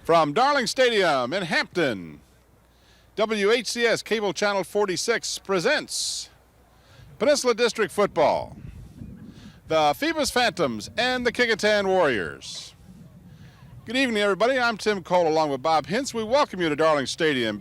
From Darling Stadium in Hampton, WHCS Cable Channel 46 presents Peninsula District Football, the Phoebus Phantoms and the Kecoughtan Warriors. Good evening, everybody. I'm Tim Cole along with Bob Hintz. We welcome you to Darling Stadium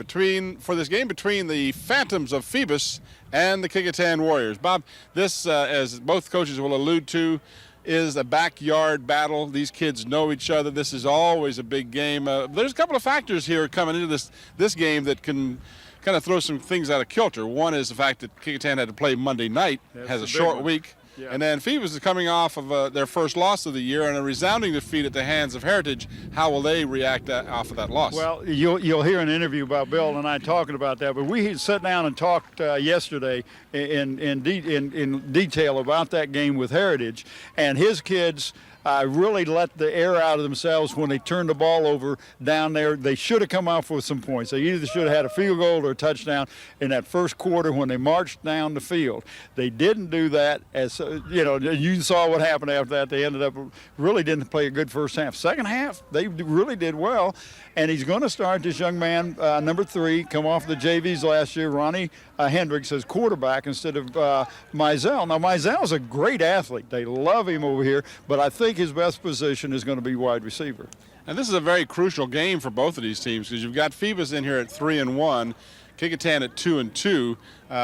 for this game between the Phantoms of Phoebus and the Kecoughtan Warriors. Bob, this, as both coaches will allude to, is a backyard battle. These kids know each other. This is always a big game. There's a couple of factors here coming into this game that can kind of throw some things out of kilter. One is the fact that Kecoughtan had to play Monday night, has a short week. Yeah. And then Phoebus is coming off of their first loss of the year and a resounding defeat at the hands of Heritage. How will they react off of that loss? Well, you'll hear an interview about Bill and I talking about that, but we sat down and talked yesterday in detail about that game with Heritage, and his kids really let the air out of themselves when they turned the ball over down there. They should have come off with some points. They either should have had a field goal or a touchdown in that first quarter when they marched down the field. They didn't do that. As you saw what happened after that. They ended up really didn't play a good first half. Second half, they really did well. And he's going to start this young man, number 3, come off the JVs last year, Ronnie Hendricks, as quarterback instead of Mizell. Now, Mizell's a great athlete. They love him over here, but I think his best position is going to be wide receiver. And this is a very crucial game for both of these teams because you've got Phoebus in here at 3-1, Kecoughtan at 2-2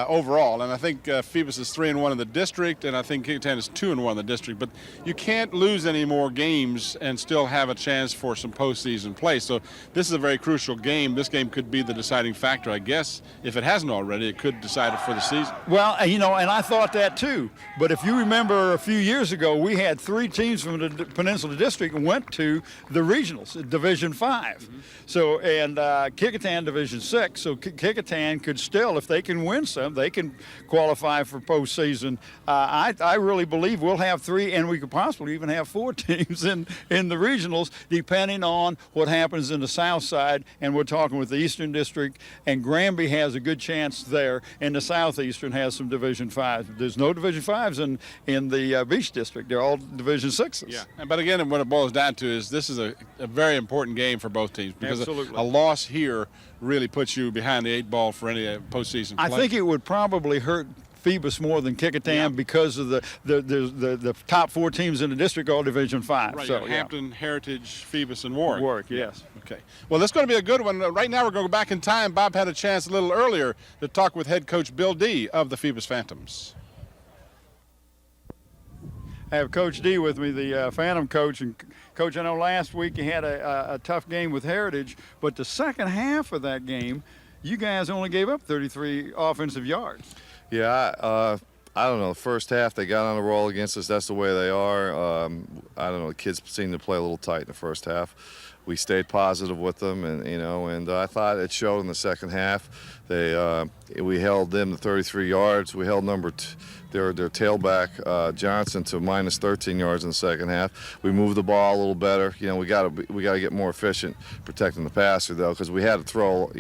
overall, and I think Phoebus is 3-1 in the district, and I think Kecoughtan is 2-1 in the district. But you can't lose any more games and still have a chance for some postseason play. So this is a very crucial game. This game could be the deciding factor, I guess. If it hasn't already, it could decide it for the season. Well, and I thought that too. But if you remember a few years ago, we had 3 teams from the Peninsula District and went to the regionals, Division 5. Mm-hmm. So and Kecoughtan Division 6. So Kecoughtan could still, if they can win some, they can qualify for postseason. I really believe we'll have 3, and we could possibly even have 4 teams in the regionals, depending on what happens in the south side. And we're talking with the Eastern District, and Granby has a good chance there, and the Southeastern has some Division 5s. There's no Division 5s in the Beach District. They're all Division 6s. Yeah, but again, what it boils down to is this is a very important game for both teams because Absolutely. A loss here really puts you behind the 8 ball for any postseason play. I think it would probably hurt Phoebus more than Kecoughtan because of the top 4 teams in the district, all Division 5. Right, so, Hampton, Heritage, Phoebus, and Warwick. Warwick, yes. Okay. Well, this is going to be a good one. Right now we're going to go back in time. Bob had a chance a little earlier to talk with head coach Bill D. of the Phoebus Phantoms. I have Coach D with me, the Phantom coach. And Coach, I know last week you had a tough game with Heritage, but the second half of that game, you guys only gave up 33 offensive yards. Yeah, I don't know. The first half, they got on the roll against us. That's the way they are. I don't know. The kids seemed to play a little tight in the first half. We stayed positive with them, and I thought it showed in the second half. We held them to 33 yards. We held their tailback Johnson to minus 13 yards in the second half. We moved the ball a little better. We got to get more efficient protecting the passer though, because we had to throw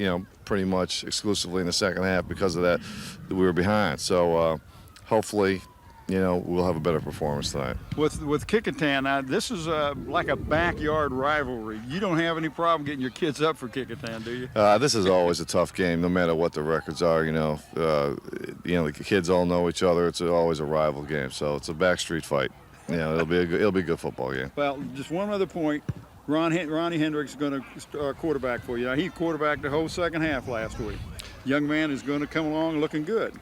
pretty much exclusively in the second half because of that we were behind. So hopefully, we'll have a better performance tonight. With Kecoughtan, this is like a backyard rivalry. You don't have any problem getting your kids up for Kecoughtan, do you? This is always a tough game, no matter what the records are. The kids all know each other. It's always a rival game, so it's a backstreet fight. It'll be a good football game. Well, just one other point. Ronnie Hendricks is going to quarterback for you. Now, he quarterbacked the whole second half last week. Young man is going to come along looking good.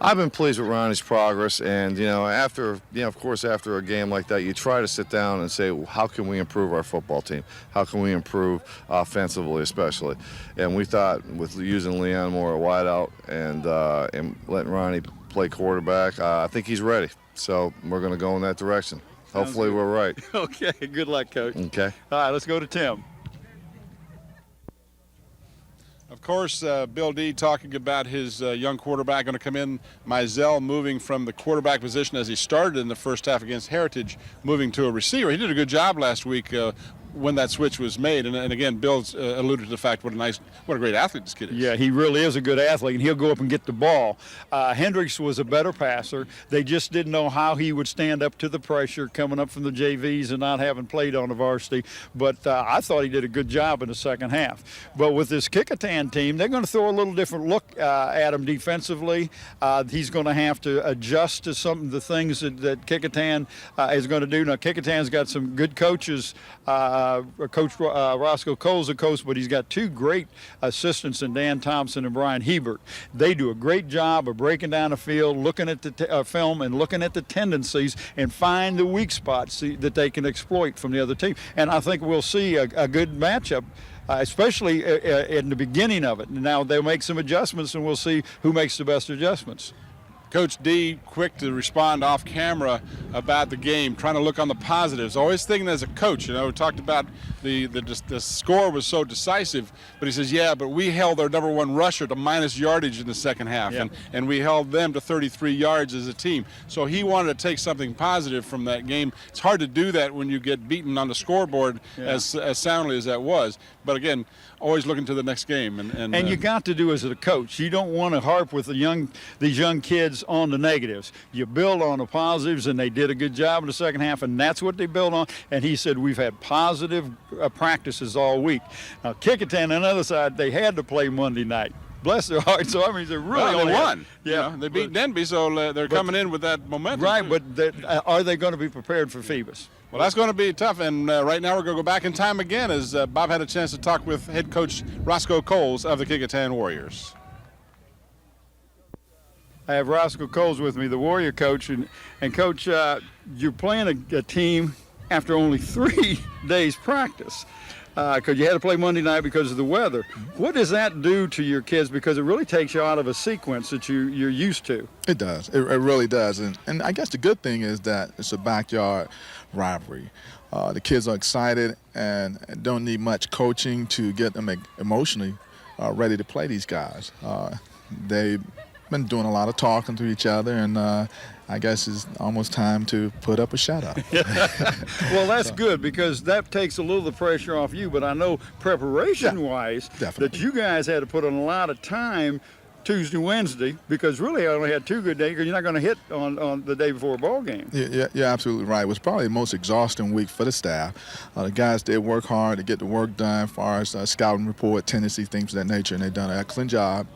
I've been pleased with Ronnie's progress, and after a game like that, you try to sit down and say, well, how can we improve our football team? How can we improve offensively, especially? And we thought with using Leon Moore at wideout and letting Ronnie play quarterback, I think he's ready. So we're going to go in that direction. Hopefully we're right. Okay, good luck, Coach. Okay. All right, let's go to Tim. Of course, Bill D. talking about his young quarterback going to come in. Mizell moving from the quarterback position as he started in the first half against Heritage, moving to a receiver. He did a good job last week when that switch was made. And again, Bill's alluded to the fact what a great athlete this kid is. Yeah, he really is a good athlete, and he'll go up and get the ball. Hendricks was a better passer. They just didn't know how he would stand up to the pressure coming up from the JVs and not having played on the varsity. But I thought he did a good job in the second half. But with this Kecoughtan team, they're going to throw a little different look at him defensively. He's going to have to adjust to some of the things that Kecoughtan is going to do. Now, Kecoughtan's got some good coaches. Coach Roscoe Cole's a coach, but he's got two great assistants in Dan Thompson and Brian Hebert. They do a great job of breaking down the field, looking at the film and looking at the tendencies and find the weak spots that they can exploit from the other team. And I think we'll see a good matchup, especially in the beginning of it. Now they'll make some adjustments, and we'll see who makes the best adjustments. Coach D, quick to respond off camera about the game, trying to look on the positives. Always thinking as a coach, we talked about the score was so decisive, but he says, yeah, but we held our number one rusher to minus yardage in the second half, yeah. and we held them to 33 yards as a team. So he wanted to take something positive from that game. It's hard to do that when you get beaten on the scoreboard as soundly as that was. But again, always looking to the next game. And you got to do as a coach. You don't want to harp with these young kids on the negatives. You build on the positives, and they did a good job in the second half, and that's what they built on. And he said, we've had positive practices all week. Now, Kecoughtan, on the other side, they had to play Monday night. Bless their hearts. So, I mean, they really they won. Yeah. They beat Denby, so they're coming in with that momentum. Right, but are they going to be prepared for Phoebus? Well, that's going to be tough, and right now we're going to go back in time again as Bob had a chance to talk with head coach Roscoe Coles of the Kecoughtan Warriors. I have Roscoe Coles with me, the Warrior coach, and Coach, you're playing a team after only 3 days practice because you had to play Monday night because of the weather. What does that do to your kids? Because it really takes you out of a sequence that you're used to. It does. It really does. And I guess the good thing is that it's a backyard rivalry. The kids are excited and don't need much coaching to get them emotionally ready to play these guys. They've been doing a lot of talking to each other, and I guess it's almost time to put up a shutout. Well, that's good because that takes a little of the pressure off you, but I know preparation-wise that you guys had to put in a lot of time Tuesday, Wednesday, because really I only had 2 good days because you're not going to hit on the day before a ball game. Yeah, you're absolutely right. It was probably the most exhausting week for the staff. The guys did work hard to get the work done as far as scouting report, tendencies, things of that nature, and they've done an excellent job.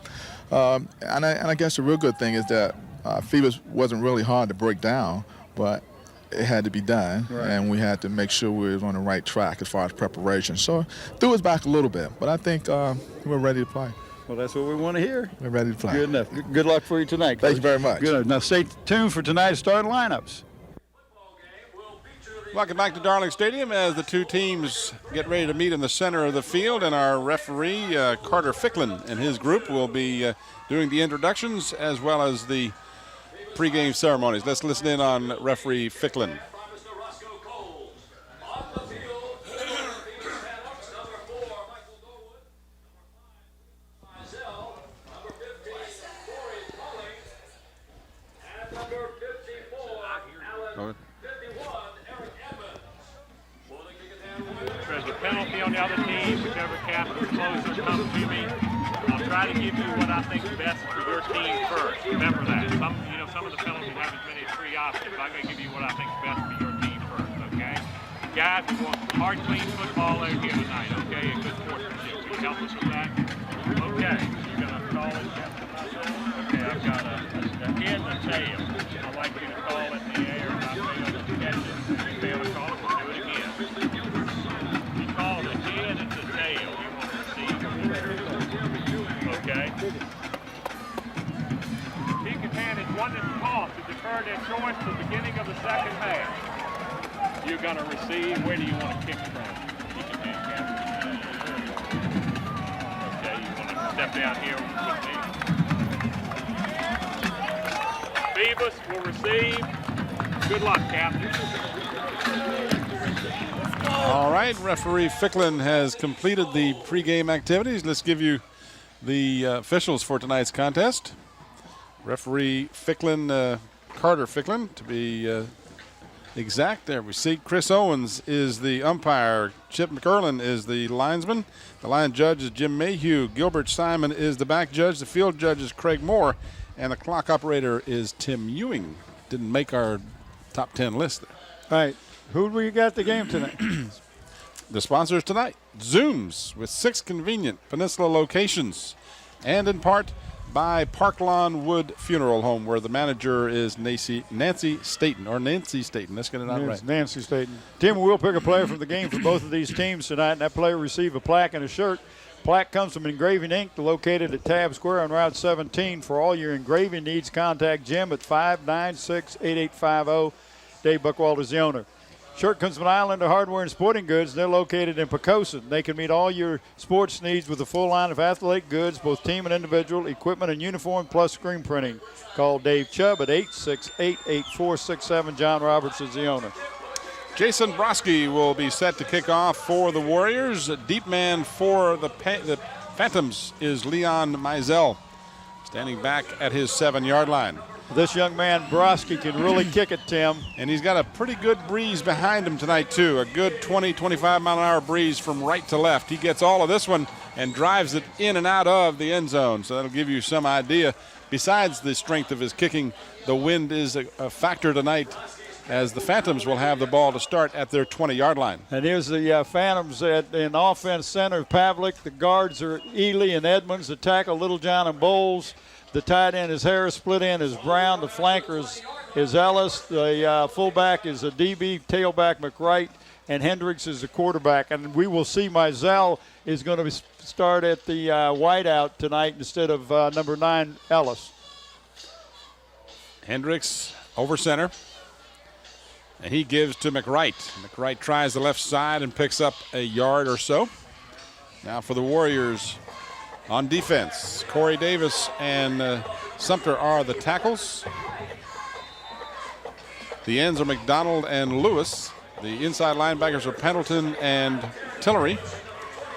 And I guess the real good thing is that Phoebus wasn't really hard to break down, but it had to be done, and we had to make sure we were on the right track as far as preparation. So threw us back a little bit, but I think we're ready to play. Well, that's what we want to hear. We're ready to play. Good enough. Good luck for you tonight, Coach. Thank you very much. Good. Now stay tuned for tonight's starting lineups. Welcome back to Darling Stadium as the two teams get ready to meet in the center of the field, and our referee, Carter Ficklin, and his group will be doing the introductions as well as the pregame ceremonies. Let's listen in on referee Ficklin. There's a penalty on the other team. Whichever captain closer comes to me, I'll try to give you what I think is best for your team first. Remember that. Some of the penalties have as many as 3 options. I'm going to give you what I think is best for your team first, okay? Guys, we want hard, clean football out here tonight, okay? And good sportsmanship. Will you help us with that? Okay. You're going to call it. Okay, I've got a head and a tail. I'd like you to call it in the air, and I fail to catch it. If you fail to call it, we'll do it again. You call the head and the tail. You want to receive. Okay. Kecoughtan has won this toss to defer their choice to the beginning of the second half. You're going to receive. Where do you want to kick from? Kecoughtan captain. Okay, you want to step down here with me. Phoebus will receive. Good luck, Captain. All right, referee Ficklin has completed the pregame activities. Let's give you the officials for tonight's contest. Referee Ficklin, Carter Ficklin, to be exact there. We see Chris Owens is the umpire. Chip McErlin is the linesman. The line judge is Jim Mayhew. Gilbert Simon is the back judge. The field judge is Craig Moore. And the clock operator is Tim Ewing. Didn't make our top 10 list there. All right. Who do we got the game tonight? The sponsors tonight, Zooms with 6 convenient Peninsula locations, and in part by Parklawn Wood Funeral Home, where the manager is Nancy Staten. Let's get it out right. Nancy Staten. Tim, we'll pick a player from the game for both of these teams tonight, and that player will receive a plaque and a shirt. Plaque comes from Engraving Inc., located at Tab Square on Route 17. For all your engraving needs, contact Jim at 596-8850. Dave Buckwalter is the owner. Shirt comes from Islander Hardware and Sporting Goods. They're located in Kecoughtan. They can meet all your sports needs with a full line of athletic goods, both team and individual, equipment and uniform, plus screen printing. Call Dave Chubb at 868-8467. John Roberts is the owner. Jason Broski will be set to kick off for the Warriors. Deep man for the Phantoms is Leon Mizell, standing back at his 7-yard line. This young man, Broski, can really kick it, Tim. And he's got a pretty good breeze behind him tonight, too. A good 20, 25-mile-an-hour breeze from right to left. He gets all of this one and drives it in and out of the end zone. So that'll give you some idea. Besides the strength of his kicking, the wind is a factor tonight, as the Phantoms will have the ball to start at their 20-yard line. And here's the Phantoms in offense center, Pavlik. The guards are Ely and Edmonds. The tackle, Littlejohn and Bowles. The tight end is Harris. Split end is Brown. The flanker is Ellis. The fullback is a DB. Tailback McWright. And Hendricks is the quarterback. And we will see Mizell is going to start at the wideout tonight instead of number 9, Ellis. Hendricks over center. And he gives to McWright. McWright tries the left side and picks up a yard or so. Now for the Warriors on defense, Corey Davis and Sumter are the tackles. The ends are McDonald and Lewis. The inside linebackers are Pendleton and Tillery.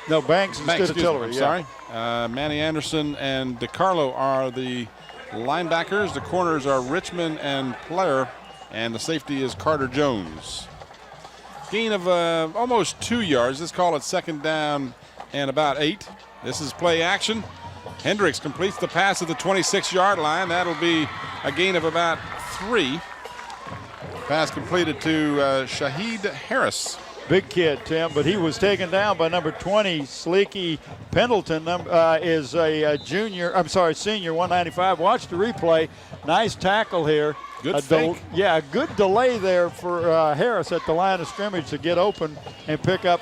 No, Banks instead of Tillery. Sorry. Manny Anderson and DiCarlo are the linebackers. The corners are Richmond and Player. And the safety is Carter Jones. Gain of almost 2 yards. Let's call it second down and about 8. This is play action. Hendricks completes the pass at the 26-yard line. That'll be a gain of about 3. Pass completed to Shaheed Harris. Big kid, Tim, but he was taken down by number 20, Sleeky Pendleton. Is a senior, 195. Watch the replay. Nice tackle here. Good fake. A good delay there for Harris at the line of scrimmage to get open and pick up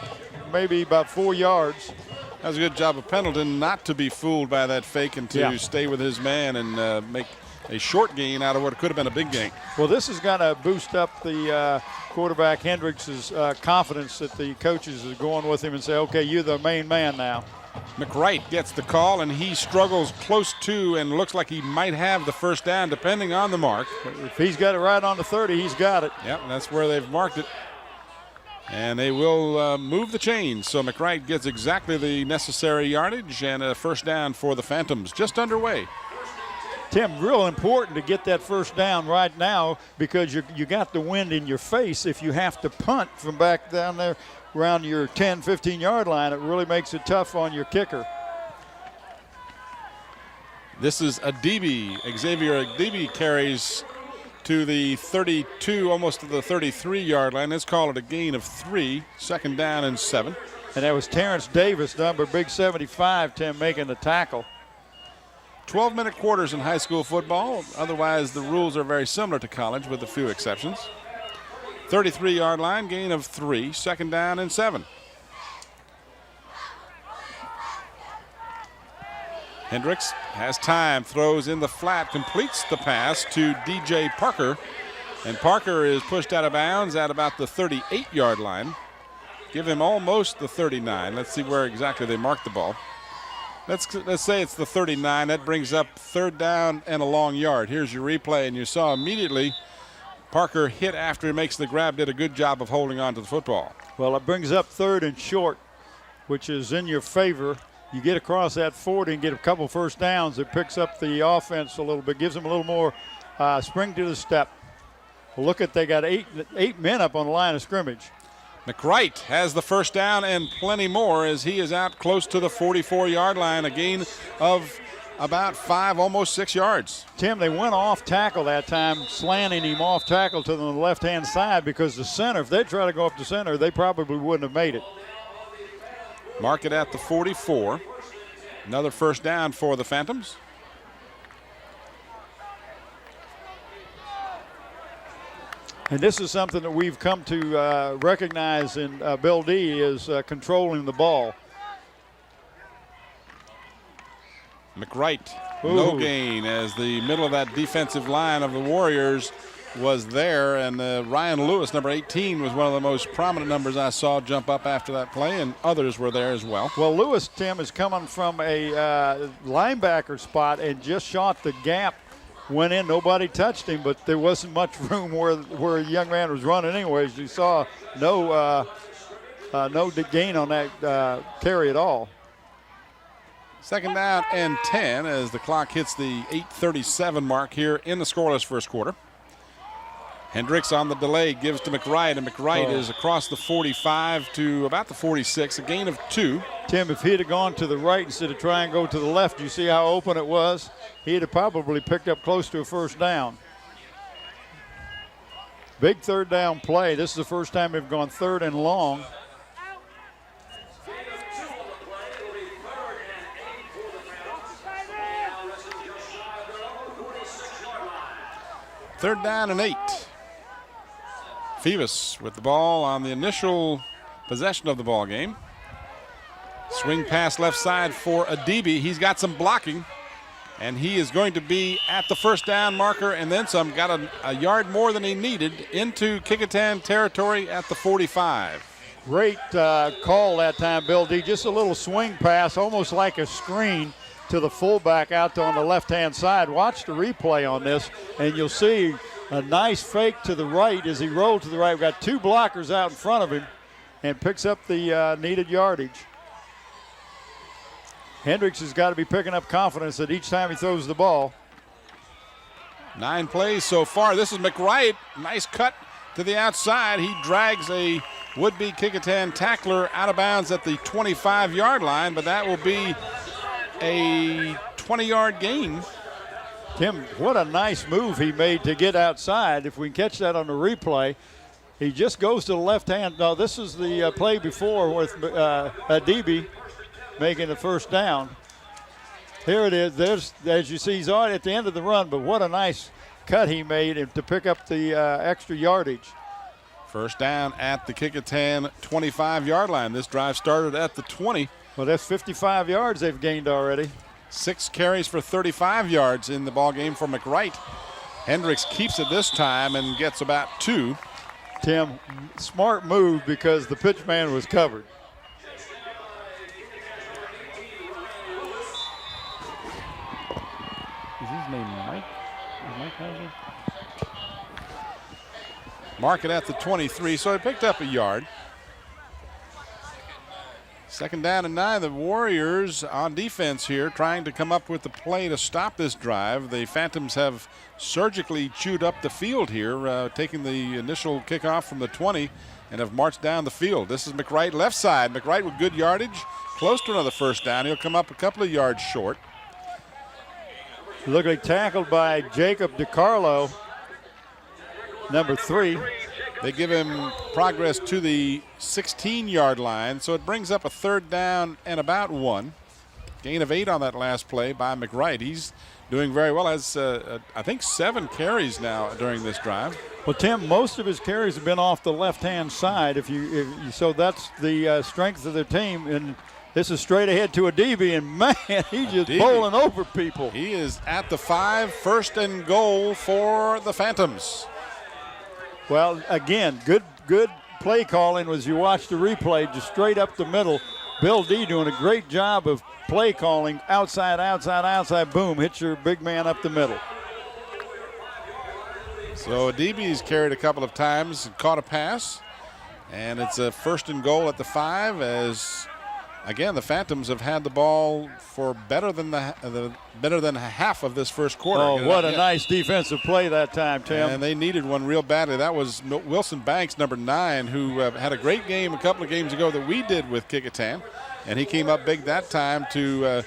maybe about 4 yards. That was a good job of Pendleton not to be fooled by that fake and to stay with his man and make a short gain out of what could have been a big gain. Well, this is going to boost up the quarterback Hendricks' confidence that the coaches are going with him and say, okay, you're the main man now. McWright gets the call, and he struggles close to and looks like he might have the first down, depending on the mark. If he's got it right on the 30, he's got it. Yep, that's where they've marked it. And they will move the chains. So McWright gets exactly the necessary yardage and a first down for the Phantoms, just underway. Tim, real important to get that first down right now because you got the wind in your face. If you have to punt from back down there around your 10, 15-yard line, it really makes it tough on your kicker. This is Adibi. Xavier Adibi carries to the 32, almost to the 33-yard line. Let's call it a gain of 3, second down and 7. And that was Terrence Davis, number big 75, Tim, making the tackle. 12-minute quarters in high school football. Otherwise, the rules are very similar to college with a few exceptions. 33-yard line, gain of 3, second down and 7. Hendricks has time, throws in the flat, completes the pass to DJ Parker. And Parker is pushed out of bounds at about the 38-yard line. Give him almost the 39. Let's see where exactly they marked the ball. Let's say it's the 39. That brings up third down and a long yard. Here's your replay, and you saw immediately Parker hit after he makes the grab, did a good job of holding on to the football. Well, it brings up third and short, which is in your favor. You get across that 40 and get a couple first downs. It picks up the offense a little bit, gives them a little more spring to the step. Look at, they got eight men up on the line of scrimmage. McWright has the first down and plenty more as he is out close to the 44-yard line, a gain of about 5, almost 6 yards. Tim, they went off tackle that time, slanting him off tackle to the left-hand side because the center, if they try to go up the center, they probably wouldn't have made it. Mark it at the 44. Another first down for the Phantoms. And this is something that we've come to recognize in Bill D is controlling the ball. McWright, no gain as the middle of that defensive line of the Warriors was there, and Ryan Lewis, number 18, was one of the most prominent numbers I saw jump up after that play, and others were there as well. Well, Lewis, Tim, is coming from a linebacker spot and just shot the gap. Went in, nobody touched him, but there wasn't much room where a young man was running anyways. You saw no gain on that carry at all. Second down and 10 as the clock hits the 8:37 mark here in the scoreless first quarter. Hendricks on the delay gives to McWright, and McWright is across the 45 to about the 46, a gain of 2. Tim, if he'd have gone to the right instead of trying to go to the left, you see how open it was? He'd have probably picked up close to a first down. Big third down play. This is the first time they've gone third and long. Third down and 8. Phoebus with the ball on the initial possession of the ball game. Swing pass left side for Adibi. He's got some blocking, and he is going to be at the first down marker and then some. Got a yard more than he needed into Kecoughtan territory at the 45. Great call that time, Bill D. Just a little swing pass, almost like a screen to the fullback out on the left-hand side. Watch the replay on this, and you'll see a nice fake to the right as he rolled to the right. We've got 2 blockers out in front of him and picks up the needed yardage. Hendricks has got to be picking up confidence that each time he throws the ball. 9 plays so far. This is McWright. Nice cut to the outside. He drags a would-be Kecoughtan tackler out of bounds at the 25-yard line, but that will be a 20-yard gain. Tim, what a nice move he made to get outside. If we can catch that on the replay, he just goes to the left hand. No, this is the play before with Adibi making the first down. Here it is. There's, as you see, he's already at the end of the run, but what a nice cut he made to pick up the extra yardage. First down at the Kecoughtan 25-yard line. This drive started at the 20. Well, that's 55 yards they've gained already. 6 carries for 35 yards in the ball game for McWright. Hendricks keeps it this time and gets about 2. Tim, smart move because the pitch man was covered. Is his name Mike? Is Mike Hauser? Mark it at the 23, so he picked up a yard. Second down and 9. The Warriors on defense here trying to come up with the play to stop this drive. The Phantoms have surgically chewed up the field here, taking the initial kickoff from the 20 and have marched down the field. This is McWright left side. McWright with good yardage, close to another first down. He'll come up a couple of yards short. Look like tackled by Jacob DiCarlo, number 3. They give him progress to the 16-yard line, so it brings up a third down and about 1. Gain of 8 on that last play by McWright. He's doing very well. Has, I think, 7 carries now during this drive. Well, Tim, most of his carries have been off the left-hand side. So that's the strength of the team. And this is straight ahead to Adibi, and man, he's just bowling over people. He is at the 5, first and goal for the Phantoms. Well, again, good play calling as you watch the replay, just straight up the middle. Bill D doing a great job of play calling, outside, outside, outside, boom, hits your big man up the middle. So Adibi's carried a couple of times and caught a pass, and it's a first and goal at the 5 as again, the Phantoms have had the ball for better than half of this first quarter. Oh, what a nice defensive play that time, Tim. And they needed one real badly. That was Wilson Banks, number 9, who had a great game a couple of games ago that we did with Kecoughtan. And he came up big that time to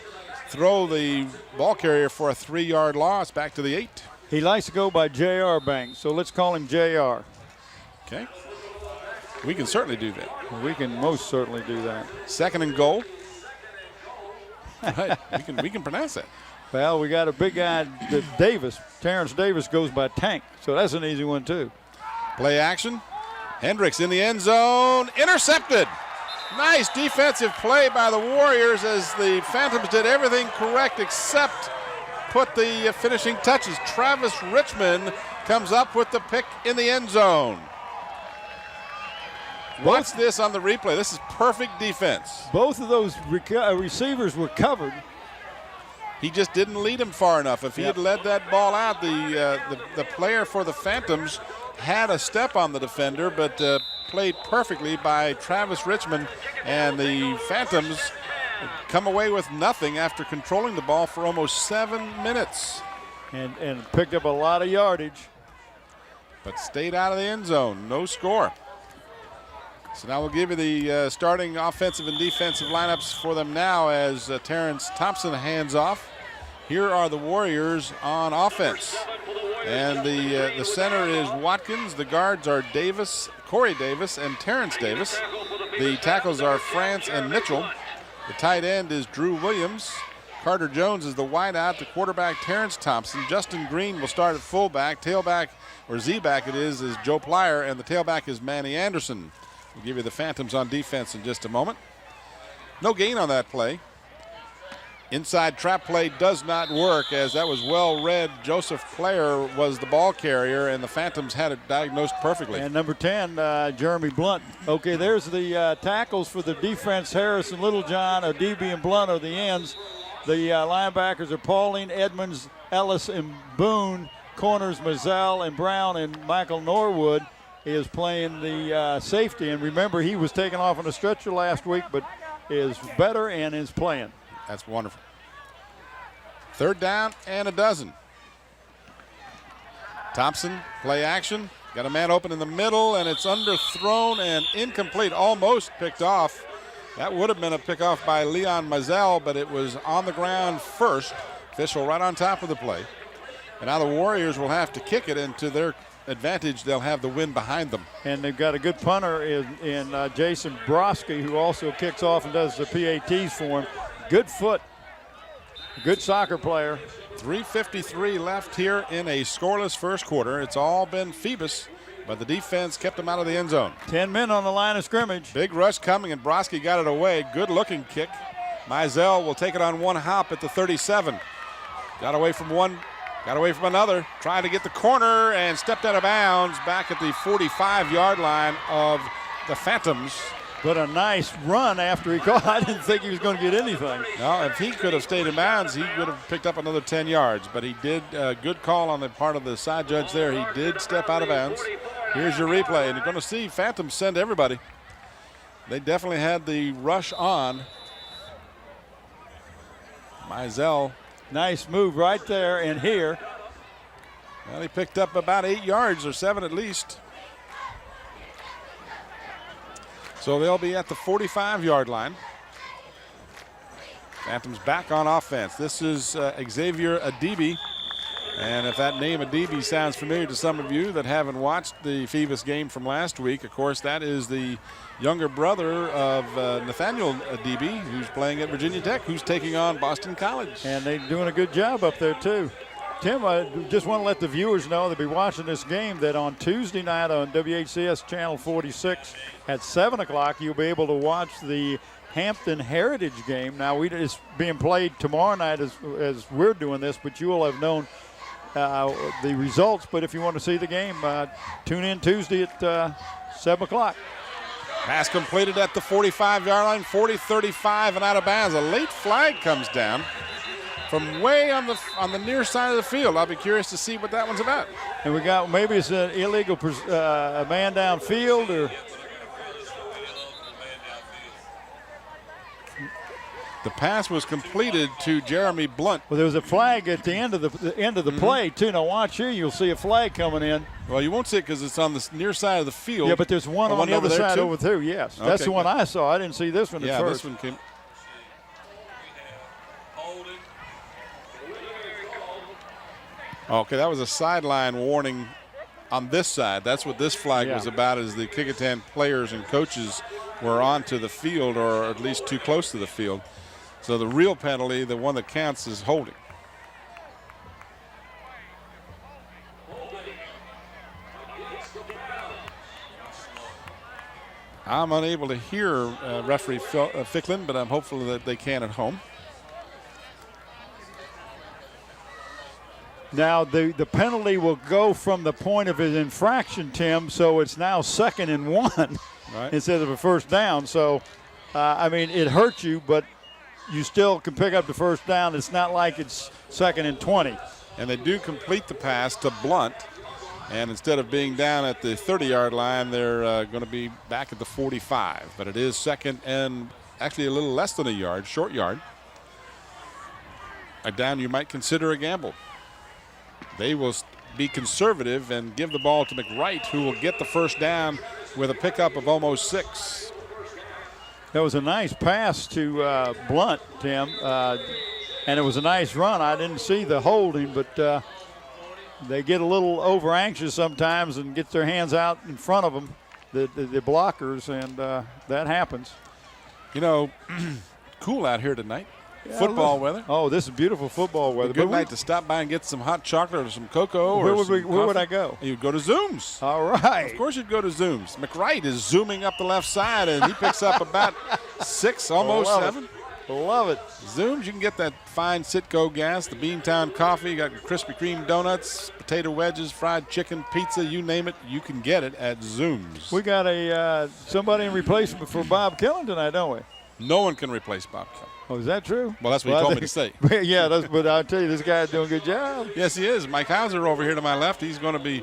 throw the ball carrier for a 3-yard loss back to the 8. He likes to go by J.R. Banks, so let's call him J.R. Okay. We can certainly do that. We can most certainly do that. 2nd and goal. Right. We can pronounce that. Well, we got a big guy, Davis. Terrence Davis goes by Tank, so that's an easy one too. Play action. Hendricks in the end zone. Intercepted. Nice defensive play by the Warriors as the Phantoms did everything correct except put the finishing touches. Travis Richmond comes up with the pick in the end zone. Watch this on the replay. This is perfect defense. Both of those receivers were covered. He just didn't lead him far enough. If he had led that ball out, the player for the Phantoms had a step on the defender, but played perfectly by Travis Richmond, and the Phantoms come away with nothing after controlling the ball for almost 7 minutes. And picked up a lot of yardage. But stayed out of the end zone. No score. So now we'll give you the starting offensive and defensive lineups for them now as Terrence Thompson hands off. Here are the Warriors on offense. And the center is Watkins. The guards are Corey Davis, and Terrence Davis. The tackles are France and Mitchell. The tight end is Drew Williams. Carter Jones is the wideout. The quarterback, Terrence Thompson. Justin Green will start at fullback. Tailback, or Z-back it is Joe Plyer, and the tailback is Manny Anderson. We'll give you the Phantoms on defense in just a moment. No gain on that play. Inside trap play does not work, as that was well read. Joseph Player was the ball carrier, and the Phantoms had it diagnosed perfectly. And number 10, Jeremy Blunt. Okay, there's the tackles for the defense. Harrison, Littlejohn, Adibi, and Blunt are the ends. The linebackers are Pauline, Edmonds, Ellis, and Boone. Corners, Mazzell and Brown, and Michael Norwood is playing the safety. And remember, he was taken off on a stretcher last week, but is better and is playing. That's wonderful. 3rd down and a dozen. Thompson, play action. Got a man open in the middle, and it's underthrown and incomplete, almost picked off. That would have been a pickoff by Leon Mazzell, but it was on the ground first. Official right on top of the play. And now the Warriors will have to kick it, and to their advantage, they'll have the wind behind them. And they've got a good punter in Jason Broski, who also kicks off and does the PATs for him. Good foot, good soccer player. 3:53 left here in a scoreless first quarter. It's all been Phoebus, but the defense kept them out of the end zone. 10 men on the line of scrimmage. Big rush coming, and Broski got it away. Good-looking kick. Mizell will take it on one hop at the 37. Got away from one. Got away from another, trying to get the corner and stepped out of bounds back at the 45-yard line of the Phantoms. But a nice run after he caught. I didn't think he was going to get anything. No, if he could have stayed in bounds, he would have picked up another 10 yards. But he did a good call on the part of the side judge there. He did step out of bounds. Here's your replay, and you're going to see Phantoms send everybody. They definitely had the rush on. Mizell. Nice move right there and here. Well, he picked up about 8 yards, or 7 at least. So they'll be at the 45-yard line. Phantoms back on offense. This is Xavier Adibi. And if that name Adibi sounds familiar to some of you that haven't watched the Phoebus game from last week, of course, that is the younger brother of Nathaniel Adibi, who's playing at Virginia Tech, who's taking on Boston College. And they're doing a good job up there, too. Tim, I just want to let the viewers know that be watching this game that on Tuesday night on WHCS Channel 46 at 7 o'clock, you'll be able to watch the Hampton Heritage game. Now, it's being played tomorrow night as we're doing this, but you will have known the results. But if you want to see the game, tune in Tuesday at 7 o'clock. Pass completed at the 45-yard line, 40-35 and out of bounds. A late flag comes down from way on the near side of the field. I'll be curious to see what that one's about. And we got, maybe it's an illegal a man downfield, or The pass was completed to Jeremy Blunt. Well, there was a flag at the end of the play too. Now watch here, you'll see a flag coming in. Well, you won't see it because it's on the near side of the field. Yeah, but there's one on the other side too? over too. Yes, that's the one I saw. I didn't see this one at first. This one came. Okay, that was a sideline warning on this side. That's what this flag was about, is the Kecoughtan players and coaches were onto the field, or at least too close to the field. So the real penalty, the one that counts, is holding. I'm unable to hear referee Ficklin, but I'm hopeful that they can at home. Now the penalty will go from the point of his infraction, Tim, so it's now 2nd and 1 instead of a first down. So, I mean, it hurts you, but you still can pick up the first down. It's not like it's 2nd and 20. And they do complete the pass to Blunt. And instead of being down at the 30-yard line, they're going to be back at the 45. But it is 2nd and actually a little less than a yard, short yard. A down you might consider a gamble. They will be conservative and give the ball to McWright, who will get the first down with a pickup of almost 6. That was a nice pass to Blunt, Tim, and it was a nice run. I didn't see the holding, but they get a little over anxious sometimes and get their hands out in front of them, the blockers, and that happens. You know, cool out here tonight. Football weather. Oh, this is beautiful football weather. Good night to stop by and get some hot chocolate or some cocoa. Where would I go? You'd go to Zoom's. All right. Of course you'd go to Zoom's. McWright is zooming up the left side, and he picks up about 6, almost 7. Love it. Zoom's, you can get that fine Citgo gas, the Beantown coffee, you got Krispy Kreme donuts, potato wedges, fried chicken, pizza, you name it, you can get it at Zoom's. We got somebody in replacement for Bob Killen tonight, don't we? No one can replace Bob Killen. Oh, is that true? Well, that's what he told me to say. Yeah, but I'll tell you, this guy's doing a good job. Yes, he is. Mike Hauser over here to my left. He's going to be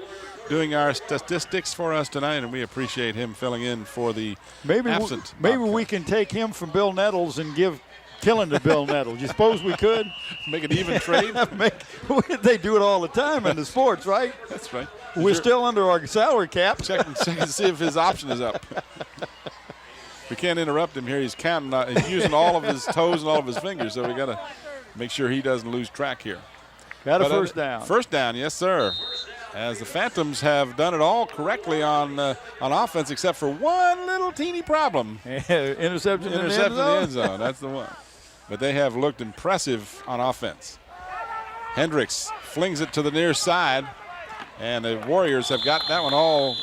doing our statistics for us tonight, and we appreciate him filling in for the absent. Maybe we can take him from Bill Nettles and give Killen to Bill Nettles. You suppose we could? Make an even trade? They do it all the time in the sports, right? That's right. We're still under our salary cap. Check and see if his option is up. We can't interrupt him here. He's counting. He's using all of his toes and all of his fingers, so we got to make sure he doesn't lose track here. Got a first down. First down, yes, sir. As the Phantoms have done it all correctly on offense, except for one little teeny problem. Interception in the end zone. That's the one. But they have looked impressive on offense. Hendricks flings it to the near side, and the Warriors have got that one all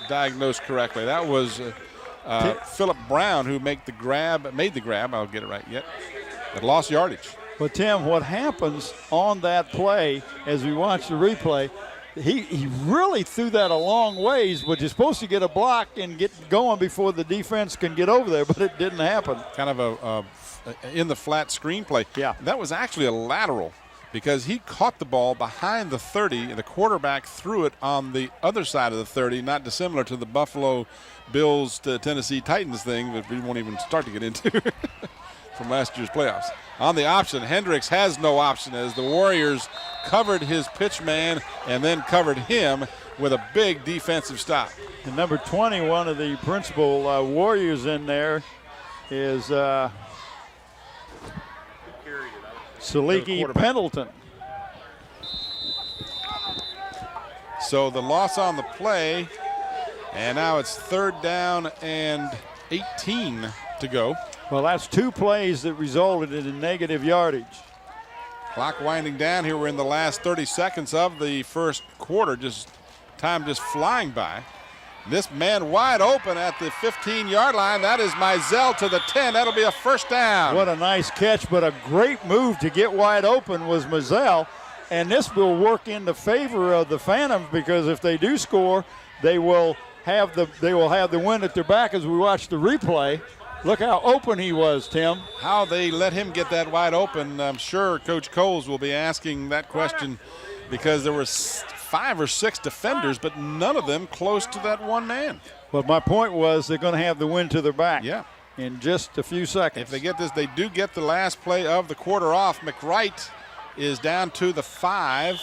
diagnosed correctly. That was Philip Brown who made the grab. I'll get it right yet. But lost yardage. Well, Tim, what happens on that play as we watch the replay, he really threw that a long ways, but you're supposed to get a block and get going before the defense can get over there, but it didn't happen. Kind of a in the flat screenplay. Yeah. That was actually a lateral because he caught the ball behind the 30, and the quarterback threw it on the other side of the 30, not dissimilar to the Buffalo Bills to Tennessee Titans thing that we won't even start to get into from last year's playoffs. On the option, Hendricks has no option as the Warriors covered his pitch man and then covered him with a big defensive stop. And number 20, one of the principal Warriors in there is Saliki Pendleton. So the loss on the play, and now it's 3rd down and 18 to go. Well, that's 2 plays that resulted in negative yardage. Clock winding down here. We're in the last 30 seconds of the first quarter. Time just flying by. This man wide open at the 15-yard line. That is Mizell to the 10. That'll be a first down. What a nice catch, but a great move to get wide open was Mizell. And this will work in the favor of the Phantoms because if they do score, they will have the wind at their back as we watch the replay. Look how open he was, Tim. How they let him get that wide open, I'm sure Coach Coles will be asking that question because there were 5 or 6 defenders, but none of them close to that one man. But my point was they're going to have the wind to their back. Yeah. in just a few seconds. If they get this, they do get the last play of the quarter off. McWright is down to the 5.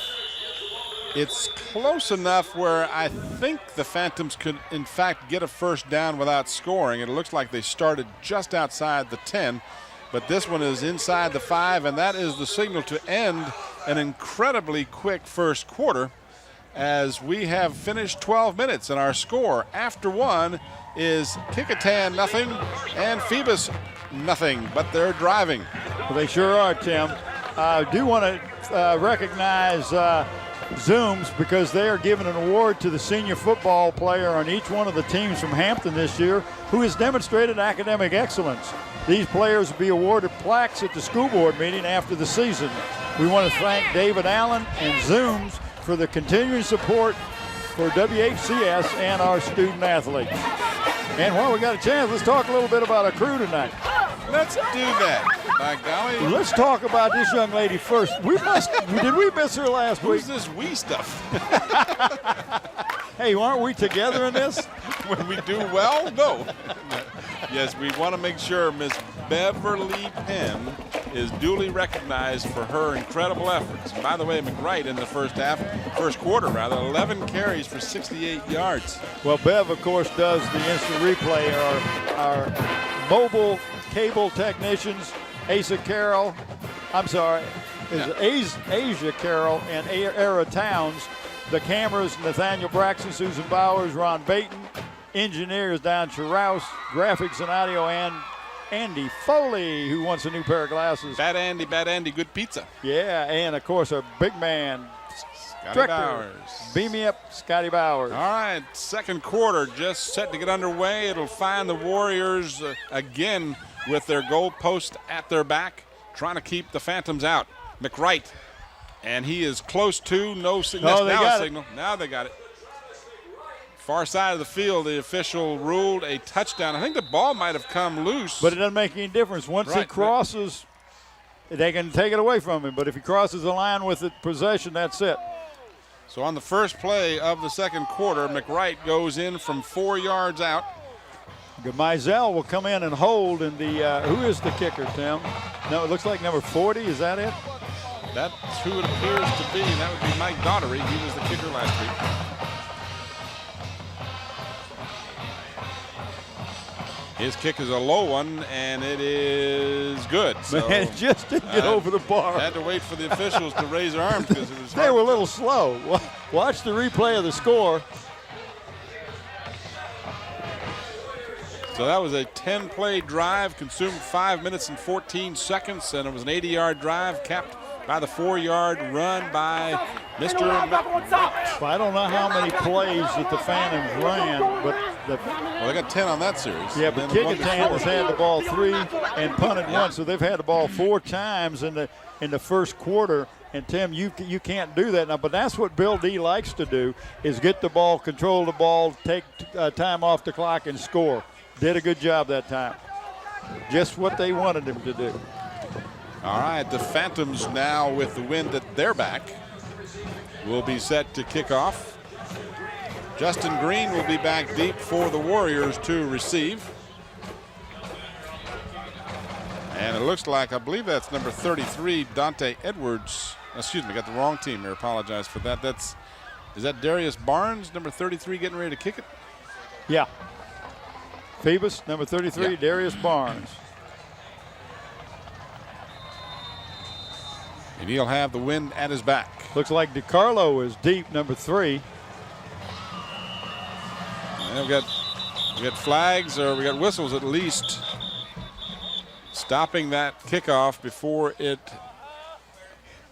It's close enough where I think the Phantoms could, in fact, get a first down without scoring. It looks like they started just outside the 10, but this one is inside the 5, and that is the signal to end an incredibly quick first quarter, as we have finished 12 minutes, and our score after one is Kecoughtan nothing and Phoebus nothing, but they're driving. Well, they sure are, Tim. I do want to recognize Zooms, because they are giving an award to the senior football player on each one of the teams from Hampton this year who has demonstrated academic excellence. These players will be awarded plaques at the school board meeting after the season. We want to thank David Allen and Zooms for the continuing support for WHCS and our student athletes. And while we got a chance, let's talk a little bit about our crew tonight. Let's do that. By golly. Let's talk about this young lady first. Did we miss her last week? Who's this we stuff? Hey, aren't we together in this? When we do well? No. Yes, we want to make sure Miss Beverly Penn is duly recognized for her incredible efforts. And by the way, McWright in the first quarter, 11 carries for 68 yards. Well, Bev, of course, does the instant replay. Our mobile cable technicians, Asia Carroll, Asia Carroll and Era Towns. The cameras, Nathaniel Braxton, Susan Bowers, Ron Baton. Engineers, Don Rouse. Graphics and audio, and Andy Foley, who wants a new pair of glasses. Bad Andy, good pizza. Yeah, and of course our big man, Scotty Bowers. Beam me up, Scotty Bowers. All right, second quarter just set to get underway. It'll find the Warriors again with their goal post at their back, trying to keep the Phantoms out. McWright, and he is close to no signal. Now a signal. Now they got it. Far side of the field, the official ruled a touchdown. I think the ball might have come loose. But it doesn't make any difference. Once he crosses, they can take it away from him. But if he crosses the line with the possession, that's it. So on the first play of the second quarter, McWright goes in from 4 yards out. Mizell will come in and hold. And who is the kicker, Tim? No, it looks like number 40. Is that it? That's who it appears to be. And that would be Mike Daughtery. He was the kicker last week. His kick is a low one, and it is good. So, man, it just didn't get over the bar. Had to wait for the officials to raise their arms because it was hard. They were a little slow. Watch the replay of the score. So that was a 10-play drive, consumed 5 minutes and 14 seconds, and it was an 80-yard drive capped by the 4-yard run by Mr. Well, I don't know how many plays that the Phantoms ran, but well, they got 10 on that series. Yeah, but Kecoughtan has had the ball 3 and punted 1, so they've had the ball 4 times in the first quarter. And Tim, you can't do that now, but that's what Bill D likes to do: is get the ball, control the ball, take time off the clock, and score. Did a good job that time. Just what they wanted him to do. All right, the Phantoms now with the wind at their back will be set to kick off. Justin Green will be back deep for the Warriors to receive. And it looks like, I believe that's number 33, Dante Edwards. Excuse me, got the wrong team here. Apologize for that. Is that Darius Barnes, number 33, getting ready to kick it? Yeah. Phoebus, number 33, yeah. Darius Barnes. And he'll have the wind at his back. Looks like DiCarlo is deep, number 3. And we got flags, or we got whistles at least, stopping that kickoff before it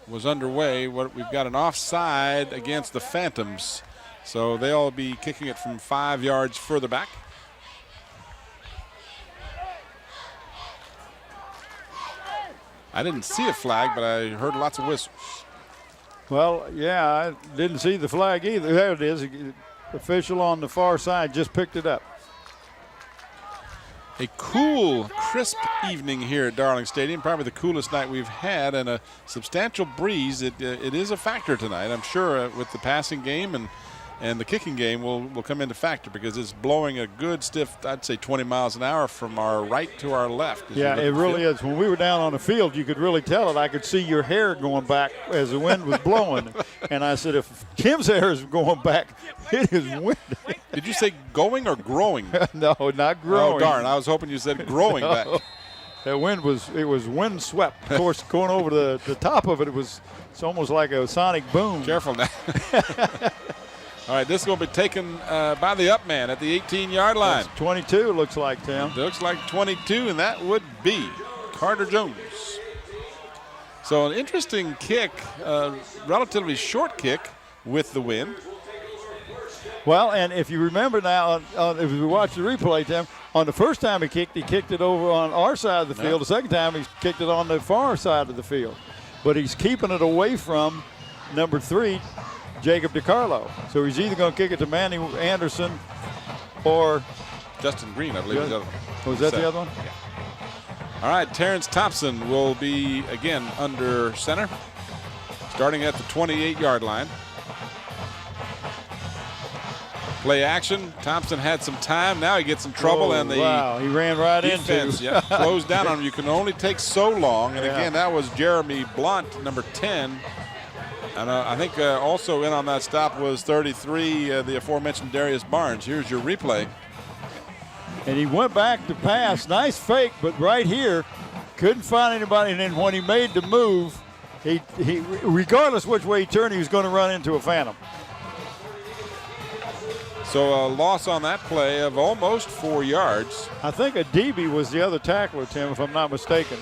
was underway. We've got an offside against the Phantoms, so they'll be kicking it from 5 yards further back. I didn't see a flag, but I heard lots of whistles. Well, yeah, I didn't see the flag either. There it is. Official on the far side just picked it up. A cool, crisp evening here at Darling Stadium. Probably the coolest night we've had, and a substantial breeze. It is a factor tonight, I'm sure, with the passing game And the kicking game will come into factor because it's blowing a good stiff, I'd say 20 miles an hour from our right to our left. Yeah, it really is. When we were down on the field, you could really tell it. I could see your hair going back as the wind was blowing. And I said, if Tim's hair is going back, it is windy. Did you say going or growing? No, not growing. Oh, darn. I was hoping you said growing back. That wind was wind swept. Of course, going over the top of it, it's almost like a sonic boom. Careful now. All right, this is going to be taken by the up man at the 18-yard line. That's 22, looks like, Tim. Looks like 22, and that would be Carter Jones. So an interesting kick, relatively short kick with the wind. Well, and if you remember now, if we watch the replay, Tim, on the first time he kicked it over on our side of the field. The second time he kicked it on the far side of the field. But he's keeping it away from number 3, Jacob DiCarlo. So he's either going to kick it to Manny Anderson or Justin Green, I believe. Was that the other one? Yeah. All right, Terrence Thompson will be, again, under center, starting at the 28-yard line. Play action. Thompson had some time. Now he gets in trouble, and the he ran right defense into closed down on him. You can only take so long. And again, that was Jeremy Blunt, number 10. And I think also in on that stop was 33, the aforementioned Darius Barnes. Here's your replay. And he went back to pass. Nice fake, but right here, couldn't find anybody. And then when he made the move, he regardless which way he turned, he was going to run into a phantom. So a loss on that play of almost 4 yards. I think Adibi was the other tackler, Tim, if I'm not mistaken.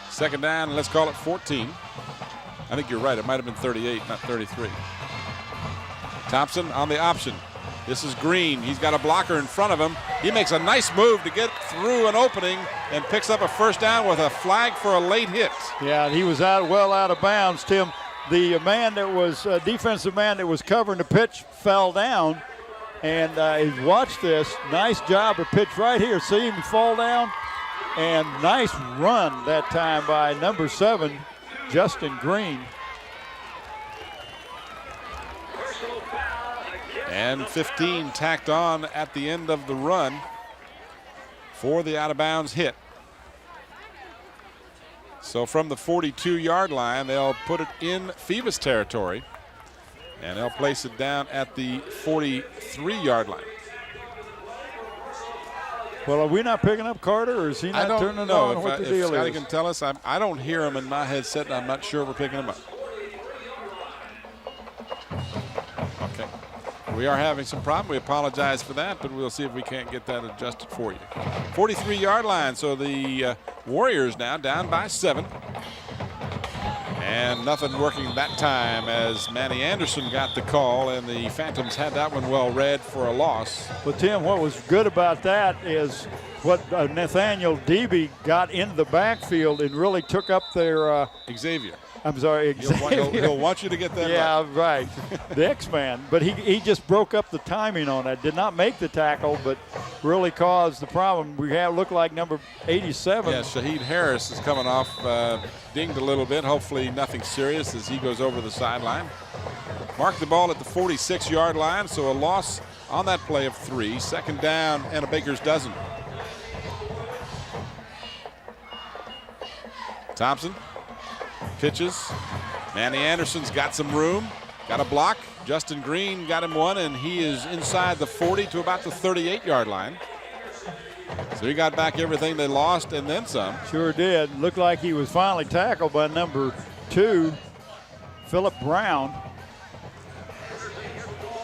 Second down, let's call it 14. I think you're right. It might have been 38, not 33. Thompson on the option. This is Green. He's got a blocker in front of him. He makes a nice move to get through an opening and picks up a first down with a flag for a late hit. Yeah, he was well out of bounds, Tim. The man that was defensive man that was covering the pitch fell down. And watch this. Nice job of pitch right here. See him fall down. And nice run that time by number 7, Justin Green. And 15 tacked on at the end of the run for the out-of-bounds hit. So from the 42-yard line, they'll put it in Phoebus territory. And they'll place it down at the 43-yard line. Well, are we not picking up Carter, or is he not turning it on? What the deal is? Scotty can tell us. I don't hear him in my headset, and I'm not sure we're picking him up. Okay. We are having some problem. We apologize for that, but we'll see if we can't get that adjusted for you. 43-yard line, so the Warriors now down by 7. And nothing working that time as Manny Anderson got the call, and the Phantoms had that one well read for a loss. Well, Tim, what was good about that is what Nathaniel Deeby got into the backfield and really took up their Xavier. I'm sorry, Xavier. He'll want you to get that right. The X-Man. But he just broke up the timing on that. Did not make the tackle, but really caused the problem. We looked like number 87. Yeah, Shaheed Harris is coming off, dinged a little bit. Hopefully nothing serious as he goes over the sideline. Mark the ball at the 46-yard line, so a loss on that play of 3. Second down and a baker's dozen. Thompson pitches. Manny Anderson's got some room, got a block. Justin Green got him one, and he is inside the 40 to about the 38-yard line. So he got back everything they lost and then some. Sure did. Looked like he was finally tackled by number 2, Philip Brown.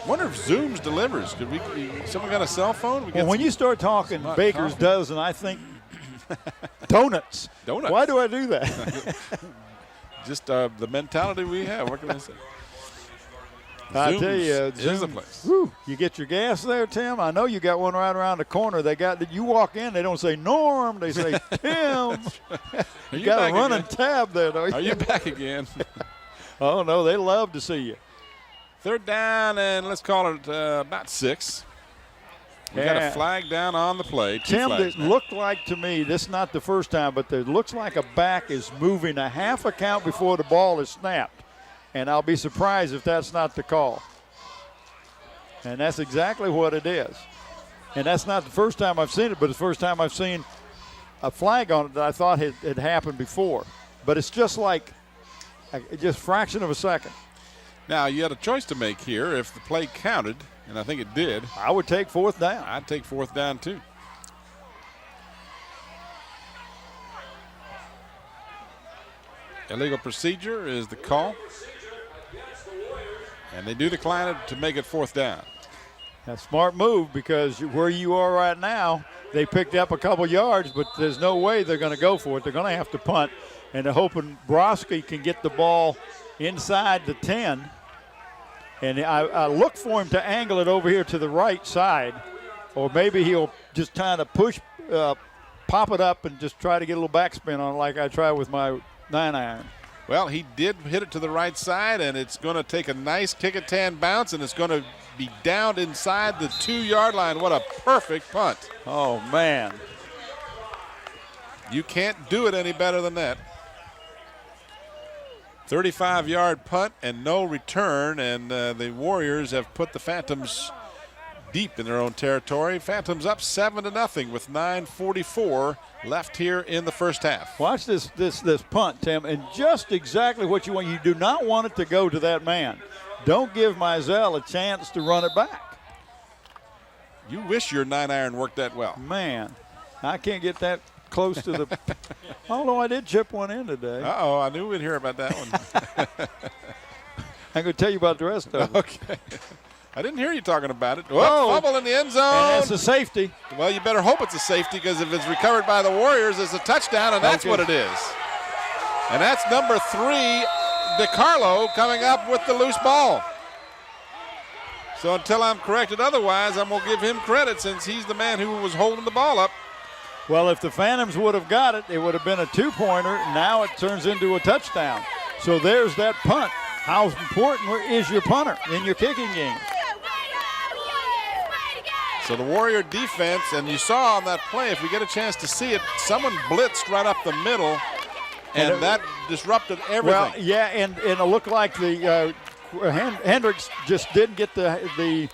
Wonder if Zooms delivers. Could someone got a cell phone? Well, when you start talking Baker's dozen, I think donuts. Donuts. Why do I do that? Just the mentality we have. What can I say? I tell you, is the place. Whew, you get your gas there, Tim. I know you got one right around the corner. They got you walk in, they don't say Norm, they say Tim. You got a running tab there, don't you? Are you back again? Oh no, they love to see you. Third down, and let's call it about 6. We got a flag down on the play. Tim, it looked like to me, this is not the first time, but it looks like a back is moving a half a count before the ball is snapped. And I'll be surprised if that's not the call. And that's exactly what it is. And that's not the first time I've seen it, but it's the first time I've seen a flag on it that I thought had happened before. But it's just like just a fraction of a second. Now, you had a choice to make here. If the play counted, and I think it did, I would take fourth down. I'd take fourth down too. Illegal procedure is the call. And they do decline it to make it fourth down. That's a smart move because where you are right now, they picked up a couple yards, but there's no way they're going to go for it. They're going to have to punt, and they're hoping Broski can get the ball inside the 10. And I look for him to angle it over here to the right side, or maybe he'll just kind of pop it up and just try to get a little backspin on it like I tried with my 9-iron. Well, he did hit it to the right side, and it's going to take a nice Kecoughtan bounce, and it's going to be down inside the 2-yard line. What a perfect punt. Oh, man. You can't do it any better than that. 35-yard punt and no return, and the Warriors have put the Phantoms deep in their own territory. Phantoms up 7-0 with 9:44 left here in the first half. Watch this punt, Tim, and just exactly what you want. You do not want it to go to that man. Don't give Mizell a chance to run it back. You wish your 9-iron worked that well. Man, I can't get that close to the – although I did chip one in today. Uh-oh, I knew we'd hear about that one. I'm going to tell you about the rest of it. Okay. I didn't hear you talking about it. Whoa. Fumble in the end zone. And that's a safety. Well, you better hope it's a safety, because if it's recovered by the Warriors, it's a touchdown, and that's what it is. And that's number 3, DiCarlo, coming up with the loose ball. So until I'm corrected otherwise, I'm going to give him credit, since he's the man who was holding the ball up. Well, if the Phantoms would have got it, it would have been a 2-pointer. Now it turns into a touchdown. So there's that punt. How important is your punter in your kicking game? So the Warrior defense, and you saw on that play, if we get a chance to see it, someone blitzed right up the middle, and that disrupted everything. Well, yeah, and it looked like the Hendricks just didn't get the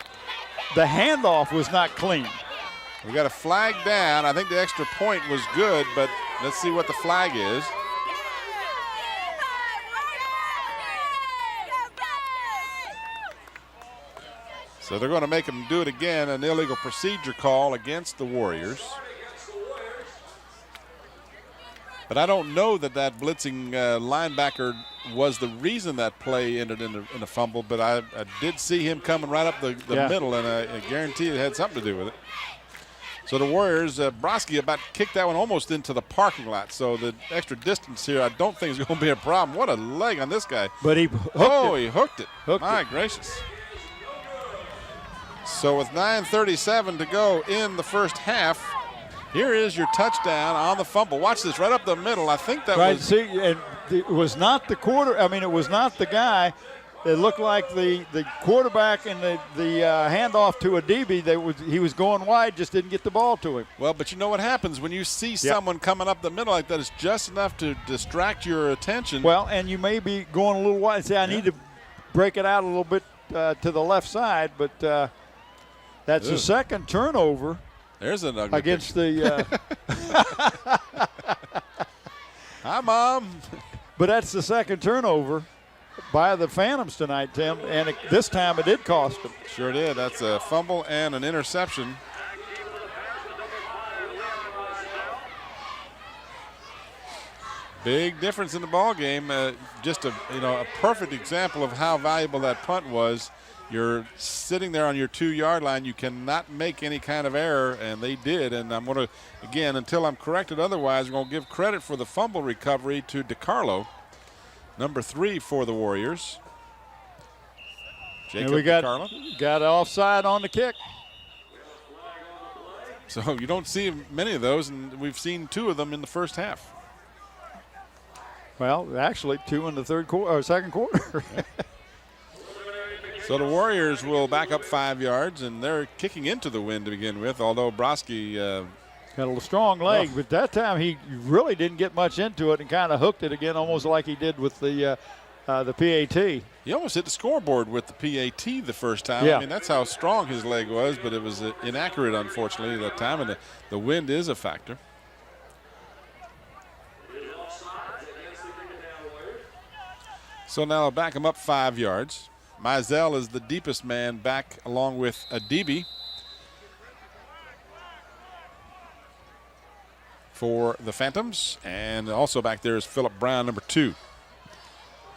handoff was not clean. We got a flag down. I think the extra point was good, but let's see what the flag is. So they're going to make him do it again, an illegal procedure call against the Warriors. But I don't know that blitzing linebacker was the reason that play ended in a fumble, but I did see him coming right up the middle, and I guarantee it had something to do with it. So the Warriors, Broski about kicked that one almost into the parking lot. So the extra distance here, I don't think is going to be a problem. What a leg on this guy. But he hooked it. My gracious. So with 9:37 to go in the first half, here is your touchdown on the fumble. Watch this, right up the middle. I think that was. See, and it was not the it was not the guy. It looked like the quarterback and the handoff to a DB. He was going wide, just didn't get the ball to him. Well, but you know what happens when you see someone coming up the middle like that? It's just enough to distract your attention. Well, and you may be going a little wide. Say, I need to break it out a little bit to the left side, but that's the second turnover. There's an ugly against the. Hi, Mom. But that's the second turnover by the Phantoms tonight, Tim, and this time it did cost them. Sure did. That's a fumble and an interception. Big difference in the ball game. Just a perfect example of how valuable that punt was. You're sitting there on your 2-yard line. You cannot make any kind of error, and they did. And I'm going to, again, until I'm corrected otherwise, we're going to give credit for the fumble recovery to DiCarlo, number 3 for the Warriors. Jacob DiCarlo. Got offside on the kick. So you don't see many of those, and we've seen 2 of them in the first half. Well, actually, 2 in the second quarter. So the Warriors will back up 5 yards, and they're kicking into the wind to begin with, although Broski got a strong leg, but that time he really didn't get much into it and kind of hooked it again, almost like he did with the the PAT. He almost hit the scoreboard with the PAT the first time. Yeah. I mean, that's how strong his leg was, but it was inaccurate, unfortunately, that time, and the wind is a factor. So now I'll back him up 5 yards. Mizell is the deepest man back along with Adibi for the Phantoms. And also back there is Philip Brown, number 2.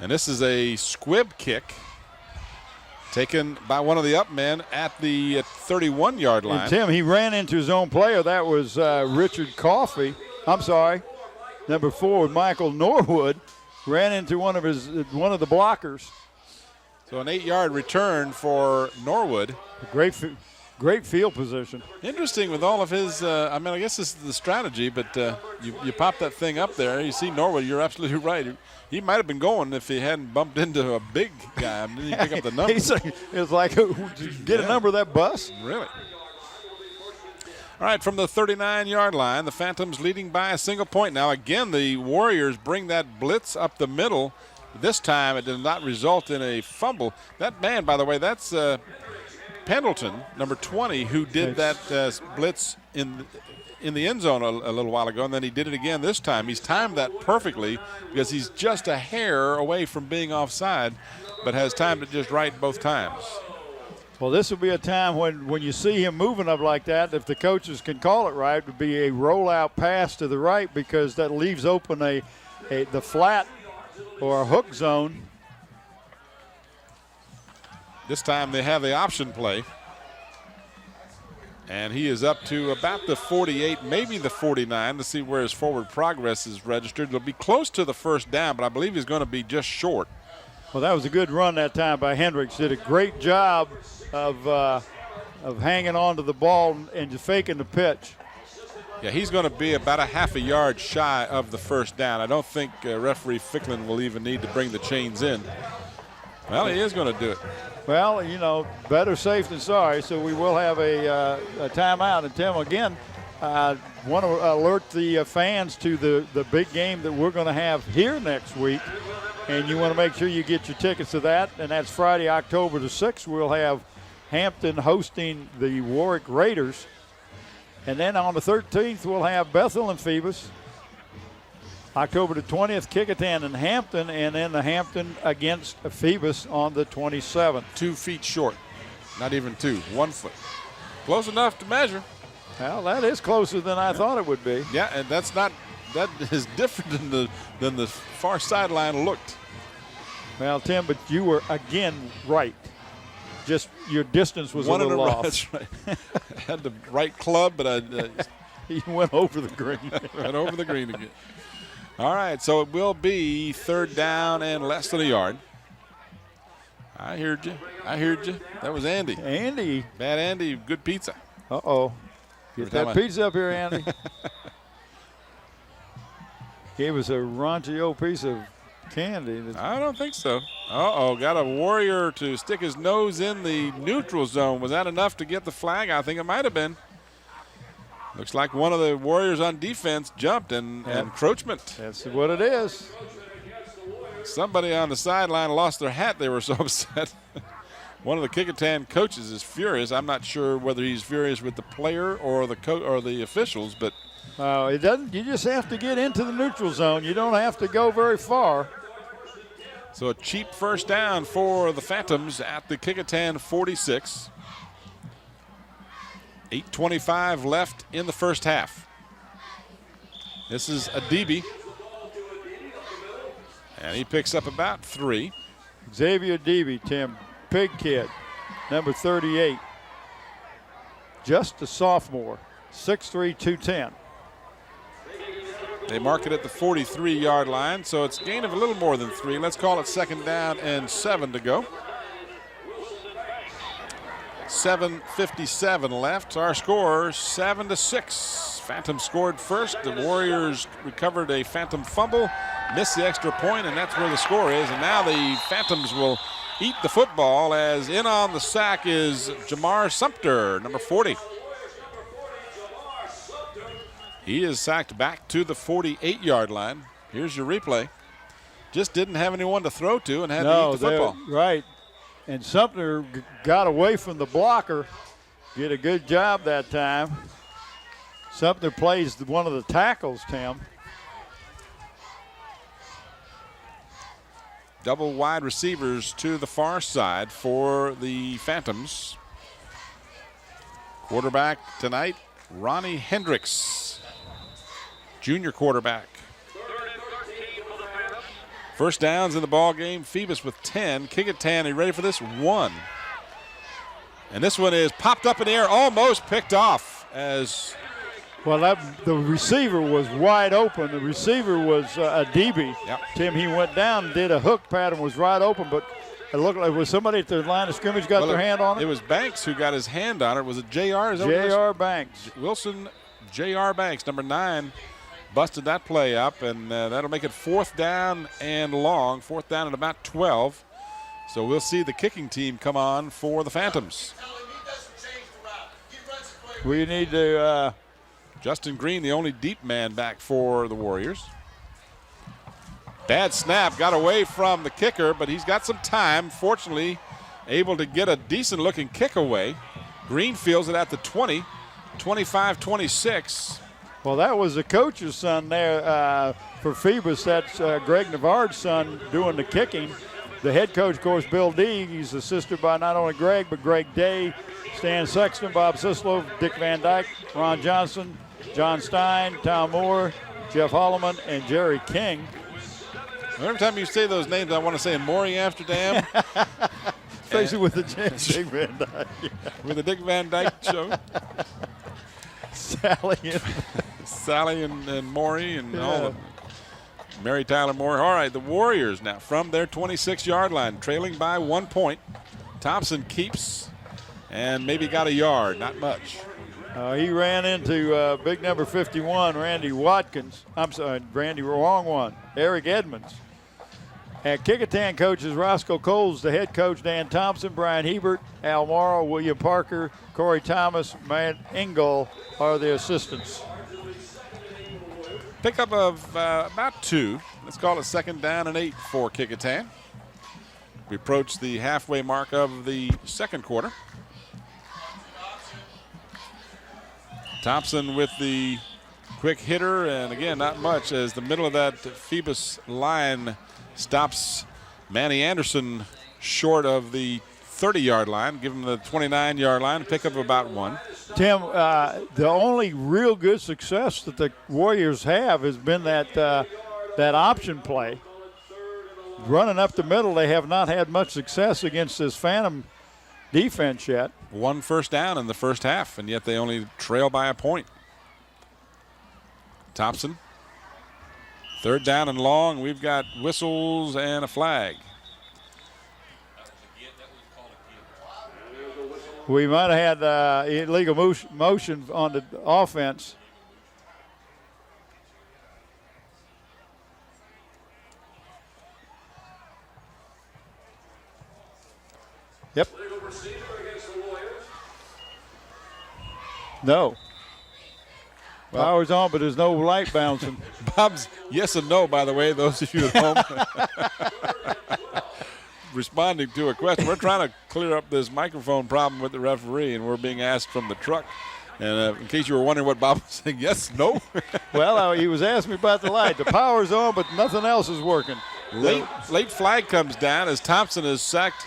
And this is a squib kick taken by one of the up men at the 31-yard line. And Tim, he ran into his own player. That was Richard Coffey. I'm sorry, number 4, Michael Norwood. Ran into one of the blockers. So an 8-yard return for Norwood. Great field position. Interesting with all of his, I guess this is the strategy, but you pop that thing up there. You see Norwood, you're absolutely right. He might have been going if he hadn't bumped into a big guy. Didn't he pick up the number? It's like, get a number of that bus? Really? All right, from the 39-yard line, the Phantoms leading by a single point. Now, again, the Warriors bring that blitz up the middle. This time it did not result in a fumble. That man, by the way, that's Pendleton, number 20, who did that blitz in the end zone a little while ago, and then he did it again this time. He's timed that perfectly because he's just a hair away from being offside, but has timed it just right both times. Well, this will be a time when you see him moving up like that, if the coaches can call it right, it would be a rollout pass to the right because that leaves open the flat or a hook zone. This time they have the option play. And he is up to about the 48, maybe the 49, to see where his forward progress is registered. It'll be close to the first down, but I believe he's going to be just short. Well, that was a good run that time by Hendricks. Did a great job of hanging on to the ball and faking the pitch. Yeah, he's going to be about a half a yard shy of the first down. I don't think referee Ficklin will even need to bring the chains in. Well, he is going to do it. Well, better safe than sorry, so we will have a timeout. And Tim, again, want to alert the fans to the big game that we're going to have here next week. And you want to make sure you get your tickets to that. And that's Friday, October the 6th. We'll have Hampton hosting the Warwick Raiders. And then on the 13th, we'll have Bethel and Phoebus. October the 20th, Kecoughtan and Hampton. And then the Hampton against Phoebus on the 27th. 2 feet short. Not even 2. 1 foot. Close enough to measure. Well, that is closer than I thought it would be. Yeah, and that is different than the far sideline looked. Well, Tim, but you were, again, right. Just your distance was a little off. That's right. I had the right club, but You went over the green. Went over the green again. All right, so it will be 3rd down and less than a yard. I heard you. That was Andy. Andy. Bad Andy, good pizza. Uh-oh. Get that pizza up here, Andy. Gave us a raunchy old piece of candy. I don't think so. Uh-oh, got a Warrior to stick his nose in the neutral zone. Was that enough to get the flag? I think it might have been. Looks like one of the Warriors on defense jumped and encroachment. That's what it is. Somebody on the sideline lost their hat. They were so upset. One of the Kecoughtan coaches is furious. I'm not sure whether he's furious with the player or the officials, but it doesn't. You just have to get into the neutral zone. You don't have to go very far. So a cheap first down for the Phantoms at the Kecoughtan 46. 8:25 left in the first half. This is Adibi. And he picks up about 3. Xavier Adibi, Tim, big kid, number 38. Just a sophomore, 6'3", 210. They mark it at the 43-yard line, so it's a gain of a little more than 3. Let's call it 2nd down and 7 to go. 7:57 left. Our score 7-6. Phantom scored first. The Warriors recovered a Phantom fumble, missed the extra point, and that's where the score is. And now the Phantoms will eat the football as in on the sack is Jamar Sumter, number 40. He is sacked back to the 48-yard line. Here's your replay. just didn't have anyone to throw to and had to eat the football. Right. And Sumter got away from the blocker. Did a good job that time. Sumter plays one of the tackles, Tim. Double wide receivers to the far side for the Phantoms. Quarterback tonight, Ronnie Hendricks, junior quarterback. First downs in the ball game. Phoebus with 10. Kecoughtan, are you ready for this? 1. And this one is popped up in the air, almost picked off as. Well, the receiver was wide open. The receiver was a DB. Yep. Tim, he went down and did a hook pattern, was right open, but it looked like was somebody at the line of scrimmage got their hand on it? It was Banks who got his hand on it. Was it JR? JR Banks. Wilson JR Banks, number 9, busted that play up, and that'll make it 4th down and long, 4th down and about 12. So we'll see the kicking team come on for the Phantoms. We need to. Justin Green, the only deep man back for the Warriors. Bad snap, got away from the kicker, but he's got some time. Fortunately, able to get a decent-looking kick away. Green fields it at the 20, 25-26. Well, that was the coach's son there for Phoebus. That's Greg Navard's son doing the kicking. The head coach, of course, Bill D. He's assisted by not only Greg, but Greg Day, Stan Sexton, Bob Sislow, Dick Van Dyke, Ron Johnson, John Stein, Tom Moore, Jeff Holloman, and Jerry King. Every time you say those names, I want to say Maury Amsterdam. Especially with the Dick Van Dyke. Yeah. With the Dick Van Dyke show. Sally and Maury and all of them. Mary Tyler Moore. All right, the Warriors now from their 26-yard line, trailing by 1 point. Thompson keeps and maybe got a yard, not much. He ran into big number 51, Randy Watkins. I'm sorry, Randy, wrong one. Eric Edmonds. At Kecoughtan coaches Roscoe Coles, the head coach Dan Thompson, Brian Hebert, Al Morrow, William Parker, Corey Thomas, Matt Engel are the assistants. Pickup of about 2. Let's call it 2nd down and 8 for Kecoughtan. We approach the halfway mark of the second quarter. Thompson with the quick hitter, and again, not much as the middle of that Phoebus line stops Manny Anderson short of the 30-yard line, give him the 29-yard line, pick up about 1. Tim, the only real good success that the Warriors have has been that option play. Running up the middle, they have not had much success against this Phantom defense yet. 1 first down in the first half, and yet they only trail by a point. Thompson, 3rd down and long. We've got whistles and a flag. We might have had illegal motion on the offense. Yep. No. Well, power's on, but there's no light bouncing. Bob's yes and no, by the way, those of you at home. Responding to a question. We're trying to clear up this microphone problem with the referee, and we're being asked from the truck. And in case you were wondering what Bob was saying, yes, no. Well, he was asking me about the light. The power's on, but nothing else is working. Late flag comes down as Thompson is sacked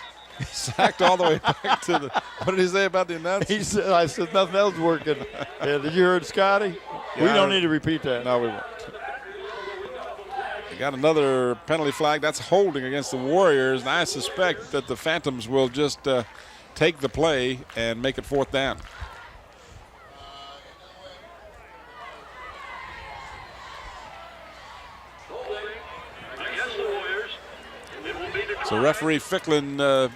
all the way back to the. What did he say about the announcer? I said nothing else is working. Yeah, did you hear Scotty? Yeah, we don't need to repeat that. No, we won't. They got another penalty flag. That's holding against the Warriors, and I suspect that the Phantoms will just take the play and make it 4th down. So referee Ficklin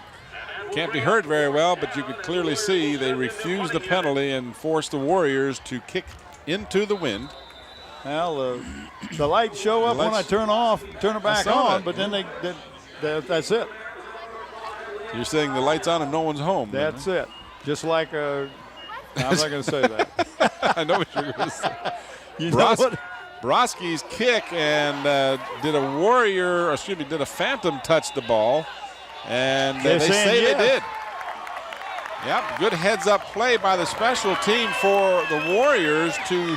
can't be heard very well, but you could clearly see they refused the penalty and forced the Warriors to kick into the wind. Well, the lights show up when I turn it back on, but then that's it. You're saying the light's on and no one's home. That's it. Just like I'm not going to say that. I know what you're going to say. You know what? Broski's kick, and did a Phantom touch the ball? And they say yes. they did. Yep, good heads-up play by the special team for the Warriors to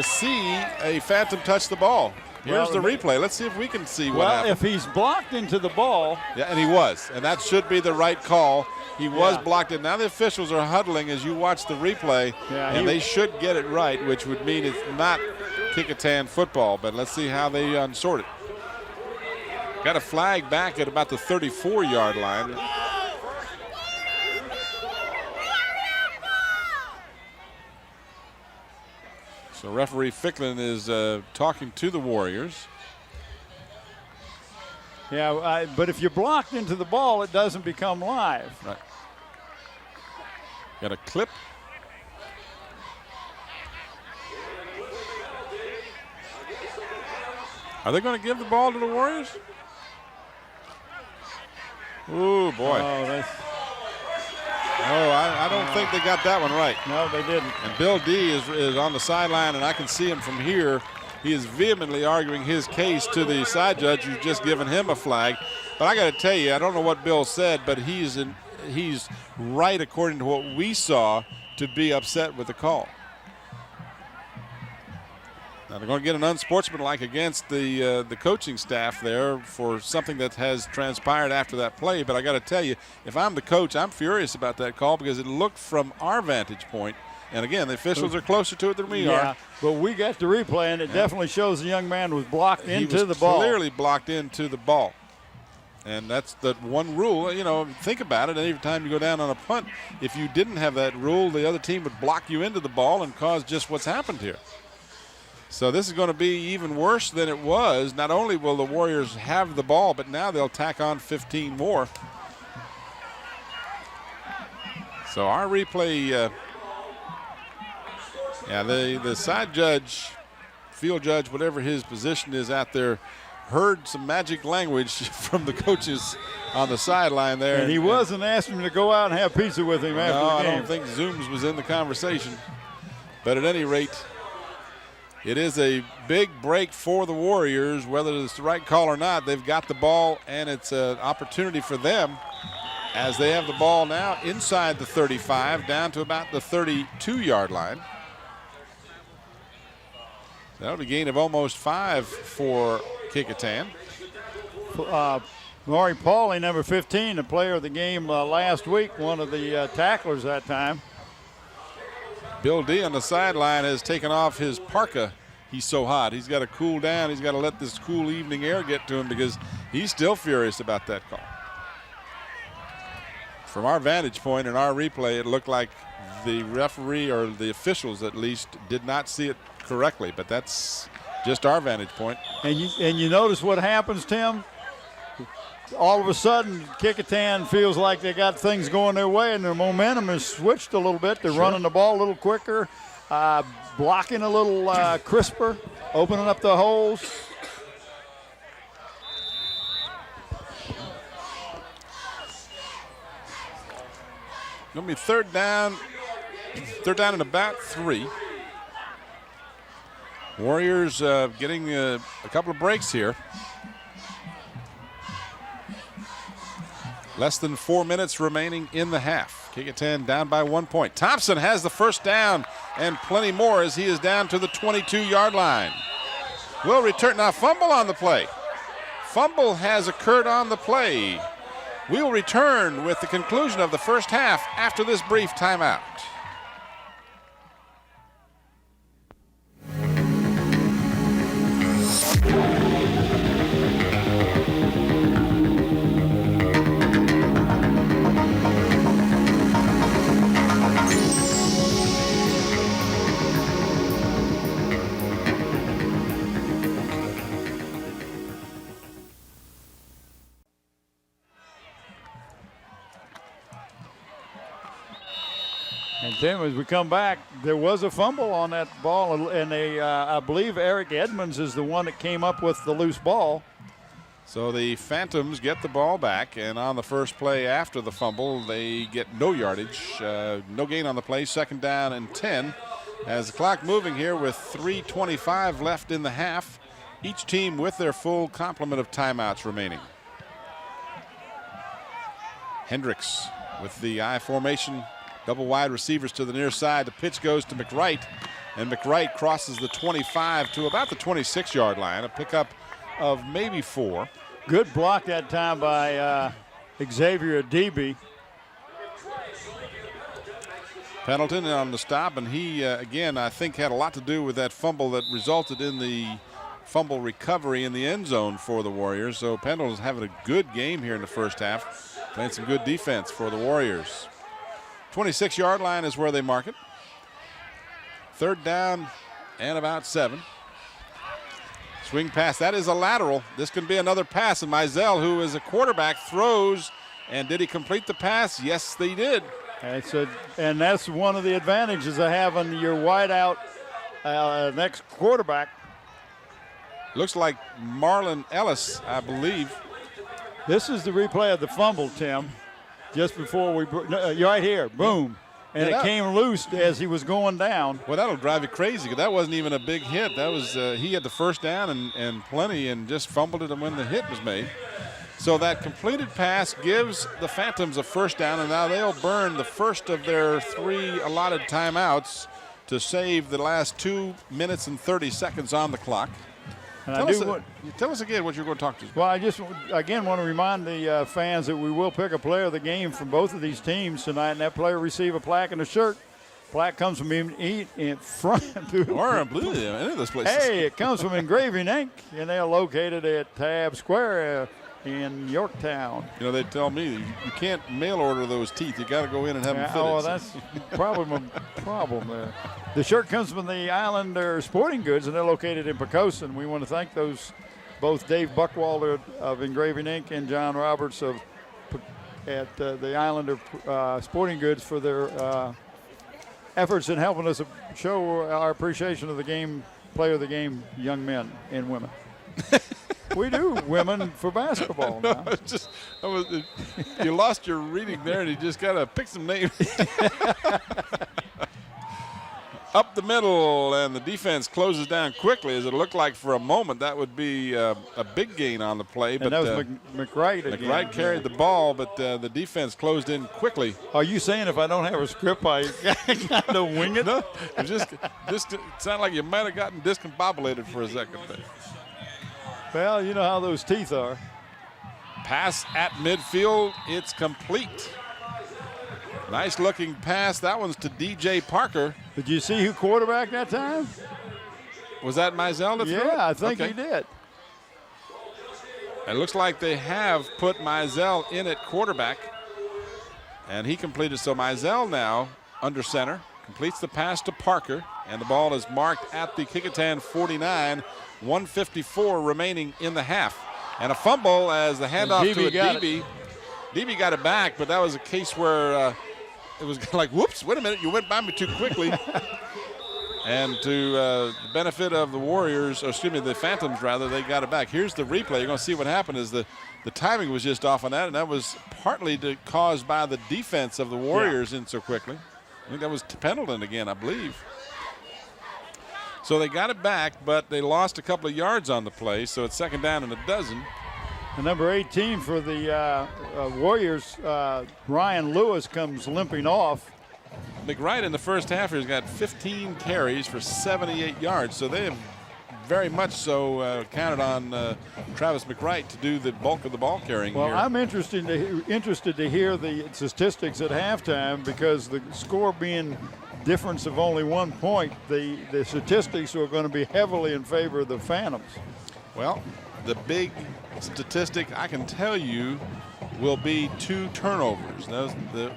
see a Phantom touch the ball. Here's the replay. Let's see if we can see what happened. Well, if he's blocked into the ball. Yeah, and he was, and that should be the right call. He was blocked in. Now the officials are huddling as you watch the replay, and they should get it right, which would mean it's not Kecoughtan football, but let's see how they unsort it. Got a flag back at about the 34-yard line. So referee Ficklin is talking to the Warriors. Yeah, but if you're blocked into the ball, it doesn't become live. Right. Got a clip. Are they going to give the ball to the Warriors? Ooh, boy. I don't think they got that one right. No, they didn't. And Bill D is on the sideline, and I can see him from here. He is vehemently arguing his case to the side judge who's just given him a flag. But I got to tell you, I don't know what Bill said, but he's right according to what we saw to be upset with the call. Now they're going to get an unsportsmanlike against the coaching staff there for something that has transpired after that play. But I got to tell you, if I'm the coach, I'm furious about that call because it looked from our vantage point. And again, the officials are closer to it than we are. But we got the replay, and it definitely shows the young man was blocked into the ball. Clearly blocked into the ball. And that's the one rule. You know, think about it. Every time you go down on a punt, if you didn't have that rule, the other team would block you into the ball and cause just what's happened here. So this is going to be even worse than it was. Not only will the Warriors have the ball, but now they'll tack on 15 more. So our replay, the side judge, field judge, whatever his position is out there, heard some magic language from the coaches on the sideline there. And he wasn't asking him to go out and have pizza with him after the game. I don't think Zooms was in the conversation. But at any rate, it is a big break for the Warriors. Whether it's the right call or not, they've got the ball, and it's an opportunity for them as they have the ball now inside the 35, down to about the 32-yard line. That'll be a gain of almost 5 for Kecoughtan. Maury Pauly, number 15, the player of the game last week, one of the tacklers that time. Bill D on the sideline has taken off his parka. He's so hot. He's got to cool down. He's got to let this cool evening air get to him because he's still furious about that call. From our vantage point in our replay, it looked like the referee, or the officials at least, did not see it correctly, but that's just our vantage point. And you notice what happens, Tim? All of a sudden, Kecoughtan feels like they got things going their way, and their momentum has switched a little bit. They're running the ball a little quicker, blocking a little crisper, opening up the holes. Going to be third down and about 3. Warriors getting a couple of breaks here. Less than 4 minutes remaining in the half. Kecoughtan down by 1 point. Thompson has the first down and plenty more as he is down to the 22-yard line. Will return. Now fumble on the play. Fumble has occurred on the play. We will return with the conclusion of the first half after this brief timeout. And Tim, as we come back, there was a fumble on that ball, and I believe Eric Edmonds is the one that came up with the loose ball. So the Phantoms get the ball back, and on the first play after the fumble, they get no yardage, no gain on the play, 2nd down and 10. As the clock moving here with 3:25 left in the half, each team with their full complement of timeouts remaining. Hendricks with the I formation, double wide receivers to the near side. The pitch goes to McWright, and McWright crosses the 25 to about the 26-yard line, a pickup of maybe 4. Good block that time by Xavier Adebe. Pendleton on the stop, and he, again, I think had a lot to do with that fumble that resulted in the fumble recovery in the end zone for the Warriors. So Pendleton's having a good game here in the first half, playing some good defense for the Warriors. 26-yard line is where they mark it. 3rd down and about 7. Swing pass, that is a lateral. This can be another pass, and Mizell, who is a quarterback, throws. And did he complete the pass? Yes, they did. And that's one of the advantages of having your wideout next quarterback. Looks like Marlon Ellis, I believe. This is the replay of the fumble, Tim. Just before you're right here, boom. And it came loose as he was going down. Well, that'll drive you crazy because that wasn't even a big hit. That was he had the first down and plenty and just fumbled it when the hit was made. So that completed pass gives the Phantoms a first down, and now they'll burn the first of their 3 allotted timeouts to save the last 2 minutes and 30 seconds on the clock. And tell us again what you're going to talk to. Well, I just, again, want to remind the fans that we will pick a player of the game from both of these teams tonight, and that player receive a plaque and a shirt. Plaque comes from in front. Or blue, any of those places. Hey, it comes from Engraving Inc., and they're located at Tab Square in Yorktown. You know, they tell me you can't mail order those teeth. You got to go in and have them fitted. Oh, that's probably a problem there. The shirt comes from the Islander Sporting Goods, and they're located in Kecoughtan. We want to thank both Dave Buckwalter of Engraving Inc. and John Roberts at the Islander Sporting Goods for their efforts in helping us show our appreciation of the game, player of the game, young men and women. We do women for basketball now. You lost your reading there, and you just got to pick some names. Up the middle, and the defense closes down quickly, as it looked like for a moment that would be a big gain on the play. But that was McWright again. McWright carried the ball, but the defense closed in quickly. Are you saying if I don't have a script, I got to wing it? No, it sounded like you might have gotten discombobulated for a second there. Well, you know how those teeth are. Pass at midfield. It's complete. Nice looking pass. That one's to DJ Parker. Did you see who quarterbacked that time? Was that Mizell that threw it? Yeah, I think he did. It looks like they have put Mizell in at quarterback. And he completed. So Mizell now under center. Completes the pass to Parker. And the ball is marked at the Kecoughtan 49. 1:54 remaining in the half. And a fumble as the handoff to Adebe. Adebe got it back, but that was a case where it was like, whoops, wait a minute, you went by me too quickly. And to the benefit of the Warriors, or excuse me, the Phantoms rather, they got it back. Here's the replay. You're going to see what happened is the timing was just off on that, and that was partly caused by the defense of the Warriors in so quickly. I think that was Pendleton again, I believe. So they got it back, but they lost a couple of yards on the play, so it's 2nd down and 12. The number 18 for the Warriors, Ryan Lewis, comes limping off. McWright in the first half has got 15 carries for 78 yards, so they have very much so counted on Travis McWright to do the bulk of the ball carrying here. Well, I'm interested to hear the statistics at halftime, because the score being difference of only 1 point, the statistics are going to be heavily in favor of the Phantoms. Well, the big statistic I can tell you will be 2 turnovers.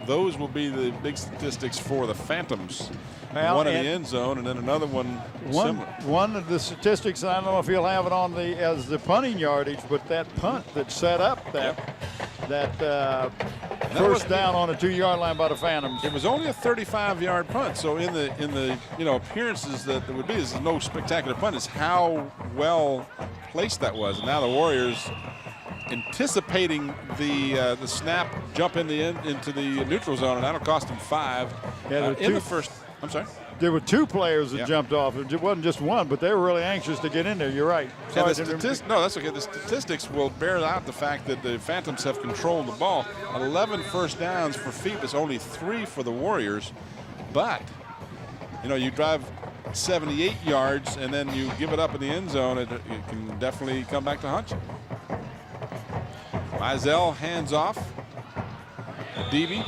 Those will be the big statistics for the Phantoms. One in the end zone, and then another one similar. One of the statistics, I don't know if you'll have it on as the punting yardage, but that punt that set up that first down on a 2-yard line by the Phantoms. It was only a 35-yard punt, so in the appearances that there would be, this is no spectacular punt. It's how well placed that was, and now the Warriors, anticipating the snap, jump into the neutral zone, and that'll cost them 5 in the first. I'm sorry. there were 2 players that Yep. jumped off. It wasn't just one, but they were really anxious to get in there. You're right. And the Sorry, no, that's okay. The statistics will bear out the fact that the Phantoms have controlled the ball. 11 first downs for Phoebus, only 3 for the Warriors. But, you drive 78 yards and then you give it up in the end zone, it can definitely come back to haunt you. Mizell hands off. Deeby.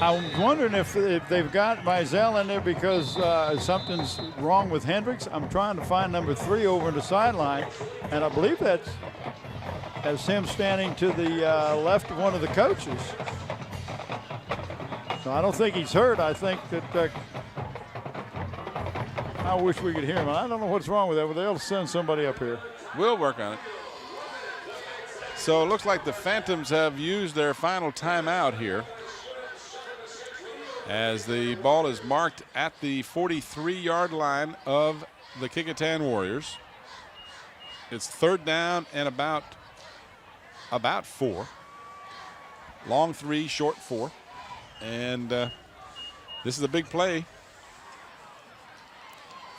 I'm wondering if they've got Mizell in there because something's wrong with Hendricks. I'm trying to find number 3 over in the sideline, and I believe that's him standing to the left of one of the coaches. So I don't think he's hurt. I think that I wish we could hear him. I don't know what's wrong with that, but they'll send somebody up here. We'll work on it. So it looks like the Phantoms have used their final timeout here, as the ball is marked at the 43-yard line of the Kecoughtan Warriors. It's 3rd down and about 4. Long 3, short 4. And this is a big play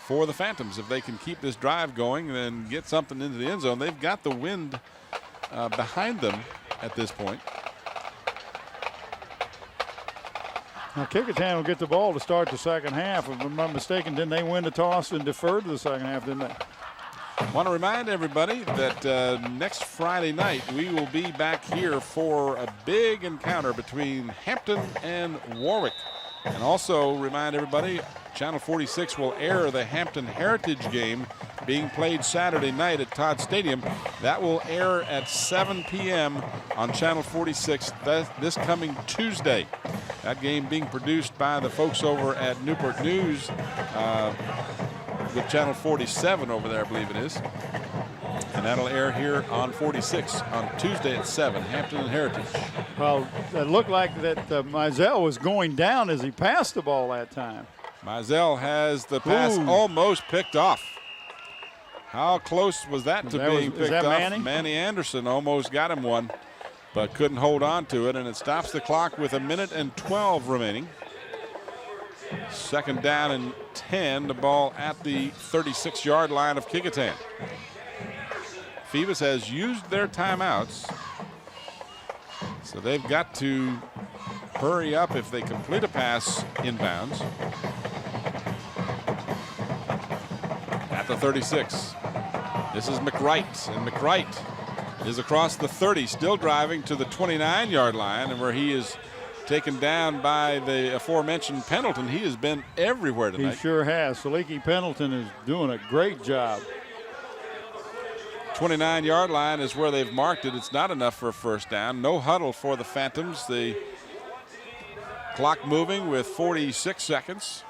for the Phantoms. If they can keep this drive going and then get something into the end zone, they've got the wind behind them at this point. Now, Kecoughtan will get the ball to start the second half. If I'm not mistaken, didn't they win the toss and defer to the second half, didn't they? I want to remind everybody that next Friday night we will be back here for a big encounter between Hampton and Warwick. And also remind everybody, Channel 46 will air the Hampton Heritage game being played Saturday night at Todd Stadium. That will air at 7 p.m. on Channel 46 this coming Tuesday. That game being produced by the folks over at Newport News with Channel 47 over there, I believe it is. And that'll air here on 46 on Tuesday at 7, Hampton and Heritage. Well, it looked like that Mizell was going down as he passed the ball that time. Mizell has the pass almost picked off. How close was that to being picked off? Manny? Manny Anderson almost got him one, but couldn't hold on to it, and it stops the clock with 1:12 remaining. 2nd down and 10, the ball at the 36-yard line of Kecoughtan. Phoebus has used their timeouts, so they've got to hurry up if they complete a pass inbounds. At the 36, this is McWright, and McWright is across the 30, still driving to the 29-yard line, and where he is taken down by the aforementioned Pendleton. He has been everywhere tonight. He sure has. Saliki Pendleton is doing a great job. 29-yard line is where they've marked it. It's not enough for a first down. No huddle for the Phantoms. The clock moving with 46 seconds.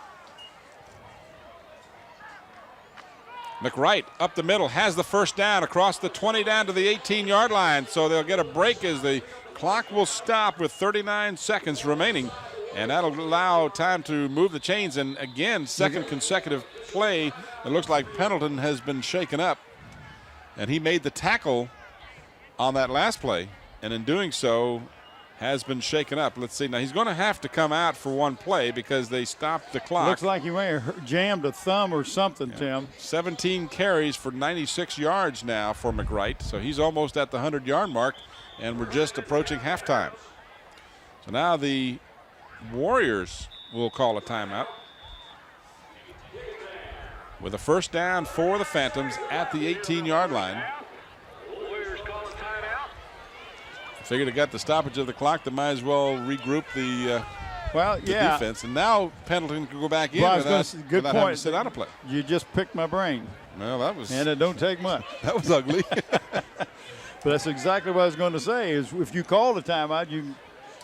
McWright up the middle has the first down across the 20 down to the 18-yard line. So they'll get a break as the clock will stop with 39 seconds remaining. And that'll allow time to move the chains. And again, second consecutive play. It looks like Pendleton has been shaken up. And he made the tackle on that last play. And in doing so, has been shaken up. Let's see. Now, he's going to have to come out for one play because they stopped the clock. Looks like he may have jammed a thumb or something, Tim. 17 carries for 96 yards now for McWright. So he's almost at the 100-yard mark, and we're just approaching halftime. So now the Warriors will call a timeout with a first down for the Phantoms at the 18-yard line. Figured it got the stoppage of the clock. They might as well regroup the defense. And now Pendleton can go back in without having to sit out a play. You just picked my brain. Well, that was. And it don't take much. That was ugly. But that's exactly what I was going to say is if you call the timeout, you can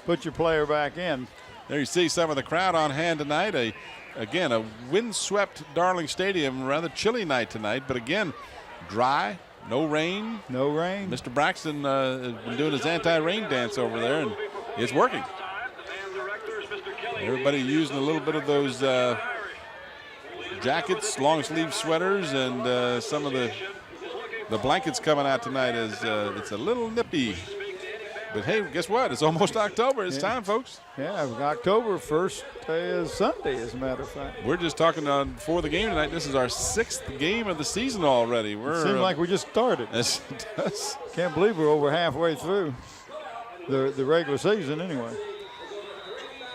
put your player back in. There you see some of the crowd on hand tonight. Again, a windswept Darling Stadium, rather chilly night tonight. But again, dry. No rain. No rain. Mr. Braxton has been doing his anti-rain dance over there, and it's working. Everybody using a little bit of those jackets, long-sleeve sweaters, and some of the blankets coming out tonight as it's a little nippy But hey, guess what? It's almost October. It's time, folks. Yeah, October 1st is Sunday, as a matter of fact. We're just talking before the game tonight. This is our 6th game of the season already. It seems like we just started. Yes, it does. Can't believe we're over halfway through the regular season anyway.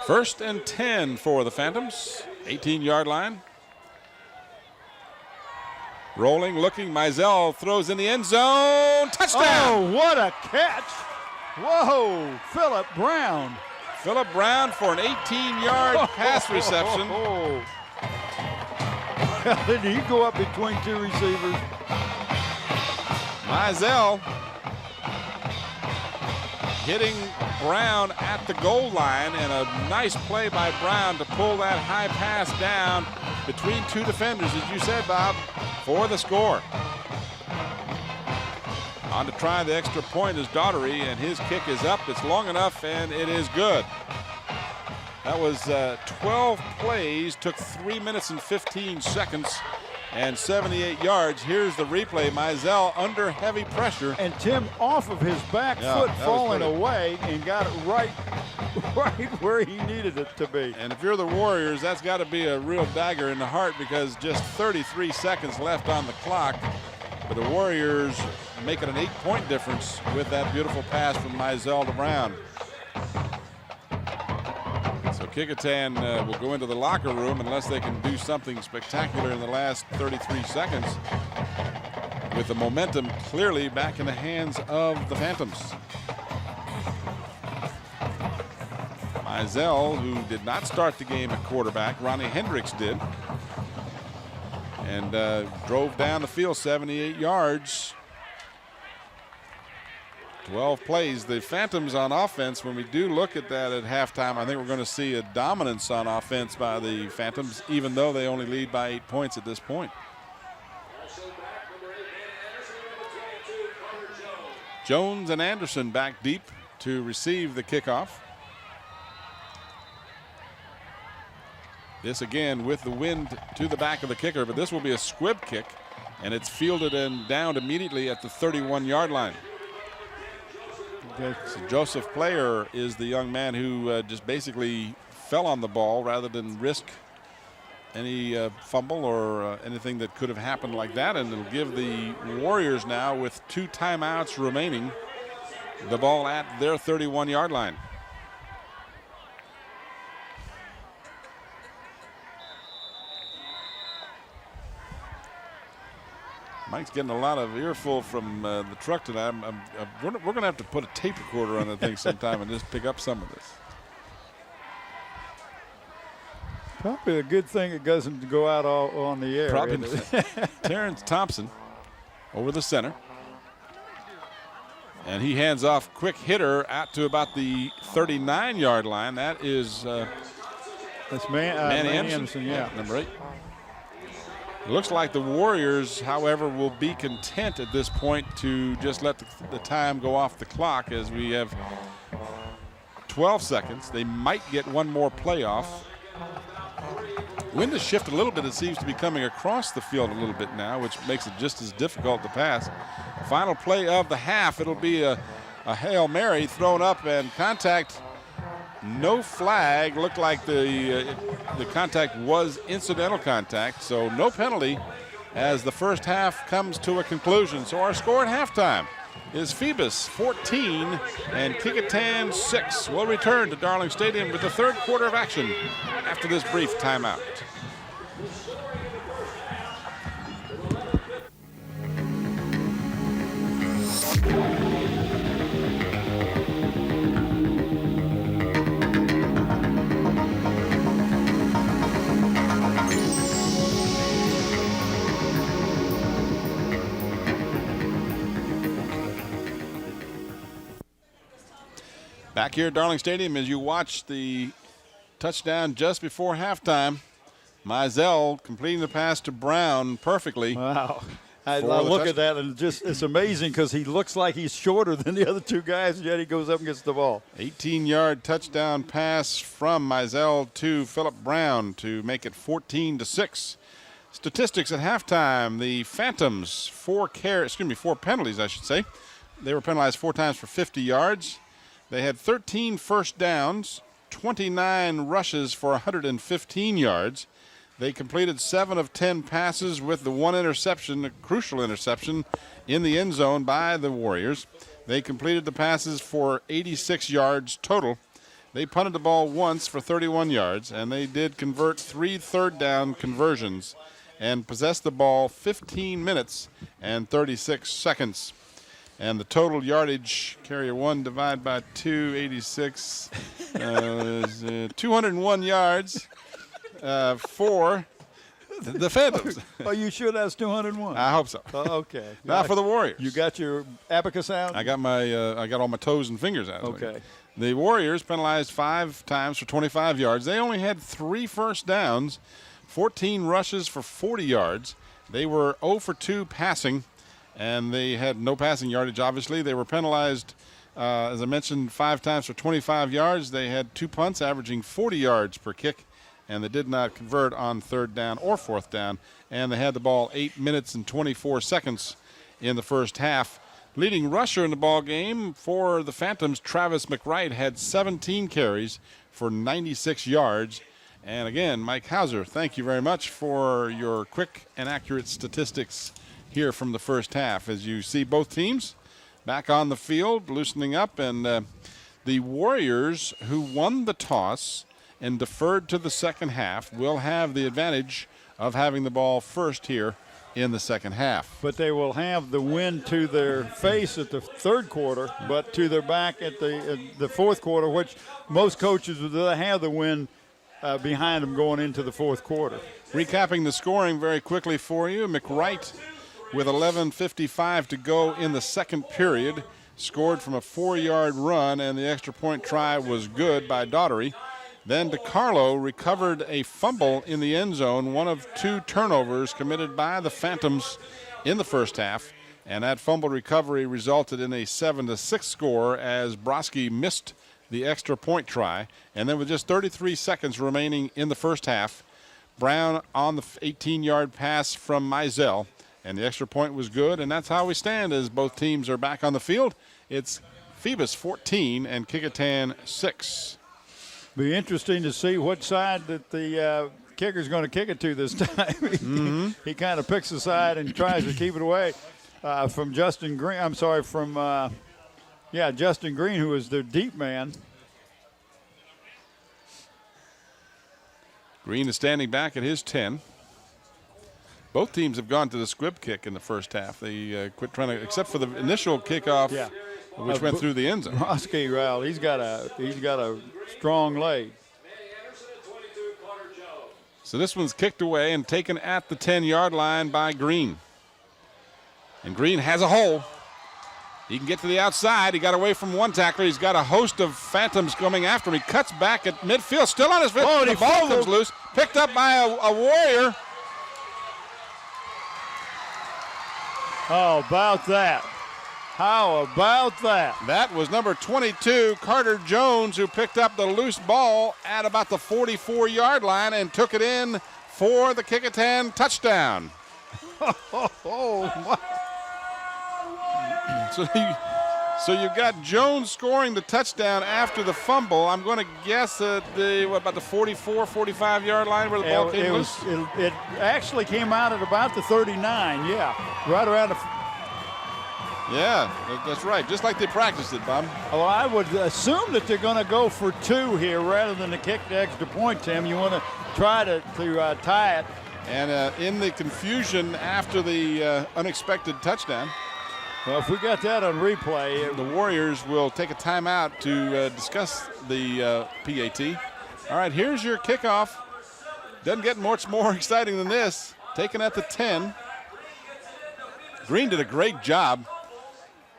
1st and 10 for the Phantoms. 18-yard line. Rolling, looking. Mizell throws in the end zone. Touchdown! Oh, what a catch! Whoa, Philip Brown. Philip Brown for an 18-yard pass reception. Did he go up between two receivers? Mizell hitting Brown at the goal line, and a nice play by Brown to pull that high pass down between two defenders, as you said, Bob, for the score. On to try the extra point is Daughtery, and his kick is up. It's long enough, and it is good. That was 12 plays, took 3 minutes and 15 seconds, and 78 yards. Here's the replay. Mizell under heavy pressure. And Tim off of his back foot falling away and got it right where he needed it to be. And if you're the Warriors, that's got to be a real dagger in the heart, because just 33 seconds left on the clock. But the Warriors make it an 8-point difference with that beautiful pass from Mizell to Brown. So Kecoughtan will go into the locker room unless they can do something spectacular in the last 33 seconds, with the momentum clearly back in the hands of the Phantoms. Mizell, who did not start the game at quarterback, Ronnie Hendricks did, and drove down the field 78 yards. 12 plays. The Phantoms on offense, when we do look at that at halftime, I think we're going to see a dominance on offense by the Phantoms, even though they only lead by 8 points at this point. Jones and Anderson back deep to receive the kickoff. This again with the wind to the back of the kicker, but this will be a squib kick, and it's fielded and downed immediately at the 31-yard line. So Joseph Player is the young man who just basically fell on the ball rather than risk any fumble or anything that could have happened like that, and it'll give the Warriors now, with 2 timeouts remaining, the ball at their 31-yard line. Mike's getting a lot of earful from the truck tonight. We're going to have to put a tape recorder on the thing sometime and just pick up some of this. Probably a good thing it doesn't go out all on the air. Probably. Terrence Thompson over the center. And he hands off quick hitter out to about the 39-yard line. That is that's Manny Anderson, yeah. Number 8. It looks like the Warriors, however, will be content at this point to just let the time go off the clock, as we have 12 seconds. They might get one more playoff. Wind has shifted a little bit. It seems to be coming across the field a little bit now, which makes it just as difficult to pass. Final play of the half. It'll be a Hail Mary thrown up, and contact. No flag. Looked like the contact was incidental contact, so no penalty as the first half comes to a conclusion. So our score at halftime is Phoebus 14 and Kecoughtan 6. We'll return to Darling Stadium with the third quarter of action after this brief timeout. Back here at Darling Stadium, as you watch the touchdown just before halftime, Mizell completing the pass to Brown perfectly. Wow. I look at that, and it's amazing, because he looks like he's shorter than the other two guys, yet he goes up and gets the ball. 18-yard touchdown pass from Mizell to Philip Brown to make it 14-6. Statistics at halftime: the Phantoms 4 penalties, I should say. They were penalized 4 times for 50 yards. They had 13 first downs, 29 rushes for 115 yards. They completed 7 of 10 passes with the one interception, a crucial interception, in the end zone by the Warriors. They completed the passes for 86 yards total. They punted the ball once for 31 yards, and they did convert 3 third down conversions and possessed the ball 15 minutes and 36 seconds. And the total yardage, carrier 1 divided by 286, is 201 yards for the Phantoms. Are you sure that's 201? I hope so. Okay. Not for the Warriors. You got your abacus out? I got all my toes and fingers out. Okay. The Warriors penalized 5 times for 25 yards. They only had 3 first downs, 14 rushes for 40 yards. They were 0 for 2 passing, and they had no passing yardage, obviously. They were penalized, as I mentioned, 5 times for 25 yards. They had 2 punts averaging 40 yards per kick, and they did not convert on 3rd down or 4th down. And they had the ball 8 minutes and 24 seconds in the first half. Leading rusher in the ball game for the Phantoms, Travis McWright, had 17 carries for 96 yards. And again, Mike Hauser, thank you very much for your quick and accurate statistics here from the first half. As you see both teams back on the field, loosening up, and the Warriors, who won the toss and deferred to the second half, will have the advantage of having the ball first here in the second half. But they will have the wind to their face at the 3rd quarter, but to their back at the 4th quarter, which most coaches would have the wind behind them going into the 4th quarter. Recapping the scoring very quickly for you, McWright, with 11:55 to go in the second period, scored from a 4-yard run, and the extra point try was good by Daughtery. Then DiCarlo recovered a fumble in the end zone, one of 2 turnovers committed by the Phantoms in the first half. And that fumble recovery resulted in a 7-6 score as Broski missed the extra point try. And then with just 33 seconds remaining in the first half, Brown on the 18-yard pass from Mizell. And the extra point was good, and that's how we stand as both teams are back on the field. It's Phoebus 14 and Kecoughtan 6. Be interesting to see what side that the kicker's going to kick it to this time. He kind of picks the side and tries to keep it away from Justin Green. I'm sorry, from Justin Green, who is their deep man. Green is standing back at his 10. Both teams have gone to the squib kick in the first half. They quit trying to, except for the initial kickoff, which went through the end zone. Broski, well, he's got a strong leg. So this one's kicked away and taken at the 10-yard line by Green. And Green has a hole. He can get to the outside. He got away from one tackler. He's got a host of Phantoms coming after him. He cuts back at midfield, still on his feet. Oh, the ball comes loose, picked up by a Warrior. How about that? How about that? That was number 22, Carter Jones, who picked up the loose ball at about the 44-yard line and took it in for the Kecoughtan touchdown. Oh, So you've got Jones scoring the touchdown after the fumble. I'm going to guess at about the 44, 45-yard line where the ball came loose? It actually came out at about the 39, right around the... Yeah, that's right, just like they practiced it, Bob. Well, I would assume that they're going to go for 2 here rather than to kick the extra point, Tim. You want to try to tie it. And in the confusion after the unexpected touchdown, well, if we got that on replay, the Warriors will take a timeout to discuss the PAT. All right, here's your kickoff. Doesn't get much more exciting than this. Taken at the 10. Green did a great job.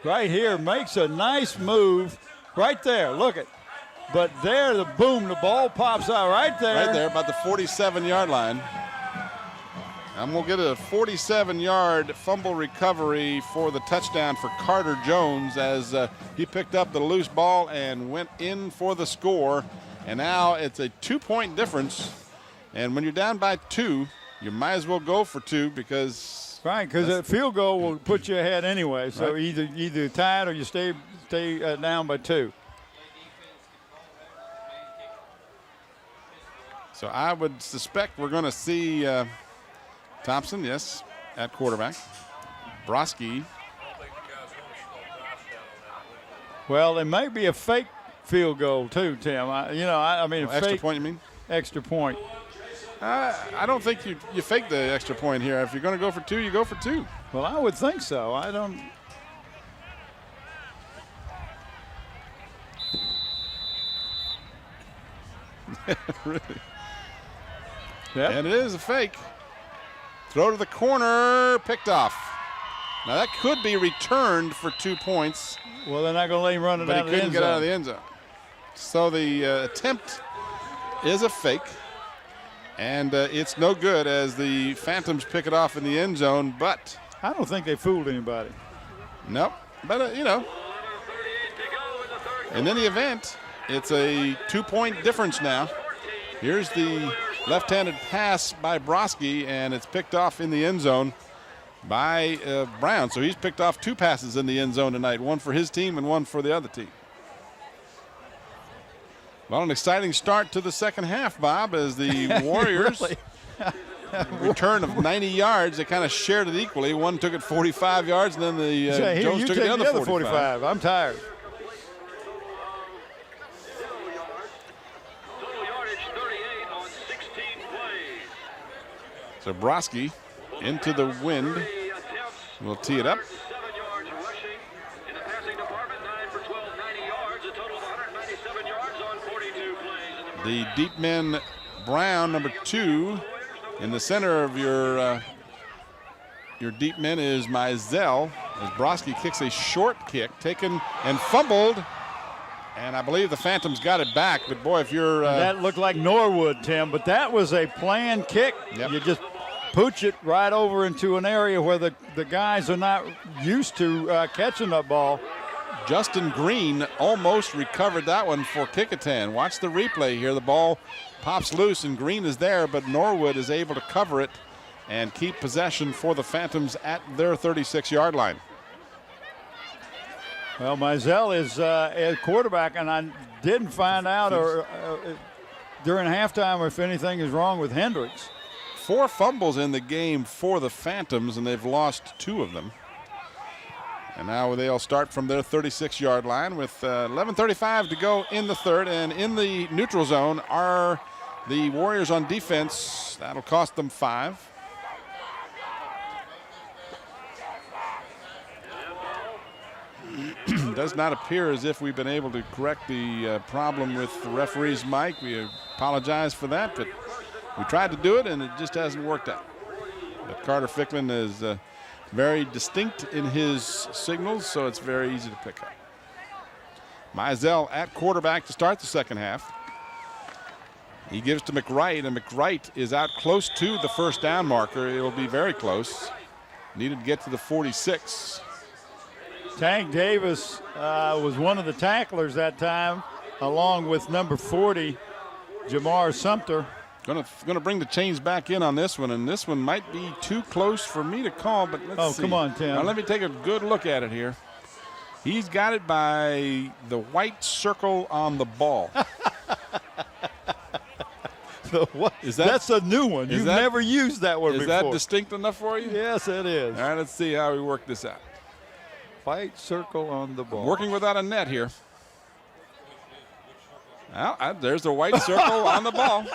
right here makes a nice move right there. Look it. But there, the boom, the ball pops out right there. Right there, about the 47-yard line. I'm going to get a 47-yard fumble recovery for the touchdown for Carter Jones as he picked up the loose ball and went in for the score. And now it's a 2-point difference. And when you're down by 2, you might as well go for 2 because – right, because a field goal will put you ahead anyway. So right. either tie it or you stay down by 2. So I would suspect we're going to see Thompson, yes, at quarterback. Broski. Well, it may be a fake field goal too, Tim. I mean, a Extra fake point, you mean? extra point. I don't think you fake the extra point here. If you're going to go for 2, you go for 2. Well, I would think so. I don't. Really? Yep. And it is a fake. Throw to the corner, picked off. Now that could be returned for 2 points, Well, they're not going to let him run it but out he of the couldn't end get zone. out of the end zone. So the attempt is a fake, and it's no good as the Phantoms pick it off in the end zone, but I don't think they fooled anybody. nope. But, in any event, it's a 2-point difference now. Here's the left-handed pass by Broski, and it's picked off in the end zone by Brown. So he's picked off 2 passes in the end zone tonight, one for his team and one for the other team. Well, an exciting start to the second half, Bob, as the Warriors return of 90 yards. They kind of shared it equally. One took it 45 yards, and then the Jones took it the other 45. I'm tired. So Broski into the wind. We'll tee it up. The deep men, Brown, number 2. In the center of your deep men is Mizell, as Broski kicks a short kick, taken and fumbled. And I believe the Phantoms got it back. But, boy, if you're That looked like Norwood, Tim, but that was a planned kick. Yep. You just pooch it right over into an area where the guys are not used to catching that ball. Justin Green almost recovered that one for Kecoughtan. Watch the replay here. The ball pops loose, and Green is there, but Norwood is able to cover it and keep possession for the Phantoms at their 36-yard line. Well, Mizell is a quarterback, and I didn't find out during halftime if anything is wrong with Hendricks. 4 fumbles in the game for the Phantoms, and they've lost 2 of them. And now they'll start from their 36-yard line with 11:35 to go in the third. And in the neutral zone are the Warriors on defense. That'll cost them 5. Does not appear as if we've been able to correct the problem with the referee's mic. We apologize for that, but we tried to do it, and it just hasn't worked out. But Carter Ficklin is very distinct in his signals, so it's very easy to pick up. Mizell at quarterback to start the second half. He gives to McWright, and McWright is out close to the first down marker. It will be very close. Needed to get to the 46. Tank Davis was one of the tacklers that time, along with number 40, Jamar Sumter. Going to bring the chains back in on this one, and this one might be too close for me to call, but let's see. Come on, Tim. Now let me take a good look at it here. He's got it by the white circle on the ball. What? Is that- That's a new one. You've that- never used that one Is before. that distinct enough for you? Yes, it is. All right, let's see how we work this out. White circle on the ball. Working without a net here. Well, there's the white circle on the ball.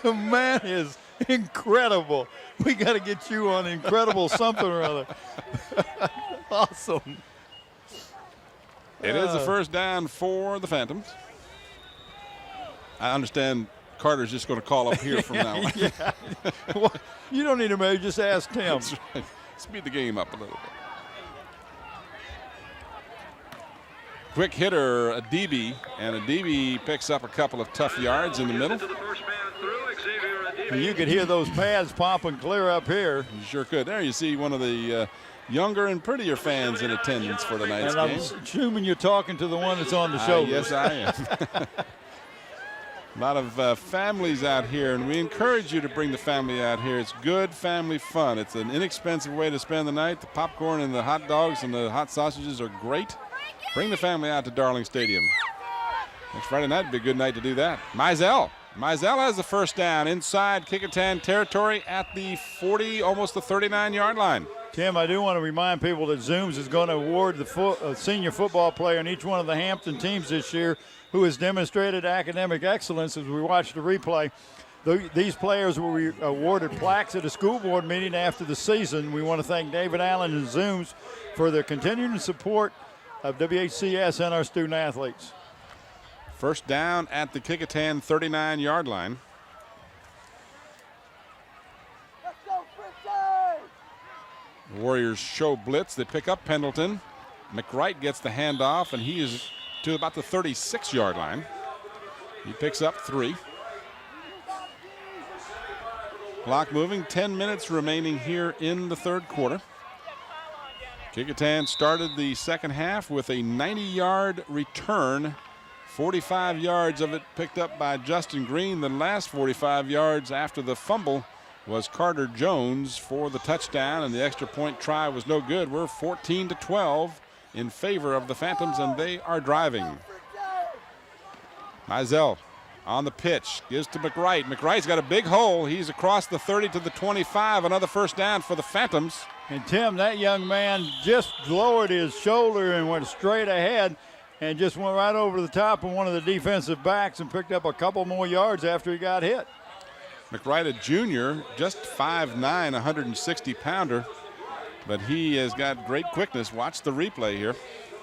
The man is incredible. We got to get you on incredible something or other. Awesome. It is a first down for the Phantoms. I understand Carter's just going to call up here from now on. Yeah. Well, you don't need to maybe just ask Tim. That's right. Speed the game up a little bit. Quick hitter, a DB, and a DB picks up a couple of tough yards in the middle. You could hear those pads popping clear up here. You sure could. There you see one of the younger and prettier fans in attendance for tonight's And game. I'm assuming you're talking to the one that's on the shoulder. Yes, I am. A lot of families out here, and we encourage you to bring the family out here. It's good family fun. It's an inexpensive way to spend the night. The popcorn and the hot dogs and the hot sausages are great. Bring the family out to Darling Stadium. Next Friday night would be a good night to do that. Mizell has the first down inside Kecoughtan territory at the 40, almost the 39-yard line. Tim, I do want to remind people that Zooms is going to award the senior football player in each one of the Hampton teams this year who has demonstrated academic excellence. As we watch the replay, these players will be awarded plaques at a school board meeting after the season. We want to thank David Allen and Zooms for their continuing support of WHCS and our student athletes. First down at the Kecoughtan 39-yard line. The Warriors show blitz. They pick up Pendleton. McWright gets the handoff, and he is to about the 36-yard line. He picks up 3. Clock moving, 10 minutes remaining here in the third quarter. Kecoughtan started the second half with a 90-yard return. 45 yards of it picked up by Justin Green. The last 45 yards after the fumble was Carter Jones for the touchdown, and the extra point try was no good. We're 14-12 in favor of the Phantoms, and they are driving. Mizell on the pitch, gives to McWright. McWright's got a big hole. He's across the 30 to the 25. Another first down for the Phantoms. And Tim, that young man just lowered his shoulder and went straight ahead and just went right over the top of one of the defensive backs and picked up a couple more yards after he got hit. McWright, a junior, just 5'9", 160-pounder, but he has got great quickness. Watch the replay here.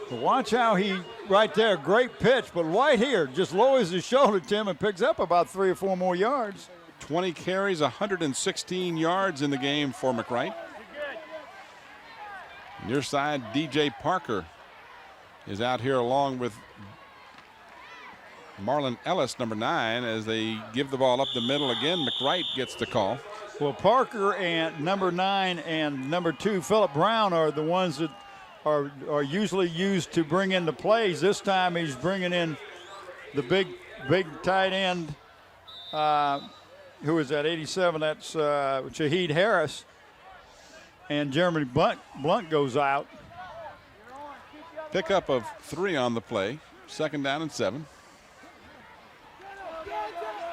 Watch how he, right there, great pitch, but right here, just lowers his shoulder, Tim, and picks up about 3 or 4 more yards. 20 carries, 116 yards in the game for McWright. Near side, DJ Parker is out here along with Marlon Ellis, number 9, as they give the ball up the middle again. McWright gets the call. Well, Parker and number 9 and number 2, Phillip Brown, are the ones that are usually used to bring in the plays. This time he's bringing in the big tight end, who is at 87, that's Shaheed Harris. And Jeremy Blunt goes out. Pickup of 3 on the play. Second down and 7.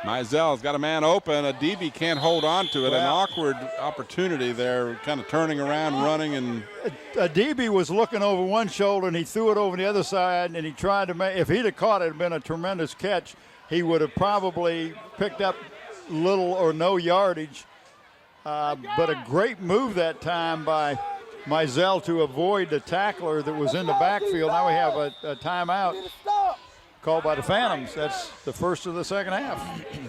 Mizell's got a man open. A DB can't hold on to it. An awkward opportunity there, kind of turning around, running. And a DB was looking over one shoulder, and he threw it over the other side, and he tried to make – if he'd have caught it, it would have been a tremendous catch. He would have probably picked up little or no yardage. But a great move that time by Mizell to avoid the tackler that was in the backfield. Now we have a timeout called by the Phantoms. That's the first of the second half.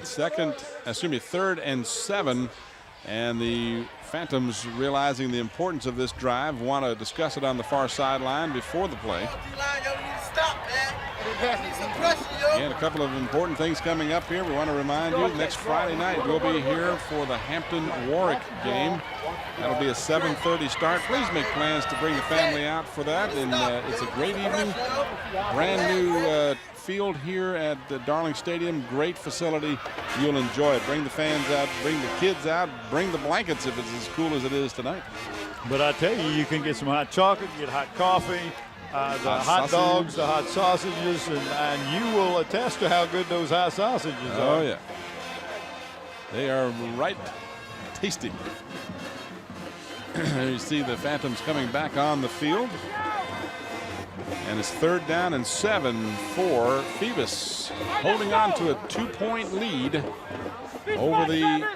Third and 7. And the Phantoms, realizing the importance of this drive, want to discuss it on the far sideline before the play. And a couple of important things coming up here. We want to remind you, next Friday night we'll be here for the Hampton-Warwick game. That'll be a 7:30 start. Please make plans to bring the family out for that. And it's a great evening. Brand new field here at the Darling Stadium. Great facility. You'll enjoy it. Bring the fans out, bring the kids out, bring the blankets if it's as cool as it is tonight. But I tell you, you can get some hot chocolate, get hot coffee, the hot dogs, the hot sausages, and you will attest to how good those hot sausages are. Oh, yeah. They are right tasty. You see the Phantoms coming back on the field. And it's third down and 7 for Phoebus, holding on to a 2-point lead over the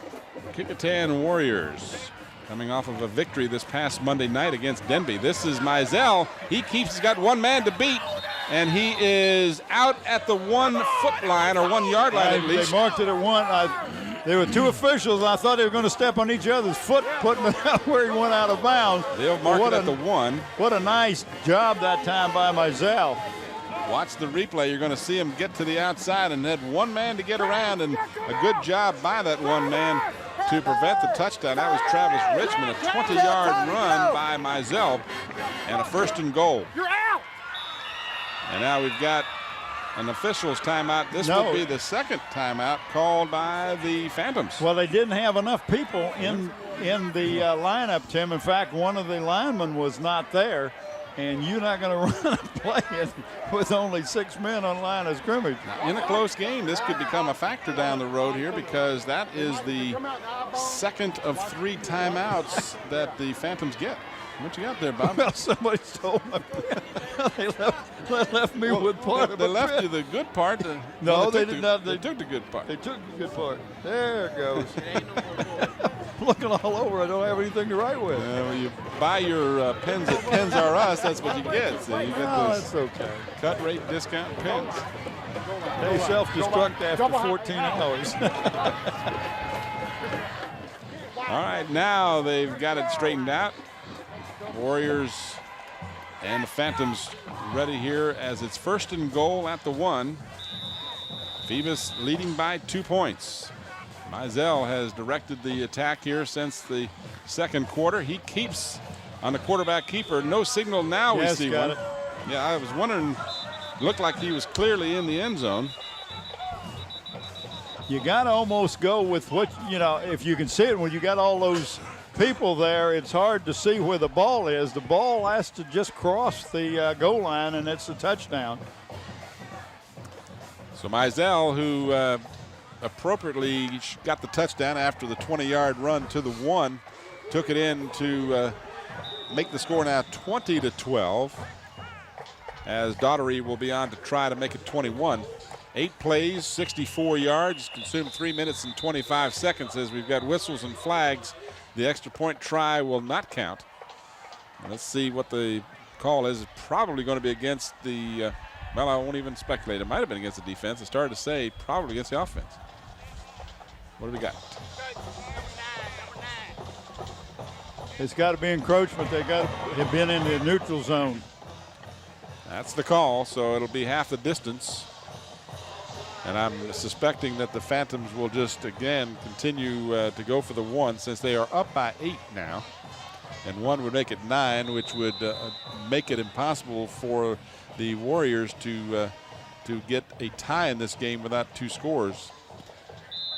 Kecoughtan Warriors, coming off of a victory this past Monday night against Denby. This is Mizell. He's got one man to beat, and he is out at the 1 foot line, or 1 yard line at least. They marked it at 1. There were 2 officials, and I thought they were going to step on each other's foot, putting it out where he went out of bounds. They'll mark it at the 1. What a nice job that time by Mizell. Watch the replay. You're going to see him get to the outside and had one man to get around, and a good job by that one man to prevent the touchdown. That was Travis Richmond, a 20-yard run by Mizell, and a 1st and goal. You're out. And now we've got an official's timeout. This will be the second timeout called by the Phantoms. Well, they didn't have enough people in the lineup, Tim. In fact, one of the linemen was not there. and you're not going to run a play with only 6 men on line of scrimmage. Now, in a close game, this could become a factor down the road here because that is the second of 3 timeouts that the Phantoms get. What you got there, Bob? Well, somebody stole my pen. they left me with part of They a left pen. you the good part. No, they took did not. They took the good part. They took the good part. There it goes. Looking all over, I don't have anything to write with. When you buy your pens at Pens R Us, that's what you get. So you get Oh, those that's okay. cut rate discount pens. They self-destruct after 14 hours. All right, now they've got it straightened out. Warriors and the Phantoms ready here as it's 1st and goal at the 1. Phoebus leading by 2 points. Mizell has directed the attack here since the 2nd quarter. He keeps on the quarterback keeper. No signal now. Yes, we see got one. it. Yeah, I was wondering. Looked like he was clearly in the end zone. You got to almost go with what, if you can see it, when you got all those people there, it's hard to see where the ball is. The ball has to just cross the goal line, and it's a touchdown. So Mizell, who appropriately got the touchdown after the 20-yard run to the 1, took it in to make the score now 20-12, as Daughtery will be on to try to make it 21. 8 plays, 64 yards, consumed 3 minutes and 25 seconds as we've got whistles and flags. The extra point try will not count. Let's see what the call is. It's probably going to be against the, well, I won't even speculate. It might have been against the defense. It started to say probably against the offense. What do we got? It's got to be encroachment. They got to have been in the neutral zone. That's the call, so it'll be half the distance. And I'm suspecting that the Phantoms will just, again, continue to go for the 1 since they are up by 8 now. And 1 would make it 9, which would make it impossible for the Warriors to get a tie in this game without 2 scores.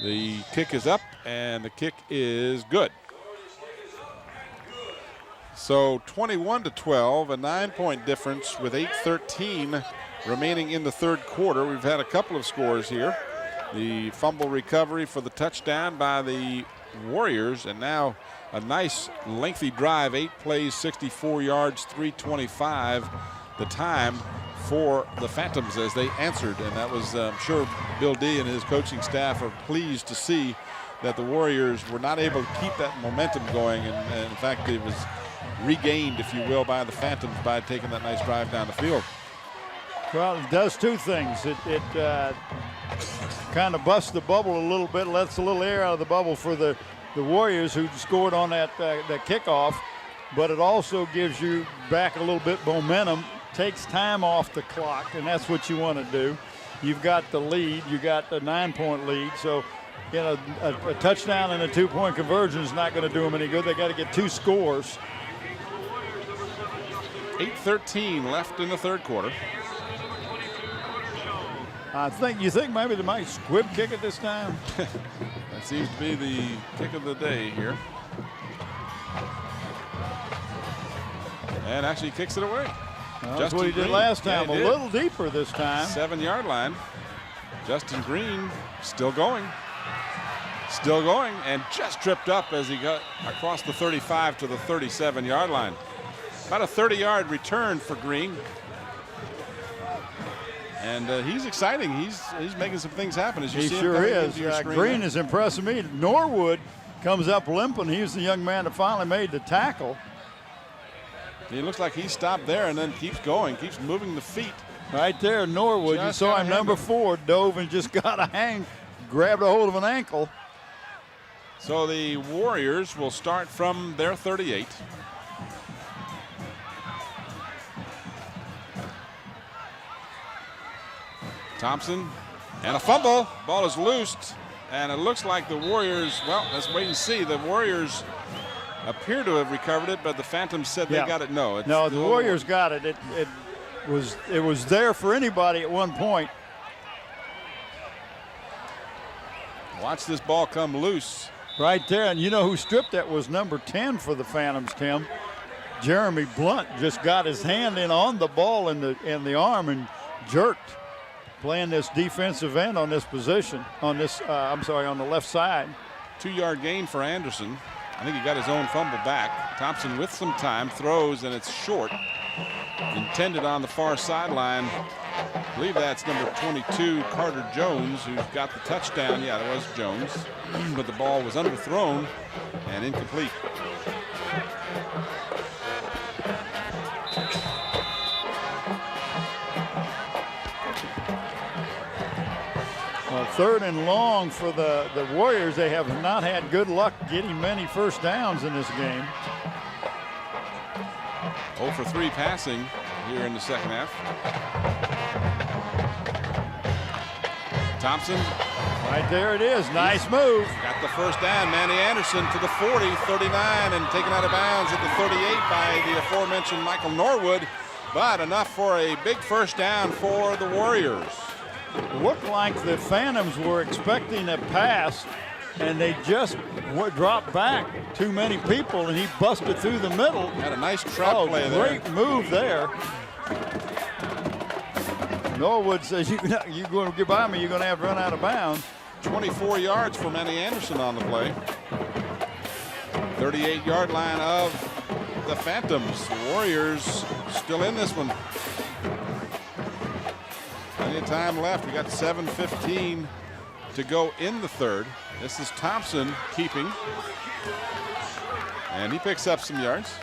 The kick is up, and the kick is good. So 21-12, a 9-point difference with 8:13 remaining in the 3rd quarter. We've had a couple of scores here. The fumble recovery for the touchdown by the Warriors, and now a nice lengthy drive, 8 plays, 64 yards, 3:25 the time for the Phantoms as they answered. And that was, I'm sure Bill D and his coaching staff are pleased to see that the Warriors were not able to keep that momentum going. And in fact, it was regained, if you will, by the Phantoms by taking that nice drive down the field. Well, it does 2 things. It kind of busts the bubble a little bit, lets a little air out of the bubble for the Warriors who scored on that kickoff, but it also gives you back a little bit momentum, takes time off the clock, and that's what you want to do. You've got the lead. You got the 9-point lead, so a touchdown and a 2-point conversion is not going to do them any good. They got to get 2 scores. 8:13 left in the 3rd quarter. You think maybe they might squib kick it this time? That seems to be the kick of the day here. And actually kicks it away. Well, that's what he did last time, a little deeper this time. 7-yard line. Justin Green still going, and just tripped up as he got across the 35 to the 37-yard line. About a 30-yard return for Green. And he's exciting. He's making some things happen. As you He see sure him is. into your screen Green there. is impressing me. Norwood comes up limping. He was the young man that finally made the tackle. He looks like he stopped there and then keeps going, keeps moving the feet. Right there, Norwood. Just you saw got him, a number handle. 4, dove and just got grabbed a hold of an ankle. So the Warriors will start from their 38. Thompson, and a fumble. Ball is loosed, and it looks like the Warriors, well, let's wait and see. The Warriors appear to have recovered it, but the Phantoms said they got it. No, it's No, the Warriors got it. It was there for anybody at one point. Watch this ball come loose. Right there, and you know who stripped that was number 10 for the Phantoms, Tim. Jeremy Blunt just got his hand in on the ball in the arm and jerked, playing this defensive end on this position, on this, on the left side. 2-yard gain for Anderson. I think he got his own fumble back. Thompson with some time throws, and it's short. Intended on the far sideline. I believe that's number 22, Carter Jones, who's got the touchdown. Yeah, that was Jones. But the ball was underthrown and incomplete. Well, 3rd and long for the Warriors. They have not had good luck getting many first downs in this game. 0 for 3 passing here in the second half. Thompson. Right there it is. Nice move. Got the first down. Manny Anderson to the 40, 39, and taken out of bounds at the 38 by the aforementioned Michael Norwood. But enough for a big first down for the Warriors. It looked like the Phantoms were expecting a pass, and they just dropped back too many people, and he busted through the middle. Had a nice trap play there. Great move there. Norwood says, you're going to get by me, you're going to have to run out of bounds. 24 yards for Manny Anderson on the play. 38-yard line of the Phantoms. The Warriors still in this one. Plenty of time left. We got 7:15 to go in the third. This is Thompson keeping. And he picks up some yards.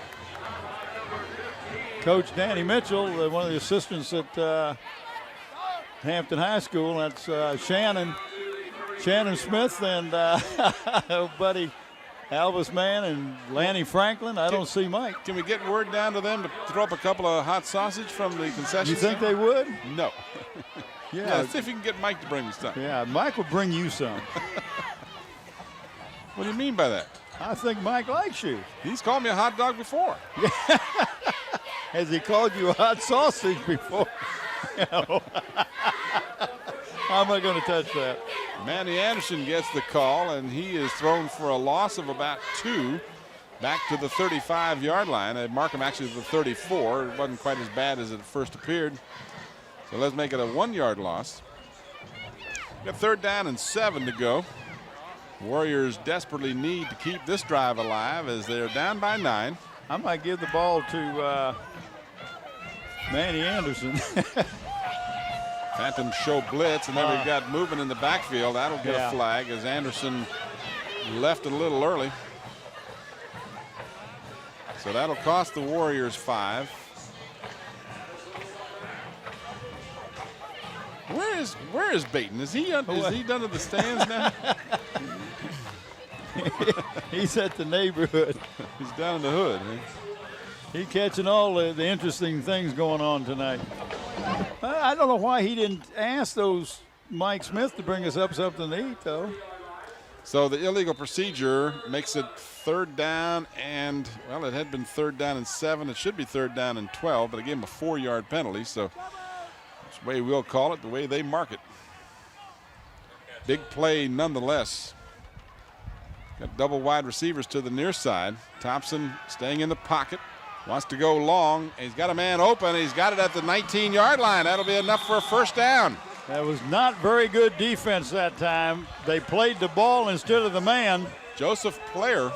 Coach Danny Mitchell, one of the assistants at Hampton High School, that's Shannon Smith and buddy Alvis Mann and Lanny Franklin. I don't see Mike. Can we get word down to them to throw up a couple of hot sausage from the concession You think stand? they would? No. Yeah. Let's see if you can get Mike to bring me some. Yeah, Mike will bring you some. What do you mean by that? I think Mike likes you. He's called me a hot dog before. Has he called you a hot sausage before? I'm not going to touch that. Manny Anderson gets the call, and he is thrown for a loss of about 2 back to the 35-yard line. I'd mark him actually to the 34. It wasn't quite as bad as it first appeared. So let's make it a 1-yard loss. Got 3rd down and 7 to go. Warriors desperately need to keep this drive alive as they're down by 9. I might give the ball to Manny Anderson. Phantoms show blitz, and then we've got movement in the backfield. That'll get a flag as Anderson left it a little early. So that'll cost the Warriors 5. Where is Baton? Is he done to the stands now? He's at the neighborhood. He's down in the hood. He's catching all the interesting things going on tonight. I don't know why he didn't ask those Mike Smith to bring us up something to eat, though. So the illegal procedure makes it 3rd down and, well, it had been 3rd down and 7. It should be 3rd down and 12, but again, a 4-yard penalty. So that's the way we'll call it, the way they mark it. Big play nonetheless. Got double wide receivers to the near side. Thompson staying in the pocket. Wants to go long. He's got a man open. He's got it at the 19-yard line. That'll be enough for a first down. That was not very good defense that time. They played the ball instead of the man. Joseph Player,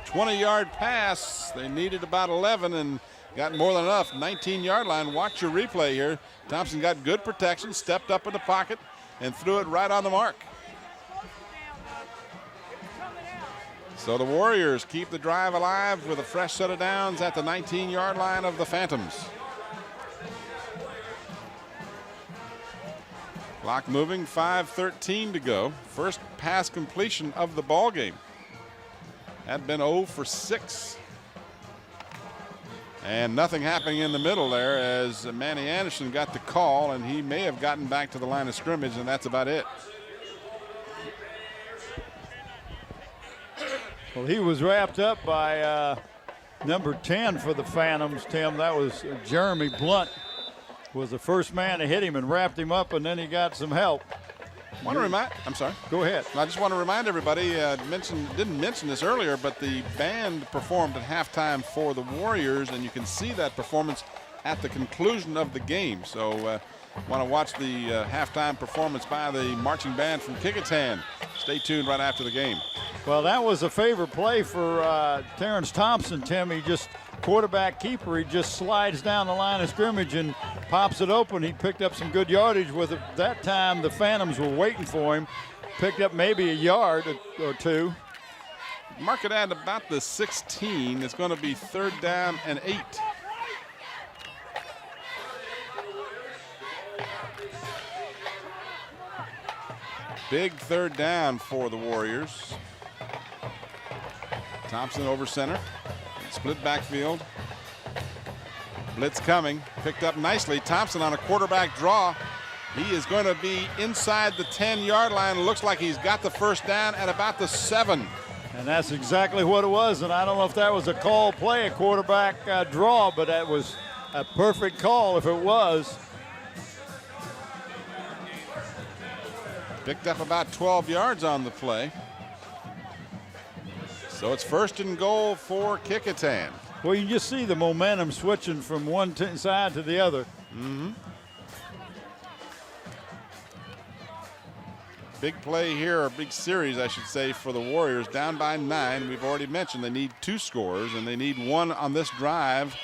20-yard pass. They needed about 11 and got more than enough. 19-yard line. Watch your replay here. Thompson got good protection, stepped up in the pocket, and threw it right on the mark. So the Warriors keep the drive alive with a fresh set of downs at the 19-yard line of the Phantoms. Clock moving, 5:13 to go. First pass completion of the ball game. Had been 0 for 6. And nothing happening in the middle there as Manny Anderson got the call, and he may have gotten back to the line of scrimmage, and that's about it. Well, he was wrapped up by number 10 for the Phantoms, Tim. That was Jeremy Blunt was the first man to hit him and wrapped him up, and then he got some help. Want to remind? I'm sorry. Go ahead. I just want to remind everybody. Didn't mention this earlier, but the band performed at halftime for the Warriors, and you can see that performance at the conclusion of the game. So, want to watch the halftime performance by the marching band from Kecoughtan. Stay tuned right after the game. Well, that was a favorite play for Terrence Thompson, Tim. He just quarterback keeper. He just slides down the line of scrimmage and pops it open. He picked up some good yardage with it. That time the Phantoms were waiting for him. Picked up maybe a yard or two. Mark it at about the 16. It's going to be 3rd down and 8. Big 3rd down for the Warriors. Thompson over center. Split backfield. Blitz coming. Picked up nicely. Thompson on a quarterback draw. He is going to be inside the 10-yard line. Looks like he's got the 1st down at about the 7. And that's exactly what it was. And I don't know if that was a call play, a quarterback draw, but that was a perfect call if it was. Picked up about 12 yards on the play. So it's 1st and goal for Kecoughtan. Well, you just see the momentum switching from one side to the other. Mm-hmm. Big play here, or big series, I should say, for the Warriors. Down by 9. We've already mentioned they need 2 scores, and they need 1 on this drive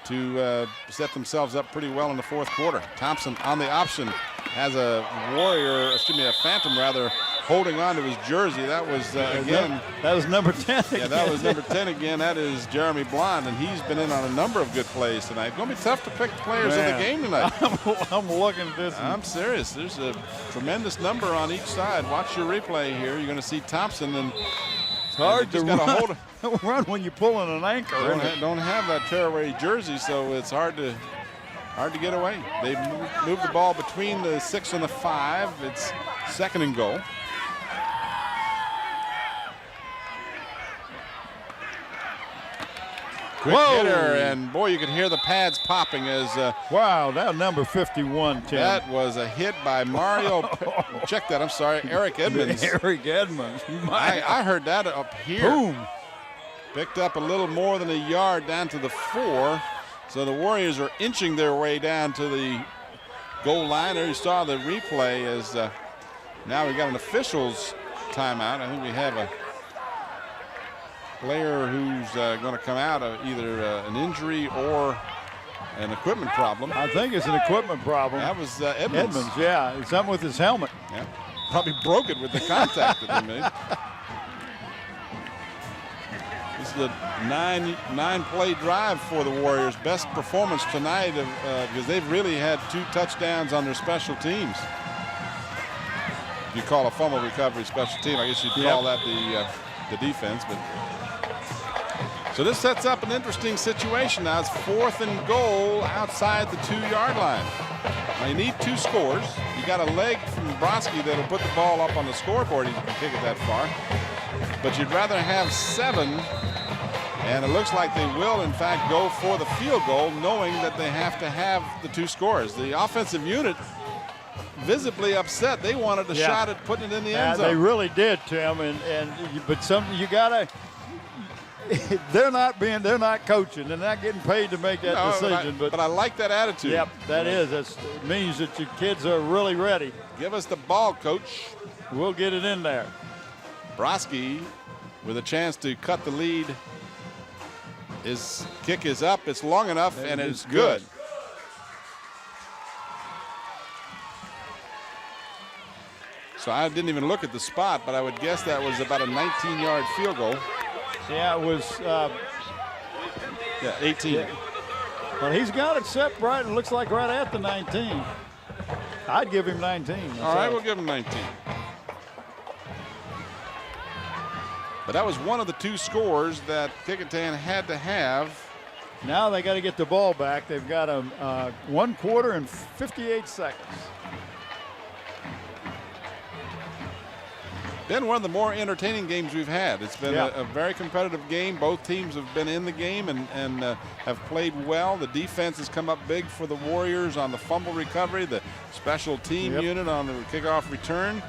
to set themselves up pretty well in the 4th quarter. Thompson on the option has a Phantom rather, holding on to his jersey. That was, again. That was number 10 again. Yeah, that was number 10 again. That is Jeremy Blond, and he's been in on a number of good plays tonight. It's going to be tough to pick the players of the game tonight. I'm looking at this. I'm serious. There's a tremendous number on each side. Watch your replay here. You're going to see Thompson, and it's hard to run when you're pulling an anchor. Don't have that tearaway jersey, so it's hard to get away. They moved the ball between the 6 and the 5. It's 2nd and goal. Quick hitter, and boy, you could hear the pads popping as. Wow, that number 51, Tim. That was a hit by Mario. Check that. I'm sorry, Eric Edmonds. Eric Edmonds. I heard that up here. Boom. Picked up a little more than a yard down to the 4. So the Warriors are inching their way down to the goal line. There you saw the replay as now we got an official's timeout. I think we have a player who's going to come out of either an injury or an equipment problem. I think it's an equipment problem. That was Edmonds. Yeah, it's something with his helmet. Yeah, probably broke it with the contact that he made. This is a nine-play drive for the Warriors. Best performance tonight because they've really had 2 touchdowns on their special teams. If you call a fumble recovery special team, I guess you'd call that the defense. But so this sets up an interesting situation now. It's 4th and goal outside the 2-yard line. Now you need 2 scores. You got a leg from Brodsky that'll put the ball up on the scoreboard. He can kick it that far. But you'd rather have 7, and it looks like they will, in fact, go for the field goal, knowing that they have to have the 2 scores. The offensive unit visibly upset. They wanted a shot at putting it in the end zone. They really did, Tim. But you gotta. They're not coaching. They're not getting paid to make that decision. But I like that attitude. Yep, it means that your kids are really ready. Give us the ball, coach. We'll get it in there. Brodsky with a chance to cut the lead. His kick is up. It's long enough, and it's good. So I didn't even look at the spot, but I would guess that was about a 19-yard field goal. Yeah, it was. 18. Yeah. Well, he's got it set right. It looks like right at the 19. I'd give him 19. All right, we'll give him 19. But that was one of the 2 scores that Kecoughtan had to have. Now they got to get the ball back. They've got 1 quarter and 58 seconds. been one of the more entertaining games we've had. It's been a very competitive game. Both teams have been in the game and have played well. The defense has come up big for the Warriors on the fumble recovery, the special team unit on the kickoff return,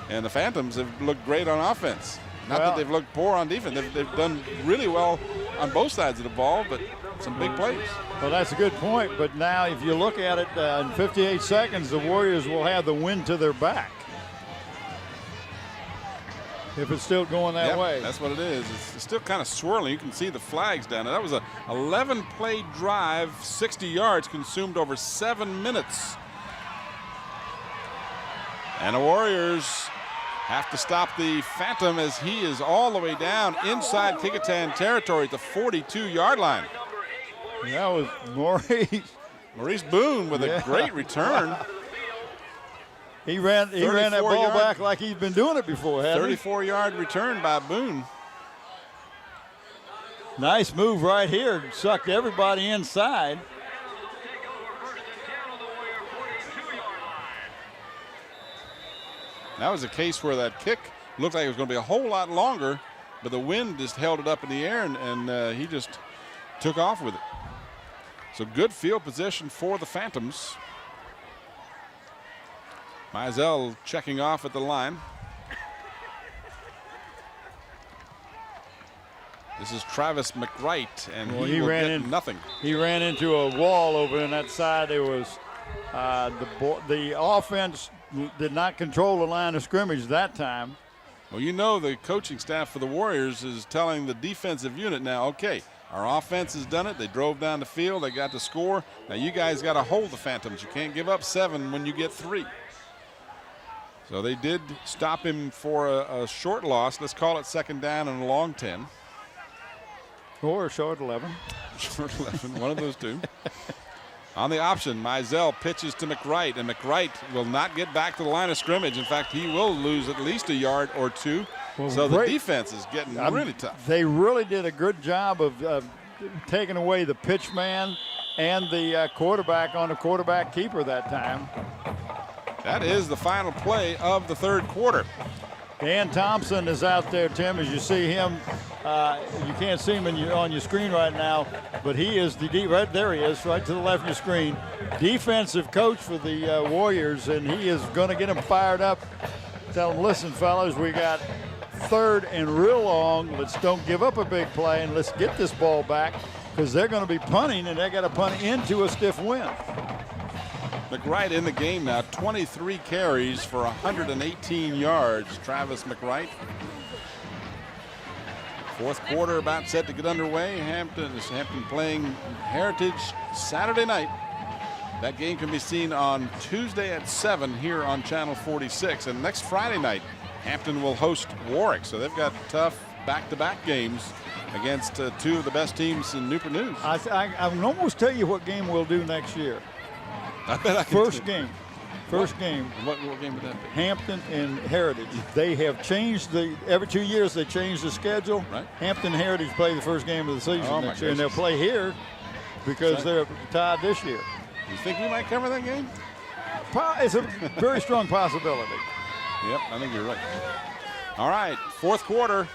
and the Phantoms have looked great on offense. Not that they've looked poor on defense. They've done really well on both sides of the ball, but some big plays. Well, that's a good point. But now if you look at it, in 58 seconds, the Warriors will have the wind to their back. If it's still going that way. That's what it is. It's still kind of swirling. You can see the flags down there. That was a 11-play drive, 60 yards, consumed over 7 minutes. And the Warriors have to stop the Phantom as he is all the way down inside Kecoughtan territory at the 42-yard line. That was Maurice Boone with a great return. He ran that ball back like he's been doing it before, hasn't he? 34-yard return by Boone. Nice move right here. Sucked everybody inside. That was a case where that kick looked like it was going to be a whole lot longer, but the wind just held it up in the air, and he just took off with it. So good field position for the Phantoms. Mizell checking off at the line. This is Travis McWright, and he will get nothing. He ran into a wall over on that side. It was the offense did not control the line of scrimmage that time. Well, you know the coaching staff for the Warriors is telling the defensive unit now, okay, our offense has done it. They drove down the field. They got the score. Now you guys got to hold the Phantoms. You can't give up 7 when you get 3. So they did stop him for a short loss. Let's call it 2nd down and a long 10. Or a short 11. Short 11, one of those two. On the option, Mizell pitches to McWright, and McWright will not get back to the line of scrimmage. In fact, he will lose at least a yard or 2. Well, so the defense is getting really tough. They really did a good job of taking away the pitch man and the quarterback on the quarterback keeper that time. That is the final play of the 3rd quarter. Dan Thompson is out there, Tim, as you see him. You can't see him on your screen right now, but he is right there. He is right to the left of your screen. Defensive coach for the Warriors, and he is going to get them fired up. Tell them, listen, fellas, we got 3rd and real long. Let's don't give up a big play, and let's get this ball back because they're going to be punting, and they got to punt into a stiff wind. McWright in the game now, 23 carries for 118 yards. Travis McWright. 4th quarter about set to get underway. Hampton playing Heritage Saturday night. That game can be seen on Tuesday at 7 here on Channel 46. And next Friday night, Hampton will host Warwick. So they've got tough back-to-back games against 2 of the best teams in Newport News. I can almost tell you what game we'll do next year. I bet I can. First game. What game would that be? Hampton and Heritage. They have changed every 2 years they change the schedule. Right. Hampton and Heritage play the first game of the season next year, and they'll play here because they're tied this year. You think we might cover that game? It's a very strong possibility. Yep, I think you're right. All right, 4th quarter,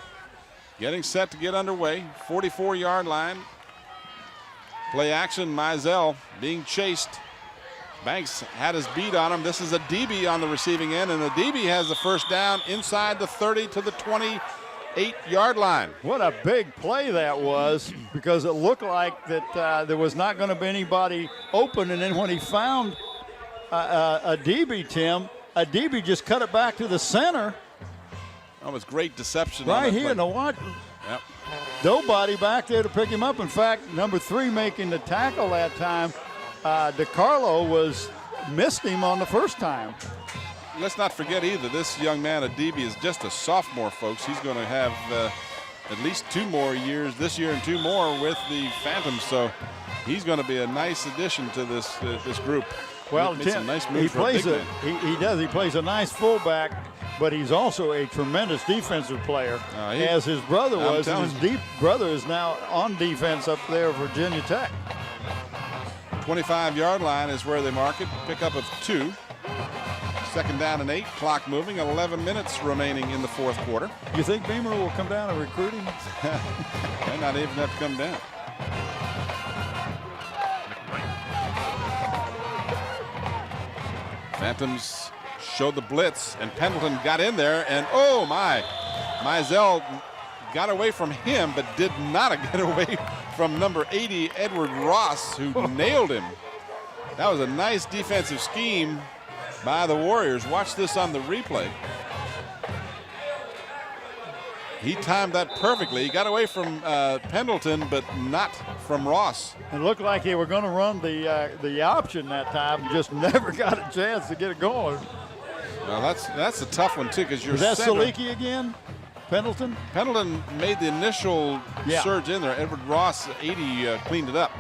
getting set to get underway. 44-yard line. Play action, Mizell being chased. Banks had his beat on him. This is a DB on the receiving end, and the DB has the first down inside the 30 to the 28-yard line. What a big play that was, because it looked like that there was not going to be anybody open, and then when he found a DB, Tim, a DB just cut it back to the center. That was great deception. Right here, now what? Yep. Nobody back there to pick him up. In fact, number 3 making the tackle that time, DiCarlo missed him on the first time. Let's not forget either, this young man, a DB, is just a sophomore, folks. He's going to have at least 2 more years, this year and 2 more with the Phantoms. So he's going to be a nice addition to this group. Well, Tim, nice he plays he plays a nice fullback, but he's also a tremendous defensive player, as his brother was. And his brother is now on defense up there at Virginia Tech. 25-yard line is where they mark it. Pickup of 2. Second down and 8, clock moving, 11 minutes remaining in the fourth quarter. You think Beamer will come down and recruit him? May not even have to come down. Phantoms showed the blitz, and Pendleton got in there, and oh my, Mizell got away from him, but did not get away from number 80, Edward Ross, who nailed him. That was a nice defensive scheme by the Warriors. Watch this on the replay. He timed that perfectly. He got away from Pendleton, but not from Ross. It looked like they were going to run the option that time, and just never got a chance to get it going. Well, that's a tough one too, because you're. Is that center. Saliki again? Pendleton? Pendleton made the initial surge in there. Edward Ross, 80, cleaned it up.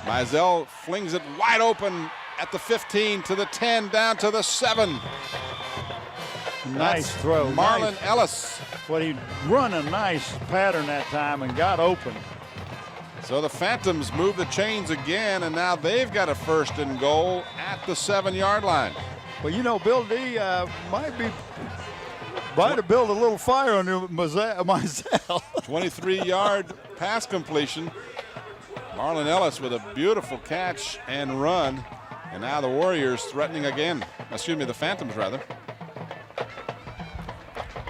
Mizell flings it wide open at the 15 to the 10, down to the 7. Nice throw. Marlon nice. Ellis. Well, he run a nice pattern that time and got open. So the Phantoms move the chains again, and now they've got a first and goal at the 7-yard line. Well, you know, Bill D might have built a little fire under Mizell. 23-yard pass completion. Marlon Ellis with a beautiful catch and run. And now the Warriors threatening again. Excuse me, the Phantoms rather.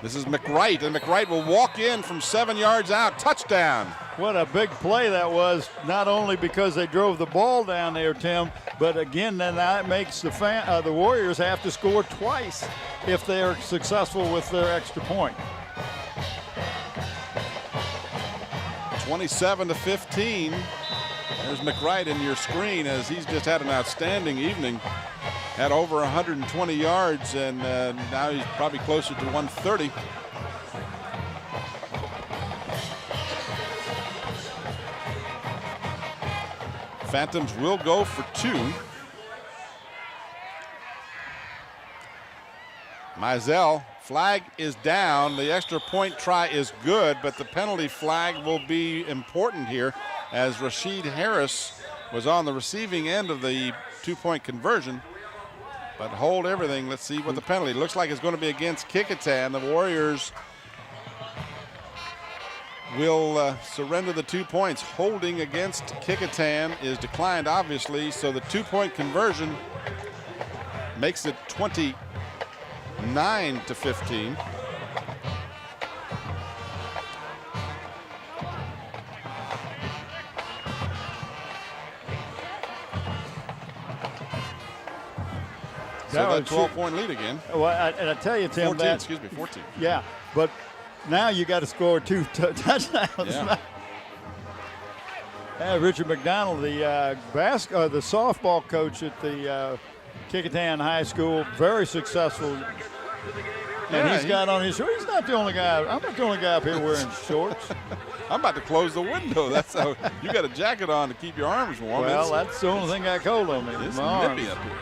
This is McWright, and McWright will walk in from 7 yards out. Touchdown. What a big play that was, not only because they drove the ball down there, Tim, but again, then that makes the Warriors have to score twice if they're successful with their extra point. 27-15. There's McWright in your screen, as he's just had an outstanding evening. Had over 120 yards, and now he's probably closer to 130. Phantoms will go for 2. Mizell, flag is down. The extra point try is good, but the penalty flag will be important here, as Rashid Harris was on the receiving end of the 2-point conversion. But hold everything. Let's see what the penalty looks like. It's going to be against Kecoughtan. The Warriors will surrender the 2 points. Holding against Kecoughtan is declined, obviously, so the 2-point conversion makes it 29-15. So that 12-point lead again. Well, and I tell you, Tim, 14. Yeah, but now you got to score 2 touchdowns. Yeah. Richard McDonald, the softball coach at the Kecoughtan High School, very successful. And he's got on his shorts. He's not the only guy. I'm not the only guy up here wearing shorts. I'm about to close the window. That's how you got a jacket on to keep your arms warm. Well, that's the only thing got cold on me. It's my nippy arms. up here.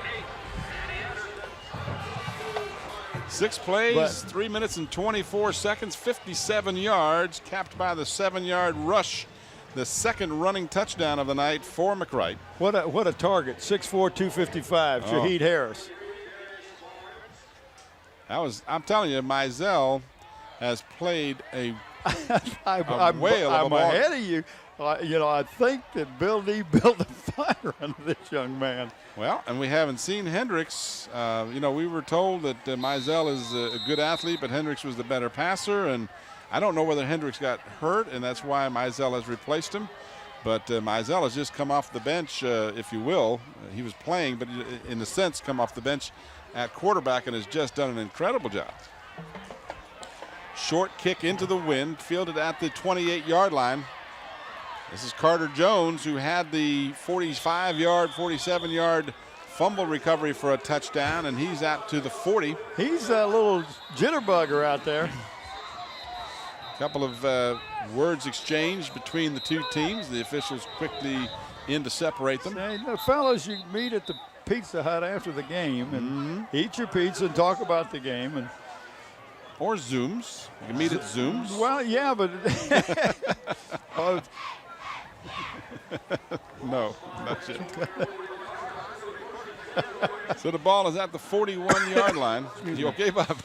6 plays, 3 minutes and 24 seconds, 57 yards, capped by the 7-yard rush. The second running touchdown of the night for McWright. What a target, 6'4", 255, Shaheed Harris. I'm telling you, Mizell has played a I'm whale of a ball. ahead of you. I think that Bill D built a fire under this young man. Well, and we haven't seen Hendricks. We were told that Mizell is a good athlete, but Hendricks was the better passer. And I don't know whether Hendricks got hurt, and that's why Mizell has replaced him. But Mizell has just come off the bench, if you will. He was playing, but in a sense, come off the bench at quarterback and has just done an incredible job. Short kick into the wind, fielded at the 28-yard line. This is Carter Jones, who had the 45-yard, 47-yard fumble recovery for a touchdown, and he's out to the 40. He's a little jitterbugger out there. A couple of words exchanged between the two teams. The officials quickly in to separate them. Hey, fellas, you meet at the Pizza Hut after the game and eat your pizza and talk about the game. Or Zooms. You can meet at Zooms. Well, yeah, but no, not yet. So the ball is at the 41-yard line. You gave up.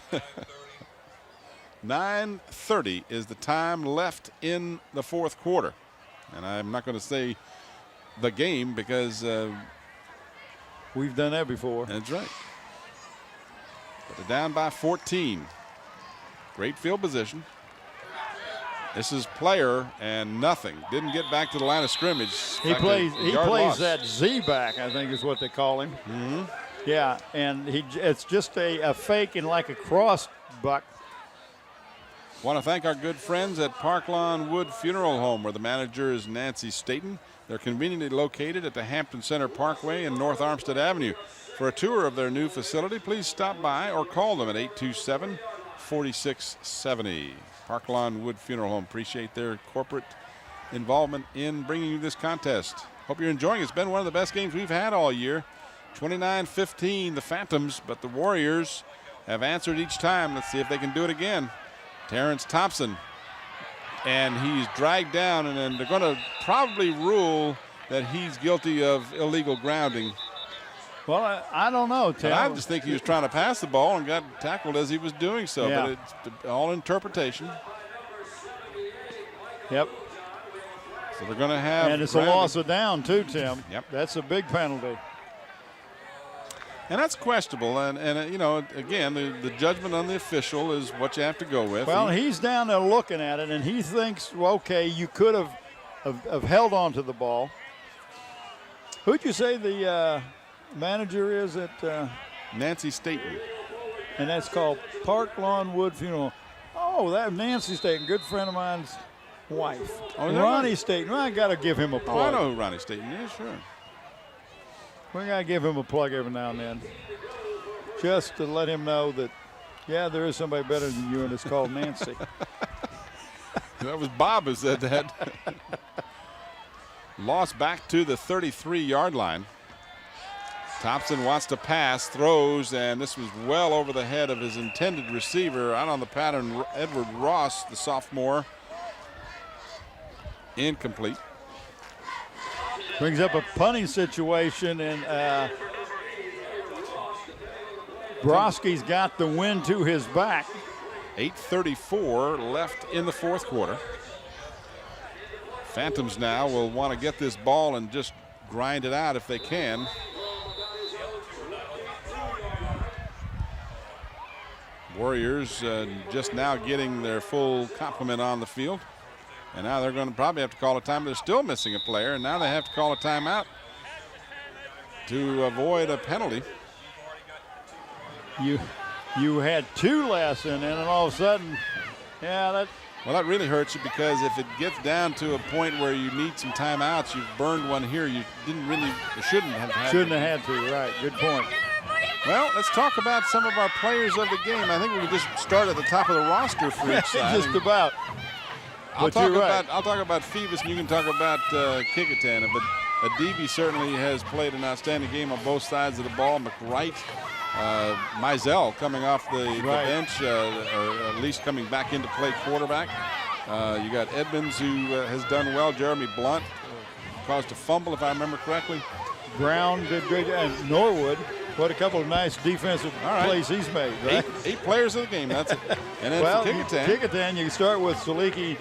9:30 is the time left in the fourth quarter. And I'm not going to say the game because we've done that before. That's right. But they're down by 14. Great field position. This is player and nothing. Didn't get back to the line of scrimmage. He plays that Z back, I think is what they call him. Mm-hmm. Yeah, and it's just a fake and like a cross buck. Want to thank our good friends at Parklawn Wood Funeral Home, where the manager is Nancy Staten. They're conveniently located at the Hampton Center Parkway and North Armstead Avenue. For a tour of their new facility, please stop by or call them at 827-4670. Parklawn Wood Funeral Home. Appreciate their corporate involvement in bringing you this contest. Hope you're enjoying it. It's been one of the best games we've had all year. 29-15, the Phantoms, but the Warriors have answered each time. Let's see if they can do it again. Terrence Thompson, and he's dragged down, and then they're going to probably rule that he's guilty of illegal grounding. Well, I don't know, Tim. I just think he was trying to pass the ball and got tackled as he was doing so, yeah. But it's all interpretation. Yep. So they're going to have. And it's grounding. a loss of down, too, Tim. Yep. That's a big penalty. And that's questionable. And you know, again, the judgment on the official is what you have to go with. Well, he's down there looking at it, and he thinks, well, okay, you could have held on to the ball. Who'd you say the manager is at? Nancy Staten. And that's called Parklawn Wood Funeral. Oh, that Nancy Staten, good friend of mine's wife. Oh, Ronnie right? Staten. Well, I got to give him a plug. Oh, I know who Ronnie Staten is, sure. We got to give him a plug every now and then, just to let him know that, yeah, there is somebody better than you, and it's called Nancy. That was Bob who said that. Lost back to the 33-yard line. Thompson wants to pass, throws, and this was well over the head of his intended receiver. Out on the pattern, Edward Ross, the sophomore. Incomplete. Brings up a punting situation, and Broski's got the wind to his back. 8:34 left in the fourth quarter. Phantoms now will want to get this ball and just grind it out if they can. Warriors just now getting their full complement on the field. And now they're going to probably have to call a timeout. They're still missing a player, and now they have to call a timeout to avoid a penalty. You had two less in, and all of a sudden, yeah, that. Well, that really hurts you because if it gets down to a point where you need some timeouts, you've burned one here. You didn't really, shouldn't have had. Shouldn't have had to. Right. Good point. Well, let's talk about some of our players of the game. I think we can just start at the top of the roster for each side. Just about. I'll talk about Phoebus, and you can talk about Kecoughtan. But Adibi certainly has played an outstanding game on both sides of the ball. McWright, Mizell coming off the bench, or at least coming back into play quarterback. You got Edmonds, who has done well. Jeremy Blunt caused a fumble, if I remember correctly. Brown did great. And Norwood, what a couple of nice defensive plays he's made. Right? Eight players of the game. That's it. And then well, for Kecoughtan. Kecoughtan, you start with Saliki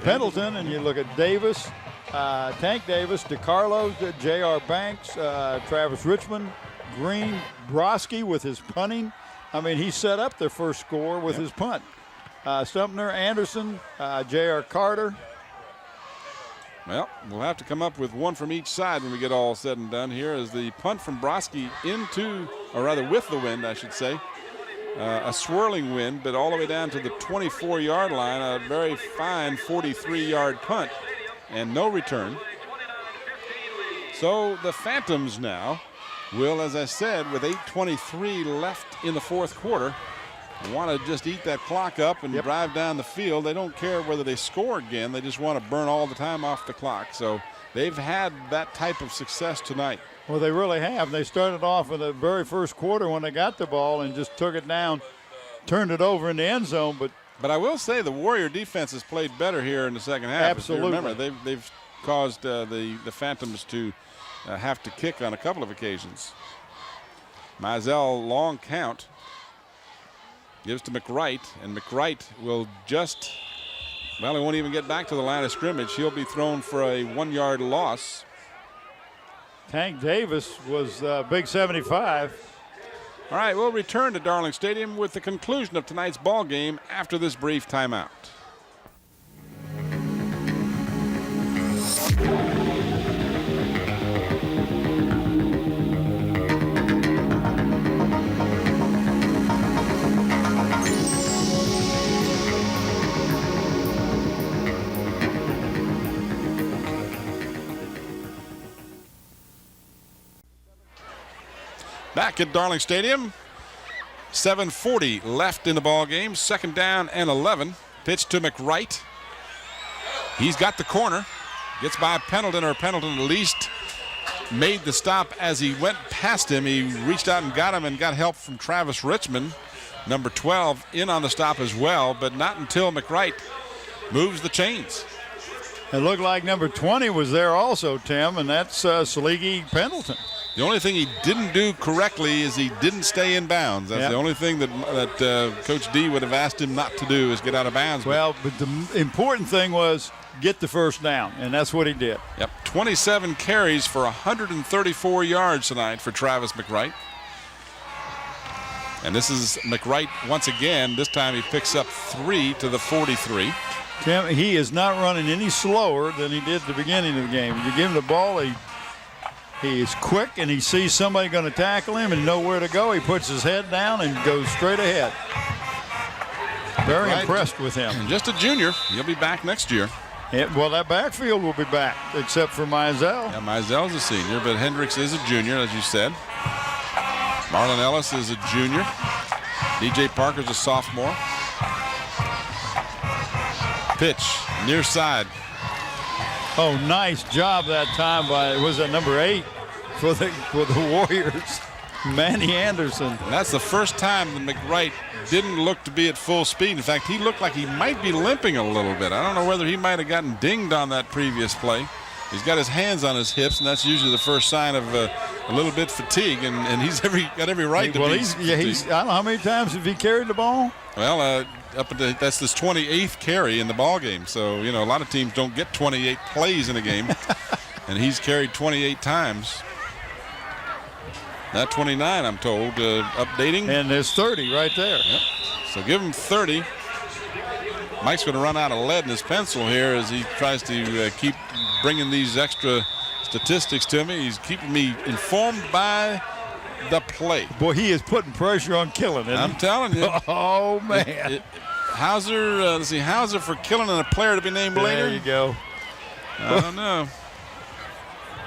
Pendleton, and you look at Davis, Tank Davis, DeCarlo, J.R. Banks, Travis Richmond, Green, Broski with his punting. I mean, he set up their first score with his punt. Stumpner, Anderson, J.R. Carter. Well, we'll have to come up with one from each side when we get all said and done. Here is the punt from Broski into, or rather with the wind, I should say. A swirling wind, but all the way down to the 24-yard line. A very fine 43-yard punt and no return. So the Phantoms now will, as I said, with 8:23 left in the fourth quarter, want to just eat that clock up and drive down the field. They don't care whether they score again. They just want to burn all the time off the clock. So they've had that type of success tonight. Well, they really have. They started off in the very first quarter when they got the ball and just took it down, turned it over in the end zone. But I will say the Warrior defense has played better here in the second half. Absolutely. Remember, they've caused the Phantoms to have to kick on a couple of occasions. Mizell, long count, gives to McWright, and McWright will just, well, he won't even get back to the line of scrimmage. He'll be thrown for a 1-yard loss. Tank Davis was big 75. All right, we'll return to Darling Stadium with the conclusion of tonight's ball game after this brief timeout. Back at Darling Stadium, 7:40 left in the ball game. 2nd down and 11. Pitch to McWright. He's got the corner. Gets by Pendleton, or Pendleton at least made the stop as he went past him. He reached out and got him and got help from Travis Richmond, number 12, in on the stop as well, but not until McWright moves the chains. It looked like number 20 was there also, Tim, and that's Saligi Pendleton. The only thing he didn't do correctly is he didn't stay in bounds. That's the only thing that Coach D would have asked him not to do, is get out of bounds. Well, but the important thing was get the first down, and that's what he did. Yep, 27 carries for 134 yards tonight for Travis McWright. And this is McWright once again. This time he picks up 3 to the 43. Tim, he is not running any slower than he did at the beginning of the game. You give him the ball, he is quick, and he sees somebody going to tackle him and know where to go. He puts his head down and goes straight ahead. Very impressed with him. And just a junior. He'll be back next year. Well, that backfield will be back, except for Mizell. Yeah, Mizell's a senior, but Hendricks is a junior, as you said. Marlon Ellis is a junior. DJ Parker's a sophomore. Pitch, near side. Oh, nice job that time by, was that number 8 for the Warriors, Manny Anderson. And that's the first time that McWright didn't look to be at full speed. In fact, he looked like he might be limping a little bit. I don't know whether he might have gotten dinged on that previous play. He's got his hands on his hips, and that's usually the first sign of a little bit fatigue, and he's got every right to be. I don't know how many times have he carried the ball. Well, that's this 28th carry in the ball game. So, you know, a lot of teams don't get 28 plays in a game, and he's carried 28 times. Not 29, I'm told, updating. And there's 30 right there. Yep. So give him 30. Mike's going to run out of lead in his pencil here as he tries to keep bringing these extra statistics to me. He's keeping me informed by the play. Boy, he is putting pressure on Killen. I'm telling you. Oh, man. Hauser, let's see, Hauser for Killen and a player to be named later. There you go. I don't know.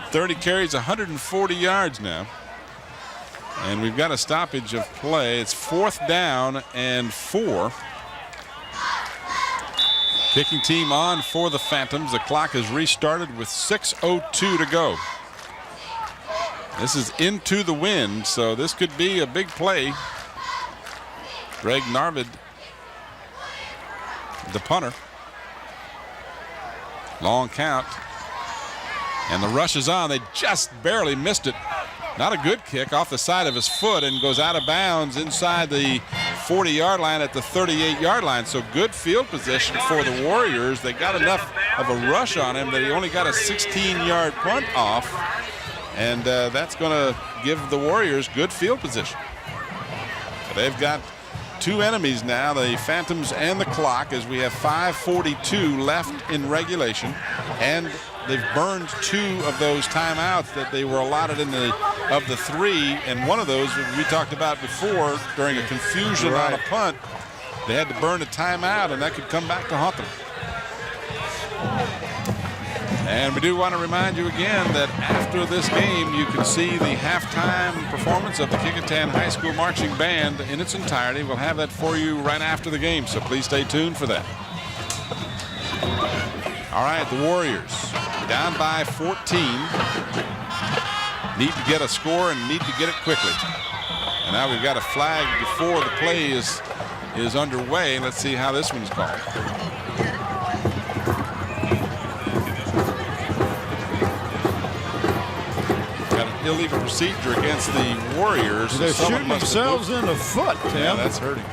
30 carries, 140 yards now. And we've got a stoppage of play. It's 4th down and 4. Kicking team on for the Phantoms. The clock is restarted with 6:02 to go. This is into the wind, so this could be a big play. Greg Narvid, the punter. Long count. And the rush is on. They just barely missed it. Not a good kick, off the side of his foot, and goes out of bounds inside the 40-yard line at the 38-yard line. So good field position for the Warriors. They got enough of a rush on him that he only got a 16-yard punt off. And that's going to give the Warriors good field position. So they've got 2 enemies now, the Phantoms and the clock, as we have 5:42 left in regulation. And they've burned 2 of those timeouts that they were allotted of the 3, and one of those we talked about before during a confusion on a punt. They had to burn a timeout, and that could come back to haunt them. And we do want to remind you again that after this game, you can see the halftime performance of the Kecoughtan High School Marching Band in its entirety. We'll have that for you right after the game, so please stay tuned for that. All right, the Warriors down by 14. Need to get a score and need to get it quickly. And now we've got a flag before the play is underway. Let's see how this one's called. illegal procedure against the Warriors. They're So someone shooting must have themselves in the foot, Tim. Yeah, that's hurting.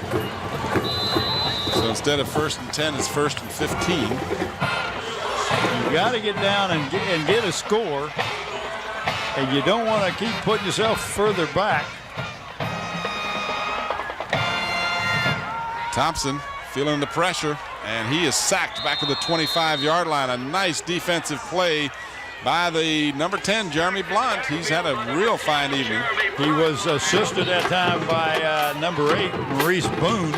So instead of 1st and 10, it's 1st and 15. You got to get down and get a score, and you don't want to keep putting yourself further back. Thompson feeling the pressure, and he is sacked back at the 25-yard line. A nice defensive play by the number 10, Jeremy Blunt. He's had a real fine evening. He was assisted that time by number 8, Maurice Boone.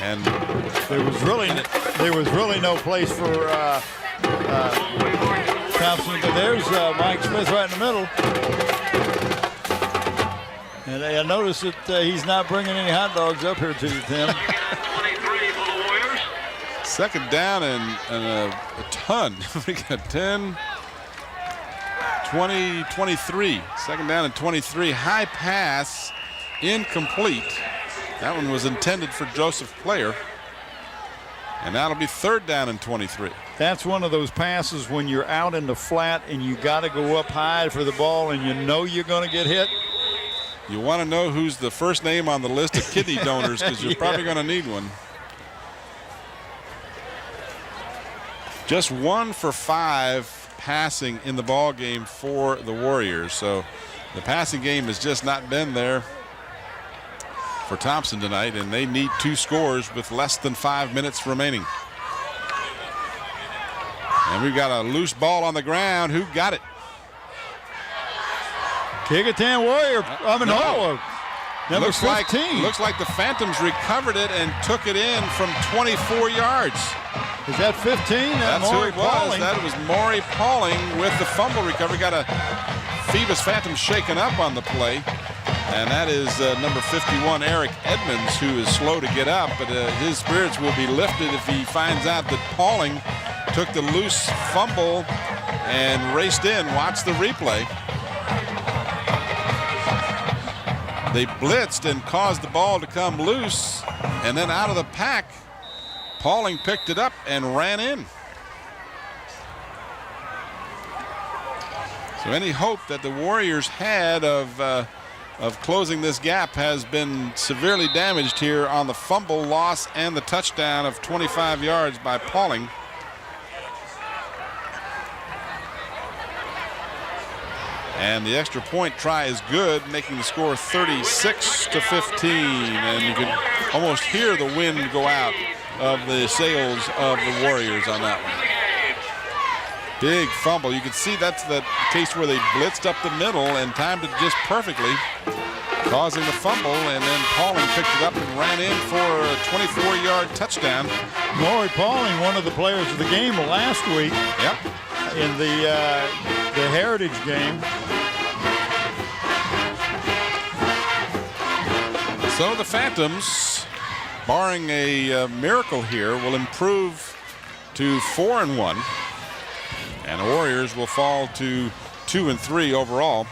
And there was really no place for Thompson. But there's Mike Smith right in the middle. And I noticed that he's not bringing any hot dogs up here to you, Tim. 2nd down and a ton. We got 10, 20, 23. 2nd down and 23. High pass, incomplete. That one was intended for Joseph Player. And that'll be 3rd down and 23. That's one of those passes when you're out in the flat and you got to go up high for the ball and you know you're going to get hit. You want to know who's the first name on the list of kidney donors because you're probably going to need one. Just 1 for 5 passing in the ball game for the Warriors. So the passing game has just not been there for Thompson tonight, and they need 2 scores with less than 5 minutes remaining. And we've got a loose ball on the ground. Who got it? Kecoughtan Warrior. Number 15. Looks like the Phantoms recovered it and took it in from 24 yards. Is that 15? That's who it was. That was Maury Pauling with the fumble recovery. Got a Phoebus Phantom shaken up on the play. And that is number 51, Eric Edmonds, who is slow to get up. But his spirits will be lifted if he finds out that Pauling took the loose fumble and raced in. Watch the replay. They blitzed and caused the ball to come loose. And then out of the pack, Pauling picked it up and ran in. So any hope that the Warriors had of closing this gap has been severely damaged here on the fumble loss and the touchdown of 25 yards by Pauling. And the extra point try is good, making the score 36-15. And you can almost hear the wind go out of the sails of the Warriors on that one. Big fumble. You can see that's the case where they blitzed up the middle and timed it just perfectly, causing the fumble, and then Pauling picked it up and ran in for a 24-yard touchdown. Maury Pauling, one of the players of the game last week. Yep. In the Heritage game. So the Phantoms, barring a miracle here, will improve to 4-1, and the Warriors will fall to 2-3 overall.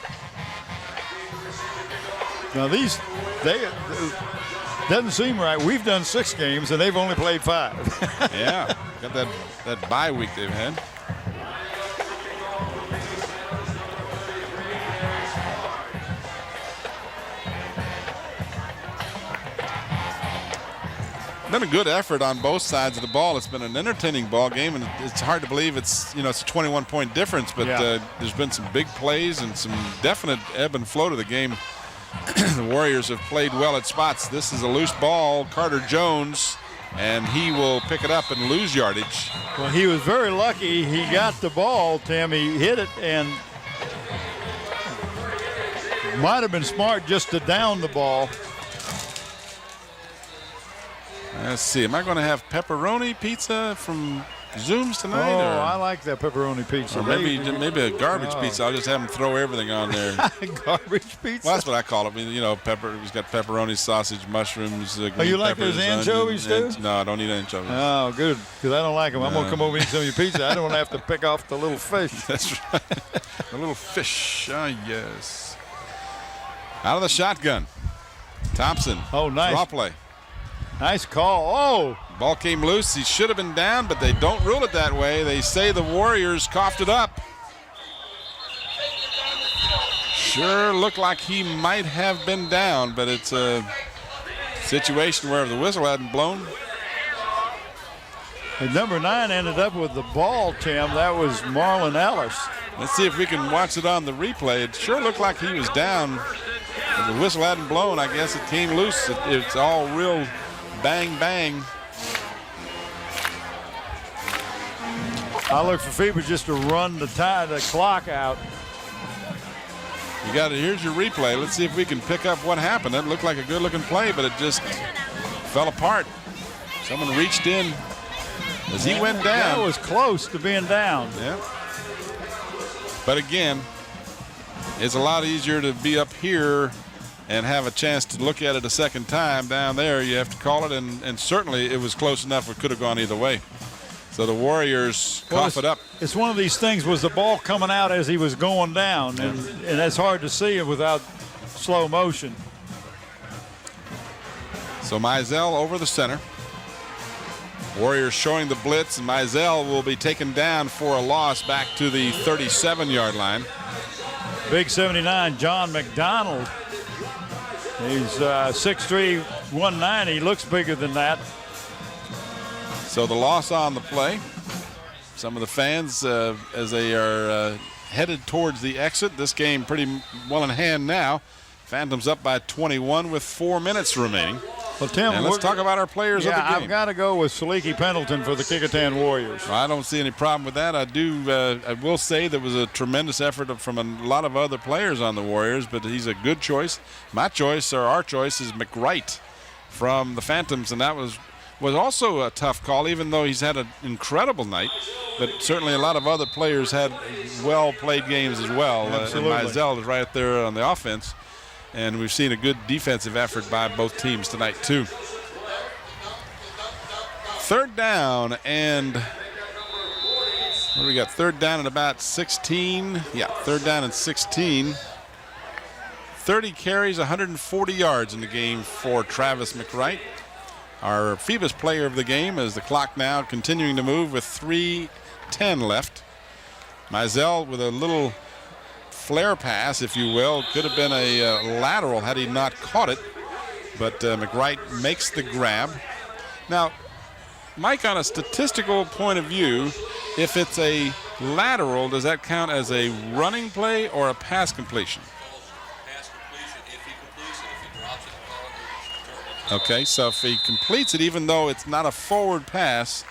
Now doesn't seem right. We've done 6 games and they've only played 5. Yeah, got that bye week they've had. Been a good effort on both sides of the ball. It's been an entertaining ball game, and it's hard to believe it's a 21-point difference. But there's been some big plays and some definite ebb and flow to the game. The Warriors have played well at spots. This is a loose ball, Carter Jones, and he will pick it up and lose yardage. Well, he was very lucky. He got the ball, Tim. He hit it, and might have been smart just to down the ball. Let's see. Am I going to have pepperoni pizza from Zooms tonight? Oh, or? I like that pepperoni pizza. Or maybe a garbage pizza. I'll just have them throw everything on there. Garbage pizza? Well, that's what I call it. I mean, he's got pepperoni, sausage, mushrooms. Oh, you like those anchovies too? No, I don't eat anchovies. Oh, good, because I don't like them. I'm going to come over and eat some of your pizza. I don't want to have to pick off the little fish. That's right. The little fish. Ah, yes. Out of the shotgun. Thompson. Oh, nice. Draw play. Nice call. Oh. Ball came loose. He should have been down, but they don't rule it that way. They say the Warriors coughed it up. Sure looked like he might have been down, but it's a situation where if the whistle hadn't blown. And number 9 ended up with the ball, Tim. That was Marlon Ellis. Let's see if we can watch it on the replay. It sure looked like he was down. If the whistle hadn't blown, I guess it came loose. It's all real bang, bang. I look for Phoebus just to run the clock out. You got it. Here's your replay. Let's see if we can pick up what happened. It looked like a good-looking play, but it just fell apart. Someone reached in as he went down. That was close to being down. Yeah. But again, it's a lot easier to be up here and have a chance to look at it a second time. Down there, you have to call it, and certainly it was close enough. It could have gone either way. So the Warriors cough it up. It's one of these things. Was the ball coming out as he was going down, and that's hard to see it without slow motion. So Mizell over the center. Warriors showing the blitz, and Mizell will be taken down for a loss back to the 37-yard line. Big 79, John McDonald. He's 6'3", 190. He looks bigger than that. So the loss on the play. Some of the fans, as they are headed towards the exit, this game pretty well in hand now. Phantoms up by 21 with 4 minutes remaining. Well, Tim, and let's talk about our players of the game. I've got to go with Saliki Pendleton for the Kecoughtan Warriors. Well, I don't see any problem with that. I will say there was a tremendous effort from a lot of other players on the Warriors, but he's a good choice. My choice, or our choice, is McWright from the Phantoms, and that was also a tough call, even though he's had an incredible night. But certainly a lot of other players had well-played games as well. And Mizell is right there on the offense. And we've seen a good defensive effort by both teams tonight, too. Third down, and what do we got? Third down at about 16. Yeah, third down and 16. 30 carries, 140 yards in the game for Travis McWright. Our Phoebus player of the game, as the clock now continuing to move with 3:10 left. Mizell with a little flare pass, if you will. Could have been a lateral had he not caught it, but McWright makes the grab. Now, Mike, on a statistical point of view, if it's a lateral, does that count as a running play or a pass completion? Pass completion. If he completes it, if he drops it, Okay, so if he completes it, even though it's not a forward pass,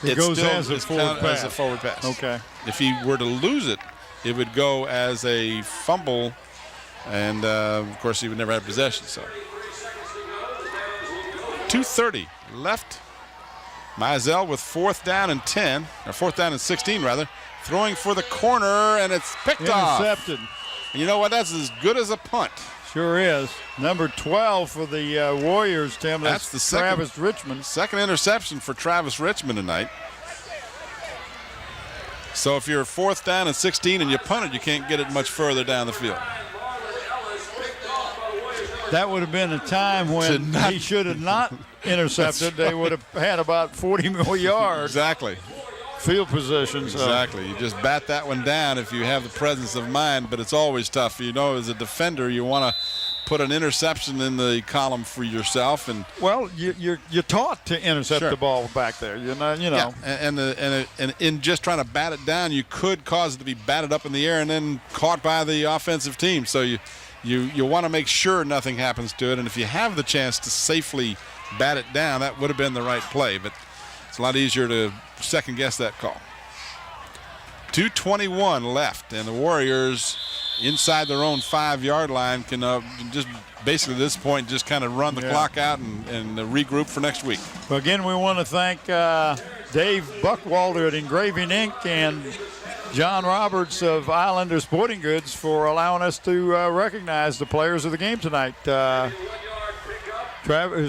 it goes as a forward pass. Okay. If he were to lose it, it would go as a fumble, and of course he would never have possession. So 2:30 left. Mizell with 4th down and 10, or 4th down and 16 rather, throwing for the corner, and it's picked off. Intercepted. And you know what? That's as good as a punt. Sure is. Number 12 for the Warriors, Tim. That's the Travis Richmond. Second interception for Travis Richmond tonight. So if you're 4th down and 16 and you punt it, you can't get it much further down the field. That would have been a time when he should have not intercepted. They would have had about 40 more yards. Exactly. Field position. Exactly. You just bat that one down if you have the presence of mind, but it's always tough. You know, as a defender, you want to put an interception in the column for yourself. And well, you're taught to intercept the ball back there. You know. Yeah. And in just trying to bat it down, you could cause it to be batted up in the air and then caught by the offensive team. So you want to make sure nothing happens to it. And if you have the chance to safely bat it down, that would have been the right play. But it's a lot easier to second guess that call. 2:21 left, and the Warriors inside their own 5-yard line can just basically at this point just kind of run the clock out and regroup for next week. Well, again, we want to thank Dave Buckwalter at Engraving Inc. and John Roberts of Islander Sporting Goods for allowing us to recognize the players of the game tonight. Travis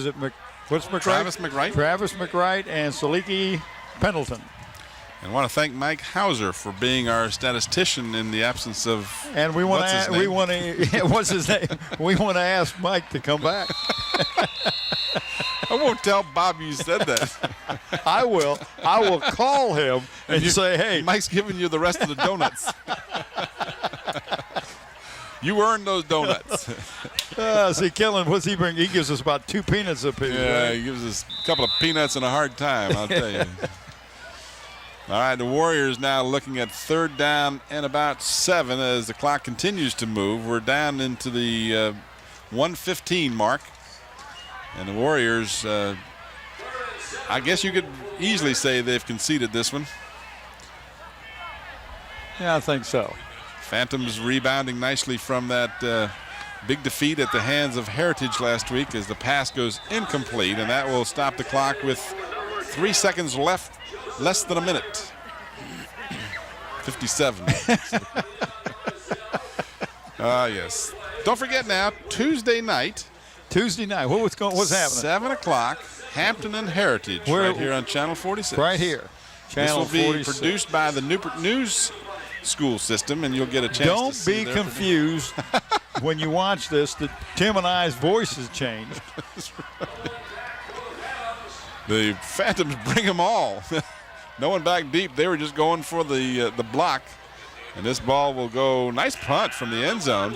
McWright? Travis McWright and Saliki Pendleton. And I want to thank Mike Hauser for being our statistician in the absence of. And we want to. What's his name? We want to ask Mike to come back. I won't tell Bob you said that. I will. I will call him and say, "Hey, Mike's giving you the rest of the donuts." You earned those donuts. See, Kellen, what's he bring? He gives us about 2 peanuts a piece. Yeah, Right? he gives us a couple of peanuts and a hard time, I'll tell you. All right, the Warriors now looking at 3rd down and about 7 as the clock continues to move. We're down into the 1:15 mark. And the Warriors, I guess you could easily say they've conceded this one. Yeah, I think so. Phantoms rebounding nicely from that big defeat at the hands of Heritage last week as the pass goes incomplete, and that will stop the clock with 3 seconds left, less than a minute. 57. Yes. Don't forget now, Tuesday night. What's happening? 7 o'clock, Hampton and Heritage, right here on Channel 46. Right here. Channel this will be 46. produced by the Newport News School System, and you'll get a chance Don't to see be confused when you watch this that Tim and I's voices changed. The Phantoms bring them all. No one back deep. They were just going for the block. And this ball will go, nice punt from the end zone,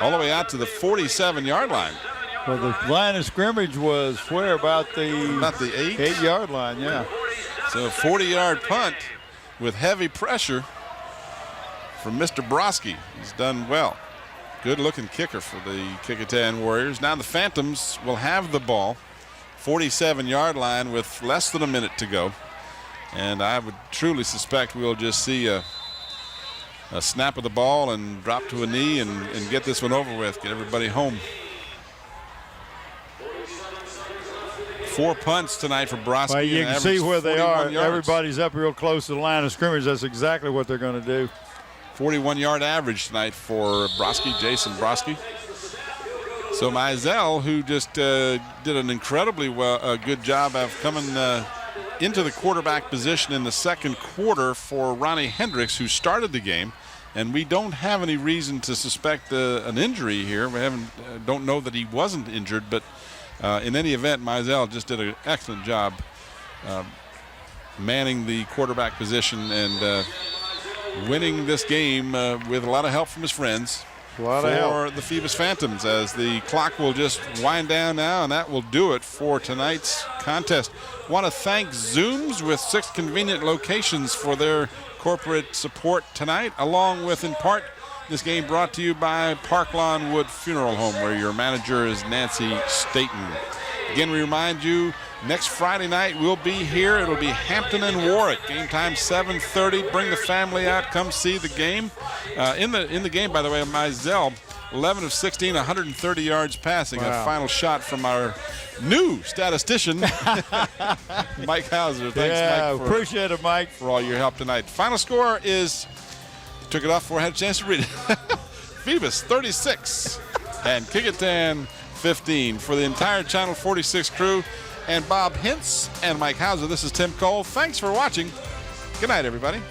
all the way out to the 47-yard line. Well, the line of scrimmage was where? About the 8-yard line, yeah. So a 40-yard punt with heavy pressure from Mr. Broski. He's done well. Good-looking kicker for the Kecoughtan Warriors. Now the Phantoms will have the ball, 47-yard line with less than a minute to go. And I would truly suspect we'll just see a snap of the ball and drop to a knee and get this one over with, get everybody home. 4 punts tonight for Broski. Well, you can see where they are. Everybody's up real close to the line of scrimmage. That's exactly what they're going to do. 41-yard average tonight for Broski, Jason Broski. So Mizell, who just did an incredibly good job of coming into the quarterback position in the second quarter for Ronnie Hendricks, who started the game. And we don't have any reason to suspect an injury here. We don't know that he wasn't injured, but in any event, Mizell just did an excellent job manning the quarterback position and winning this game with a lot of help from his friends for the Phoebus Phantoms, as the clock will just wind down now, and that will do it for tonight's contest. Want to thank Zooms with 6 convenient locations for their corporate support tonight, along with, in part, this game brought to you by Park Lawn Wood Funeral Home, where your manager is Nancy Staten. Again, we remind you, next Friday night we'll be here. It'll be Hampton and Warwick. Game time 7:30. Bring the family out. Come see the game. In the game, by the way, Mizell, 11 of 16, 130 yards passing. Wow. A final shot from our new statistician, Mike Hauser. Thanks, Mike. Appreciate it, Mike, for all your help tonight. Final score is, took it off before I had a chance to read it. Phoebus 36 and Kecoughtan 15. For the entire Channel 46 crew and Bob Hintz and Mike Hauser, this is Tim Cole. Thanks for watching. Good night, everybody.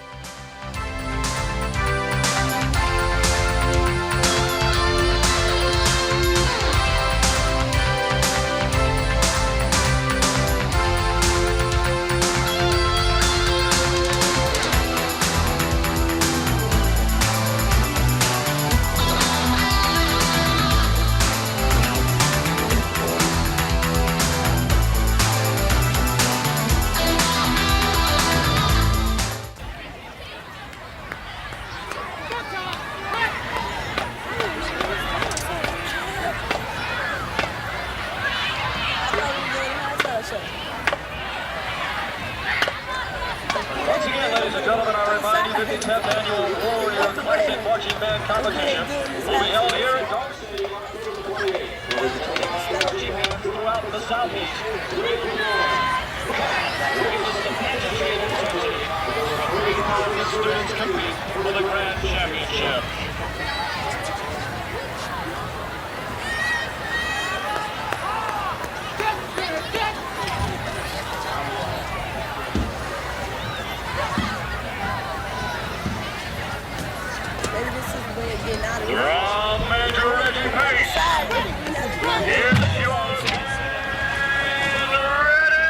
Once again, ladies and gentlemen, I remind you that the 10th annual Warrior Classic Marching Band Competition will be held here in Dog City. Marching bands throughout the Southeast. The students compete for the Grand Championship. From Major Reggie Pace, here's your band ready.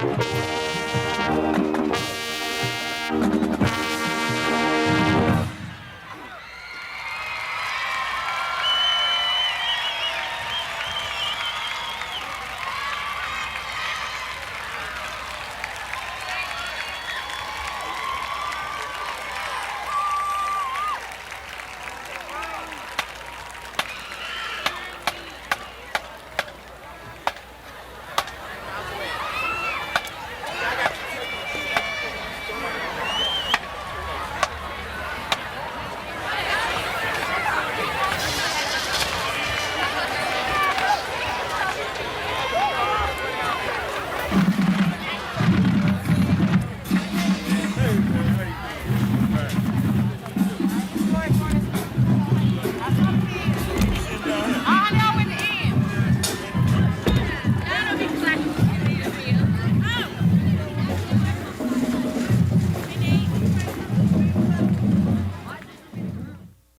Houser.